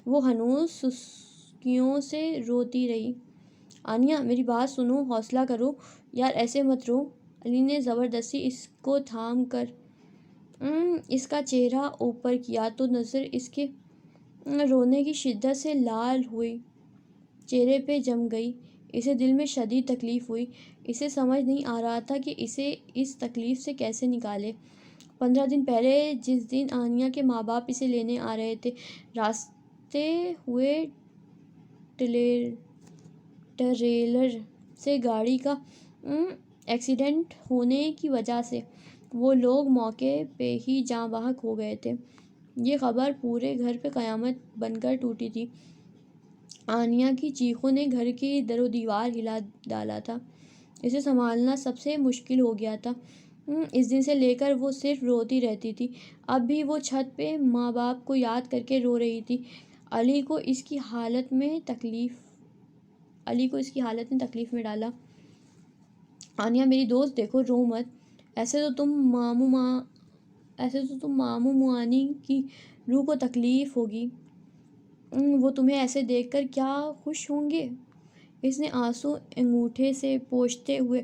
وہ ہنوز سسکیوں سے روتی رہی۔ آنیا! میری بات سنو، حوصلہ کرو یار، ایسے مت رو۔ علی نے زبردستی اس کو تھام کر اس کا چہرہ اوپر کیا تو نظر اس کے رونے کی شدت سے لال ہوئی چہرے پہ جم گئی۔ اسے دل میں شدید تکلیف ہوئی۔ اسے سمجھ نہیں آ رہا تھا کہ اسے اس تکلیف سے کیسے نکالے۔ 15 دن پہلے جس دن آنیا کے ماں باپ اسے لینے آ رہے تھے، راستے ہوئے ٹریلر سے گاڑی کا ایکسیڈنٹ ہونے کی وجہ سے وہ لوگ موقع پہ ہی جاں بحق ہو گئے تھے۔ یہ خبر پورے گھر پہ قیامت بن کر ٹوٹی تھی۔ آنیا کی چیخوں نے گھر کی در و دیوار ہلا ڈالا تھا۔ اسے سنبھالنا سب سے مشکل ہو گیا تھا۔ اس دن سے لے کر وہ صرف روتی رہتی تھی۔ اب بھی وہ چھت پہ ماں باپ کو یاد کر کے رو رہی تھی۔ علی کو اس کی حالت میں تکلیف میں ڈالا۔ آنیا میری دوست، دیکھو، رو مت۔ ایسے تو تم ماموں معانی کی روح کو تکلیف ہوگی۔ وہ تمہیں ایسے دیکھ کر کیا خوش ہوں گے۔ اس نے آنسو انگوٹھے سے پوچھتے ہوئے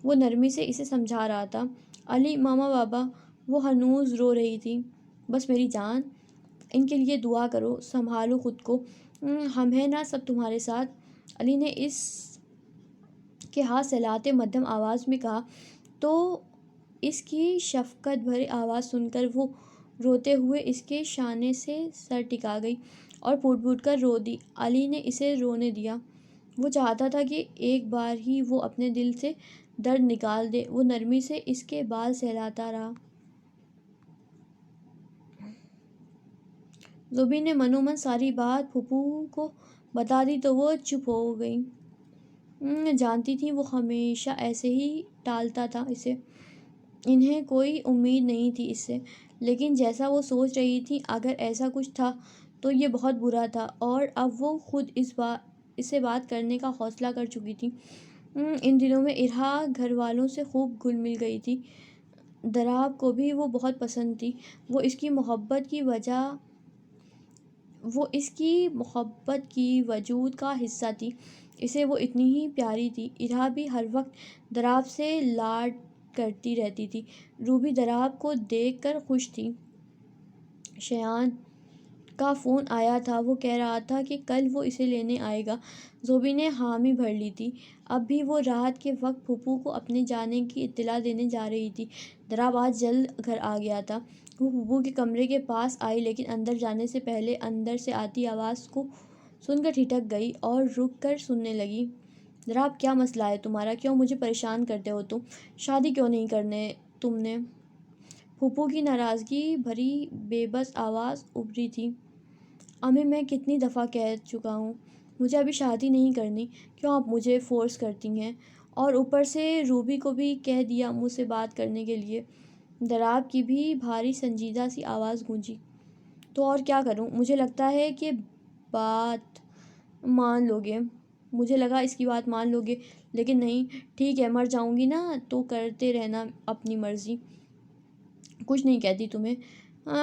وہ نرمی سے اسے سمجھا رہا تھا۔ علی، ماما بابا، وہ ہنوز رو رہی تھی۔ بس میری جان، ان کے لیے دعا کرو، سنبھالو خود کو، ہم ہیں نا سب تمہارے ساتھ۔ علی نے اس کے ہاتھ سہلاتے مدھم آواز میں کہا تو اس کی شفقت بھری آواز سن کر وہ روتے ہوئے اس کے شانے سے سر ٹکا گئی اور پھوٹ پھوٹ کر رو دی۔ علی نے اسے رونے دیا۔ وہ چاہتا تھا کہ ایک بار ہی وہ اپنے دل سے درد نکال دے۔ وہ نرمی سے اس کے بال سہلاتا رہا۔ زوبی نے منو من ساری بات پھوپھو کو بتا دی تو وہ چپ ہو گئی۔ جانتی تھی وہ ہمیشہ ایسے ہی ٹالتا تھا اسے۔ انہیں کوئی امید نہیں تھی اس سے، لیکن جیسا وہ سوچ رہی تھی اگر ایسا کچھ تھا تو یہ بہت برا تھا، اور اب وہ خود اس سے بات کرنے کا حوصلہ کر چکی تھی۔ ان دنوں میں ارہا گھر والوں سے خوب گھل مل گئی تھی۔ دراب کو بھی وہ بہت پسند تھی۔ وہ اس کی محبت کی وجود کا حصہ تھی۔ اسے وہ اتنی ہی پیاری تھی۔ ارہا بھی ہر وقت دراب سے لاڈ کرتی رہتی تھی۔ روبی دراب کو دیکھ کر خوش تھی۔ شایان کا فون آیا تھا، وہ کہہ رہا تھا کہ کل وہ اسے لینے آئے گا۔ زوبی نے حامی بھر لی تھی۔ اب بھی وہ رات کے وقت پھوپھو کو اپنے جانے کی اطلاع دینے جا رہی تھی۔ دراب آج جلد گھر آ گیا تھا۔ وہ پھوپھو کے کمرے کے پاس آئی لیکن اندر جانے سے پہلے اندر سے آتی آواز کو سن کر ٹھٹک گئی اور رک کر سننے لگی۔ دراب، کیا مسئلہ ہے تمہارا؟ کیوں مجھے پریشان کرتے ہو تم؟ شادی کیوں نہیں کرنے تم نے؟ پھوپھو کی ناراضگی بھری بے بس آواز ابھری تھی۔ امی، میں کتنی دفعہ کہہ چکا ہوں مجھے ابھی شادی نہیں کرنی، کیوں آپ مجھے فورس کرتی ہیں؟ اور اوپر سے روبی کو بھی کہہ دیا مجھ سے بات کرنے کے لیے۔ دراب کی بھی بھاری سنجیدہ سی آواز گونجی۔ تو اور کیا کروں؟ مجھے لگتا ہے کہ بات مان لو گے۔ مجھے لگا اس کی بات مان لو گے، لیکن نہیں۔ ٹھیک ہے، مر جاؤں گی نا تو کرتے رہنا اپنی مرضی، کچھ نہیں کہتی تمہیں۔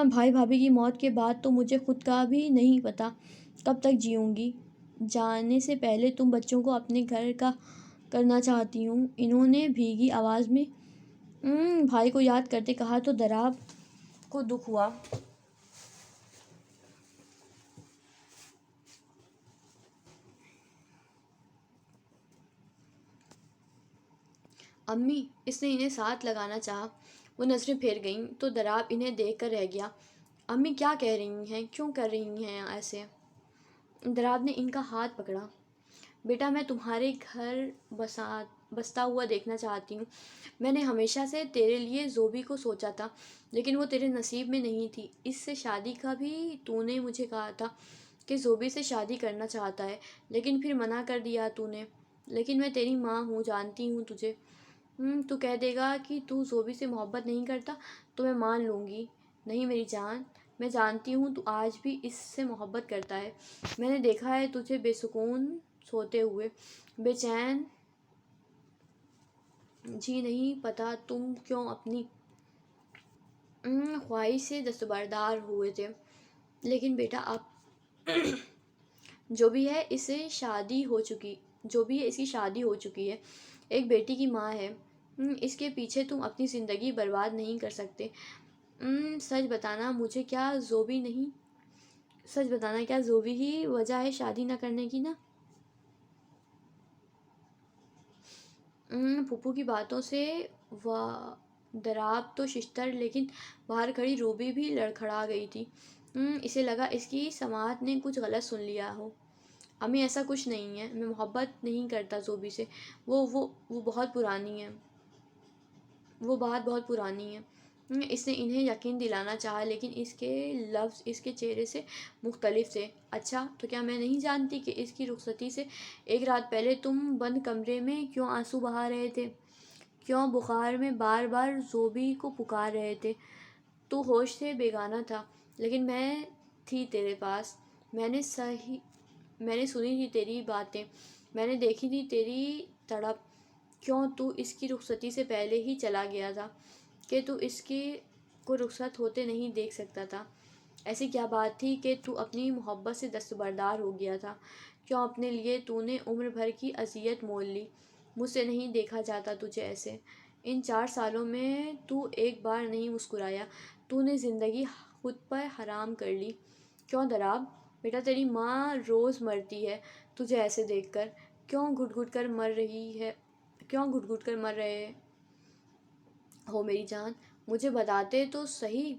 بھائی بھابھی کی موت کے بعد تو مجھے خود کا بھی نہیں پتا کب تک جیوں گی۔ جانے سے پہلے تم بچوں کو اپنے گھر کا کرنا چاہتی ہوں، انہوں نے بھیگی آواز میں بھائی کو یاد کرتے کہا تو دراب کو دکھ ہوا۔ امی، اس نے انہیں ساتھ لگانا چاہا۔ وہ نظریں پھیر گئیں تو دراب انہیں دیکھ کر رہ گیا۔ امی کیا کہہ رہی ہیں؟ کیوں کر رہی ہیں ایسے؟ دراب نے ان کا ہاتھ پکڑا۔ بیٹا، میں تمہارے گھر بستا ہوا دیکھنا چاہتی ہوں۔ میں نے ہمیشہ سے تیرے لیے زوبی کو سوچا تھا، لیکن وہ تیرے نصیب میں نہیں تھی۔ اس سے شادی کا بھی تو نے مجھے کہا تھا کہ زوبی سے شادی کرنا چاہتا ہے، لیکن پھر منع کر دیا تو نے۔ لیکن میں تیری ماں ہوں، جانتی ہوں تجھے۔ تو کہہ دے گا کہ تو زوبی سے محبت نہیں کرتا تو میں مان لوں گی۔ نہیں میری جان، میں جانتی ہوں تو آج بھی اس سے محبت کرتا ہے۔ میں نے دیکھا ہے تجھے بے سکون سوتے ہوئے، بے چین۔ جی نہیں پتا تم کیوں اپنی خواہش سے دستبردار ہوئے تھے، لیکن بیٹا اب جو بھی ہے اس کی شادی ہو چکی ہے، ایک بیٹی کی ماں ہے۔ اس کے پیچھے تم اپنی زندگی برباد نہیں کر سکتے۔ سچ بتانا کیا زوبی ہی وجہ ہے شادی نہ کرنے کی نا؟ پھوپھو کی باتوں سے دراب تو ششتر، لیکن باہر کھڑی روبی بھی لڑکھڑا گئی تھی۔ اسے لگا اس کی سماعت نے کچھ غلط سن لیا ہو۔ امی ایسا کچھ نہیں ہے، میں محبت نہیں کرتا زوبی سے، وہ بہت پرانی ہے، وہ بات بہت پرانی ہے۔ اس نے انہیں یقین دلانا چاہا، لیکن اس کے لفظ اس کے چہرے سے مختلف تھے۔ اچھا تو کیا میں نہیں جانتی کہ اس کی رخصتی سے ایک رات پہلے تم بند کمرے میں کیوں آنسو بہا رہے تھے؟ کیوں بخار میں بار بار زوبی کو پکار رہے تھے؟ تو ہوش سے بیگانہ تھا، لیکن میں تھی تیرے پاس۔ میں نے سنی تھی تیری باتیں، میں نے دیکھی تھی تیری تڑپ۔ کیوں تو اس کی رخصتی سے پہلے ہی چلا گیا تھا کہ تو اس کو رخصت ہوتے نہیں دیکھ سکتا تھا؟ ایسی کیا بات تھی کہ تو اپنی محبت سے دستبردار ہو گیا تھا؟ کیوں اپنے لیے تو نے عمر بھر کی اذیت مول لی؟ مجھ سے نہیں دیکھا جاتا تجھے ایسے۔ ان 4 سالوں میں تو ایک بار نہیں مسکرایا۔ تو نے زندگی خود پر حرام کر لی۔ کیوں دراب؟ بیٹا تیری ماں روز مرتی ہے تجھے ایسے دیکھ کر۔ کیوں گھٹ گھٹ کر مر رہے ہو میری جان؟ مجھے بتاتے تو صحیح،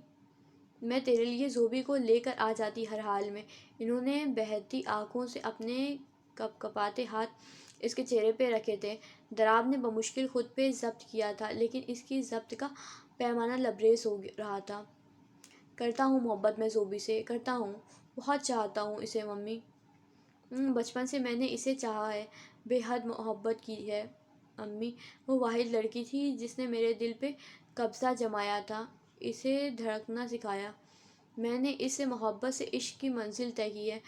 میں تیرے لیے زوبی کو لے کر آ جاتی ہر حال میں۔ انہوں نے بہتی آنکھوں سے اپنے کپکپاتے ہاتھ اس کے چہرے پہ رکھے تھے۔ دراب نے بمشکل خود پہ ضبط کیا تھا، لیکن اس کی ضبط کا پیمانہ لبریز ہو رہا تھا۔ کرتا ہوں محبت میں زوبی سے، کرتا ہوں، بہت چاہتا ہوں اسے ممی۔ بچپن سے میں نے اسے چاہا ہے، بے حد محبت کی ہے امی۔ وہ واحد لڑکی تھی جس نے میرے دل پہ قبضہ جمایا تھا، اسے دھڑکنا سکھایا۔ میں نے اس سے محبت سے عشق کی منزل طے کی ہے۔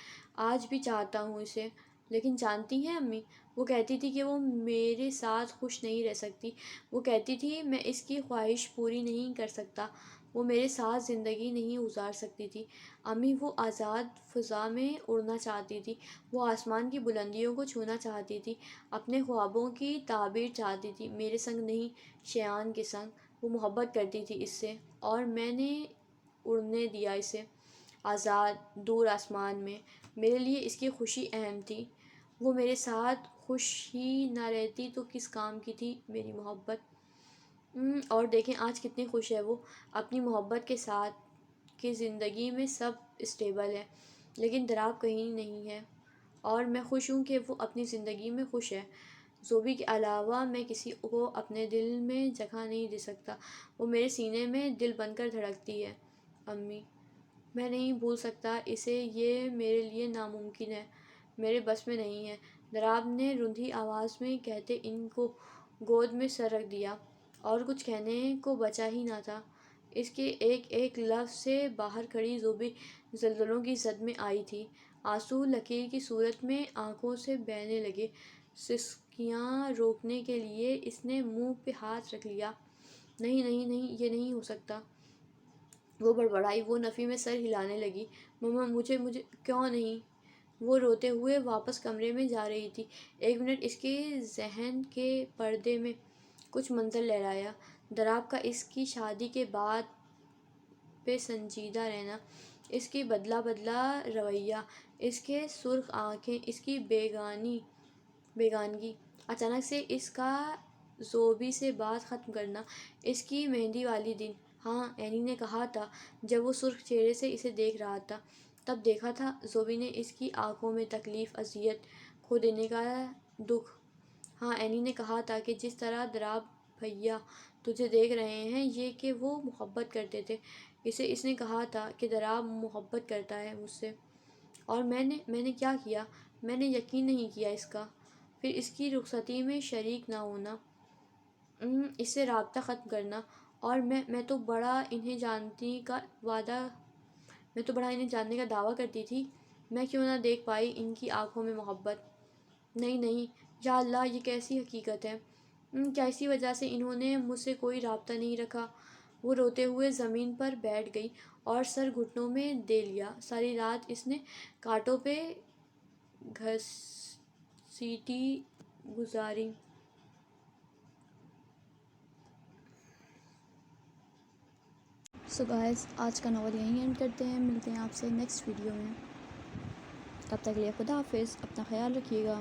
آج بھی چاہتا ہوں اسے، لیکن جانتی ہیں امی، وہ کہتی تھی کہ وہ میرے ساتھ خوش نہیں رہ سکتی۔ وہ کہتی تھی میں اس کی خواہش پوری نہیں کر سکتا، وہ میرے ساتھ زندگی نہیں گزار سکتی تھی۔ امی وہ آزاد فضا میں اڑنا چاہتی تھی، وہ آسمان کی بلندیوں کو چھونا چاہتی تھی، اپنے خوابوں کی تعبیر چاہتی تھی، میرے سنگ نہیں، شیان کے سنگ۔ وہ محبت کرتی تھی اس سے، اور میں نے اڑنے دیا اسے، آزاد دور آسمان میں۔ میرے لیے اس کی خوشی اہم تھی۔ وہ میرے ساتھ خوش ہی نہ رہتی تو کس کام کی تھی میری محبت؟ اور دیکھیں آج کتنی خوش ہے وہ اپنی محبت کے ساتھ، کہ زندگی میں سب اسٹیبل ہے، لیکن دراب کہیں نہیں ہے۔ اور میں خوش ہوں کہ وہ اپنی زندگی میں خوش ہے۔ زوبی کے علاوہ میں کسی کو اپنے دل میں جگہ نہیں دے سکتا، وہ میرے سینے میں دل بن کر دھڑکتی ہے امی۔ میں نہیں بھول سکتا اسے، یہ میرے لیے ناممکن ہے، میرے بس میں نہیں ہے۔ دراب نے رندھی آواز میں کہتے ان کو گود میں سر رکھ دیا، اور کچھ کہنے کو بچا ہی نہ تھا۔ اس کے ایک ایک لفظ سے باہر کھڑی زوبی زلزلوں کی زد میں آئی تھی، آنسو لکیر کی صورت میں آنکھوں سے بہنے لگے۔ سسکیاں روکنے کے لیے اس نے منہ پہ ہاتھ رکھ لیا۔ نہیں نہیں نہیں، یہ نہیں ہو سکتا، وہ بڑبڑائی۔ وہ نفی میں سر ہلانے لگی۔ مما مجھے کیوں نہیں؟ وہ روتے ہوئے واپس کمرے میں جا رہی تھی۔ ایک منٹ اس کے ذہن کے پردے میں کچھ منظر لہرایا۔ دراب کا اس کی شادی کے بعد پہ سنجیدہ رہنا، اس کی بدلہ بدلہ رویہ، اس کے سرخ آنکھیں، اس کی بیگانگی، اچانک سے اس کا زوبی سے بات ختم کرنا، اس کی مہندی والی دن۔ ہاں، اینی نے کہا تھا جب وہ سرخ چہرے سے اسے دیکھ رہا تھا، تب دیکھا تھا زوبی نے اس کی آنکھوں میں تکلیف، اذیت، کھو دینے کا دکھ۔ ہاں، اینی نے کہا تھا کہ جس طرح دراب بھیا تجھے دیکھ رہے ہیں یہ کہ وہ محبت کرتے تھے۔ اسے اس نے کہا تھا کہ دراب محبت کرتا ہے مجھ سے، اور میں نے کیا کیا؟ میں نے یقین نہیں کیا اس کا، پھر اس کی رخصتی میں شریک نہ ہونا، اس سے رابطہ ختم کرنا، اور میں تو بڑا انہیں جاننے کا دعویٰ کرتی تھی۔ میں کیوں نہ دیکھ پائی ان کی آنکھوں میں محبت؟ نہیں نہیں، یا اللہ، یہ کیسی حقیقت ہے؟ کیا اسی وجہ سے انہوں نے مجھ سے کوئی رابطہ نہیں رکھا؟ وہ روتے ہوئے زمین پر بیٹھ گئی اور سر گھٹنوں میں دے لیا۔ ساری رات اس نے کانٹوں پہ گھسیٹی گزاری۔ سو گائز، آج کا ناول یہیں اینڈ کرتے ہیں، ملتے ہیں آپ سے نیکسٹ ویڈیو میں۔ تب تک کے لیے خدا حافظ، اپنا خیال رکھیے گا۔